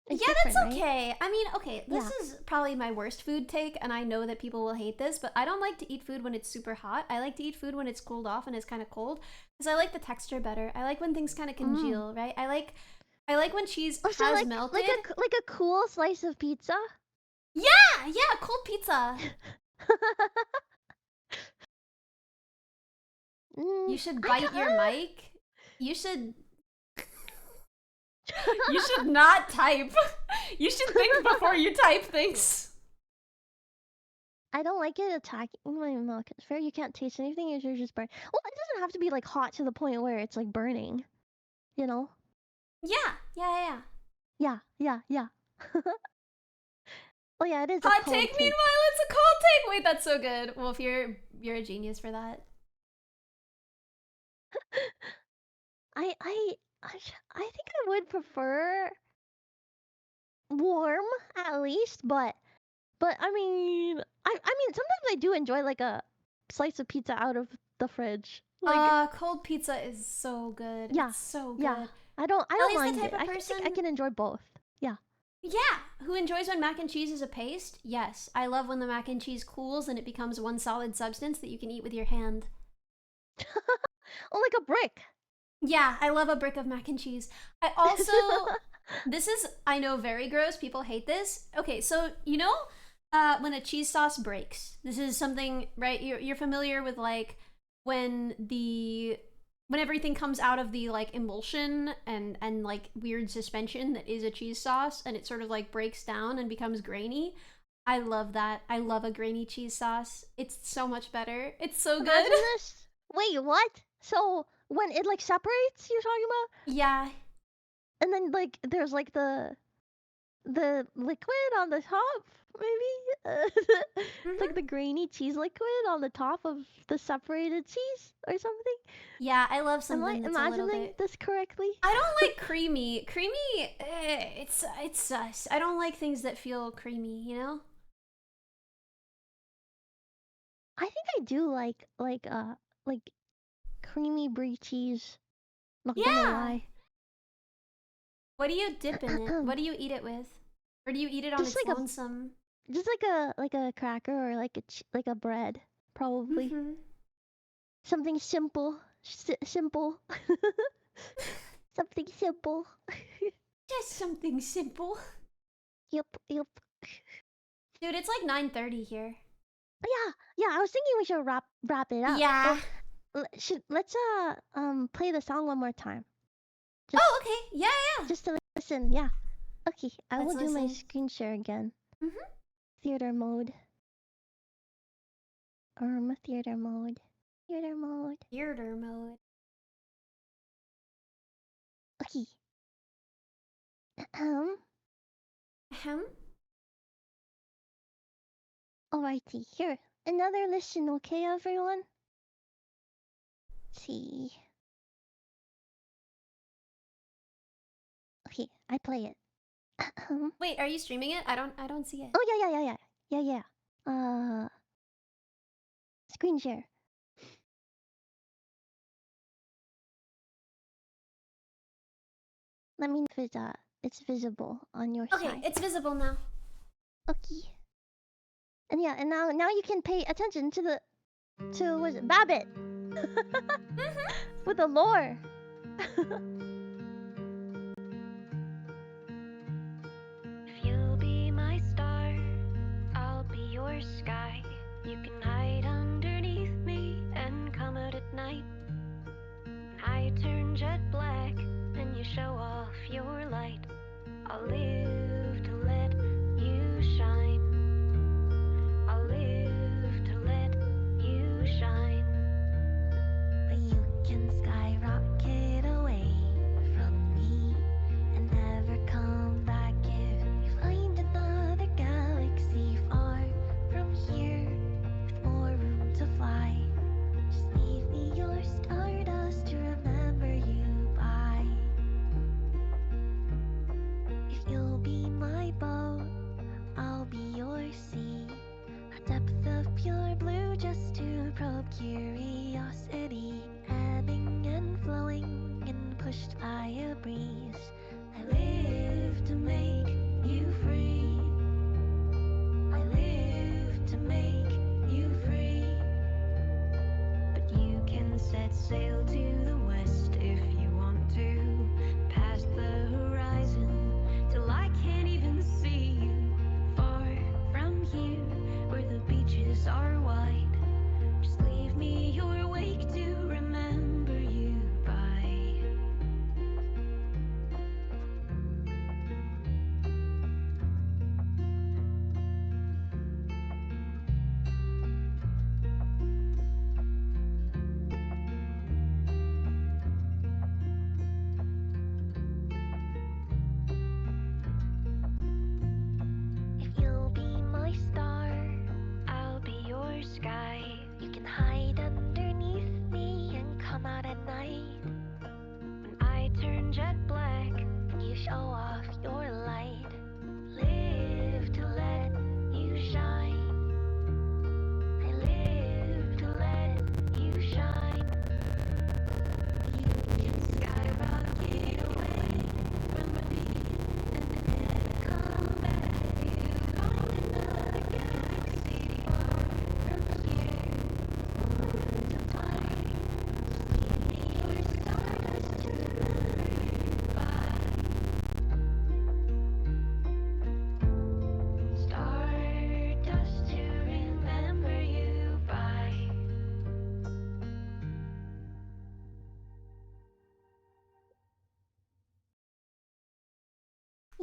Yeah, that's okay. Right? I mean, okay, this is probably my worst food take, and I know that people will hate this, but I don't like to eat food when it's super hot. I like to eat food when it's cooled off and it's kind of cold, because I like the texture better. I like when things kind of congeal, right? I like when cheese has melted. Like a cool slice of pizza? Yeah, cold pizza. You should bite your mic. You should not type. You should think before you type things. I don't like it attacking my milk. It's fair, you can't taste anything, you're just burn. Well, it doesn't have to be like hot to the point where it's like burning. You know? Yeah. Oh yeah, it is hot take, meanwhile it's a cold take. Wait, that's so good. Well, if you're a genius for that. think I would prefer warm at least, but I mean, I mean sometimes I do enjoy like a slice of pizza out of the fridge. Like cold pizza is so good. yeah, It's so good. yeah. I don't Ellie's mind the type it. of person I can enjoy both. Yeah. Yeah, who enjoys when mac and cheese is a paste? Yes, I love when the mac and cheese cools and it becomes one solid substance that you can eat with your hand. Oh, like a brick. Yeah, I love a brick of mac and cheese. I also, this is, I know, very gross. People hate this. Okay, so you know when a cheese sauce breaks? This is something, right? You're familiar with like when everything comes out of the like emulsion and like weird suspension that is a cheese sauce and it sort of like breaks down and becomes grainy. I love that. I love a grainy cheese sauce. It's so much better. It's so good. Imagine this. Wait, what? So when it like separates, you're talking about? Yeah. And then like there's like the liquid on the top, maybe? It's like the grainy cheese liquid on the top of the separated cheese or something. Yeah, I love something that's a little imagining bit... this correctly? I don't like creamy. Creamy, it's sus. I don't like things that feel creamy, you know? I think I do like creamy brie cheese. Not gonna lie. What do you dip in it? What do you eat it with? Or do you eat it on its lonesome? Just like a cracker or like a bread, probably. Something simple. Simple. Something simple. Just something simple. Yep. Dude, it's like 9:30 here. Yeah. I was thinking we should wrap it up. Yeah. Let's play the song one more time. Oh, okay. Yeah. Just to listen. Yeah. Okay. I will do my listen. screen share again. Theater mode. Theater mode. Theater mode. Okay. Alrighty, here. Another listen, okay, everyone? Let's see. Okay, I play it. Wait, are you streaming it? I don't see it. Oh yeah. Screen share. Let me know if it's visible on your side. Okay, it's visible now. Okay. And yeah, and now you can pay attention to was it Babbitt? With the lore. If you'll be my star, I'll be your sky. You can hide underneath me and come out at night. I turn jet black and you show off your light. I'll live to let you shine. I'll live to let you shine. But you can skyrocket away from me and never come back if you find another galaxy far from here with more room to fly. Just leave me your stardust to remember you by. If you'll be my boat, I'll be your sea. A depth of pure blue just to probe curiosity, ebbing and flowing and pushed by a breeze. I live to make you free. I live to make you free. But you can set sail to the west if you want to, past the horizon till I can't even see you. Far from here, where the beaches are wide, just leave me your wake to remember you by.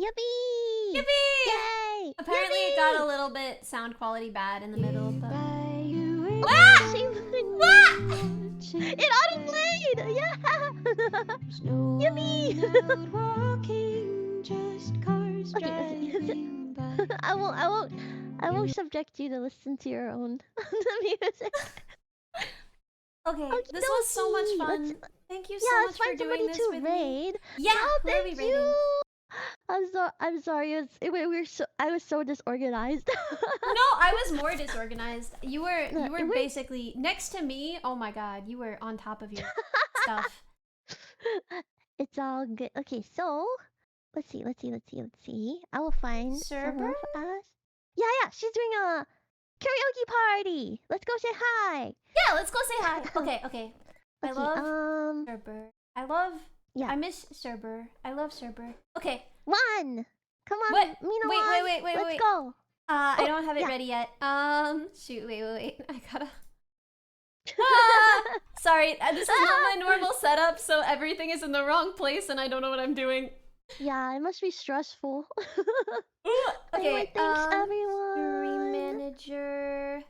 Yippee! Yippee! Yay! Apparently Yippee! it got a little bit sound quality bad in the middle, but... Ah! It auto-played! Yeah! Yippee! I won't subject you to listen to your own music. Okay, this was so much fun. Thank you so much for doing this with me. Yeah, who are we raiding? I'm sorry. I was so disorganized. No, I was more disorganized. You were basically next to me. Oh my god, you were on top of your stuff. It's all good. Okay, so let's see. I will find some of us. Yeah. She's doing a karaoke party. Let's go say hi. Yeah, let's go say hi. Okay. I love Cerber. I miss Cerber. I love Cerber. Okay. One. Come on. What? Wait. Let's go. I don't have it ready yet. Shoot. Wait. I gotta. Sorry, this is not my normal setup, so everything is in the wrong place, and I don't know what I'm doing. Yeah, it must be stressful. Okay. Anyway, thanks everyone. Stream manager.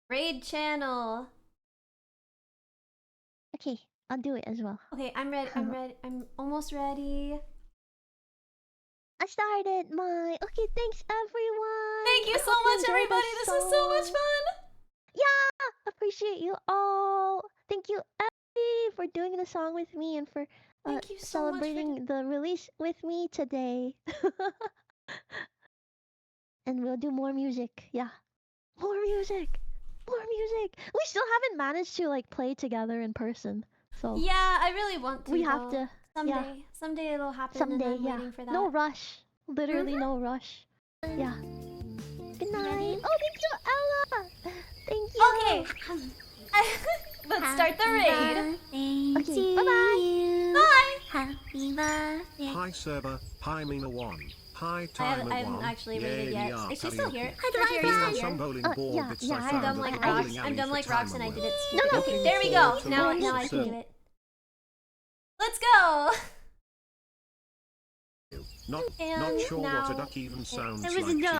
Raid channel. Okay, I'll do it as well. Okay, I'm ready. I'm almost ready. I started my... Okay, thanks everyone. Thank you so much, everybody. This was so much fun. Yeah, appreciate you all. Thank you, Effie, for doing the song with me and for celebrating the release with me today. And we'll do more music. Yeah, more music. We still haven't managed to like play together in person. So yeah, I really want to. We have to. Someday it'll happen. Someday, and I'm waiting for that. No rush. Literally no rush. Yeah. Good night. Oh, thank you, Ella. Thank you. Okay. Let's start the raid. Okay, bye-bye. Bye. Happy birthday. Hi, Server. Hi, Mina1. Hi, Timer1. I haven't actually raided yet. Is she still here? Some bowling ball bits I I'm found dumb at like the rocks. bowling I'm alley dumb for like rocks, and I Timer1. did it stupid. Okay, there we go. Now I can do it. Let's go. Not sure what a duck even sounds like.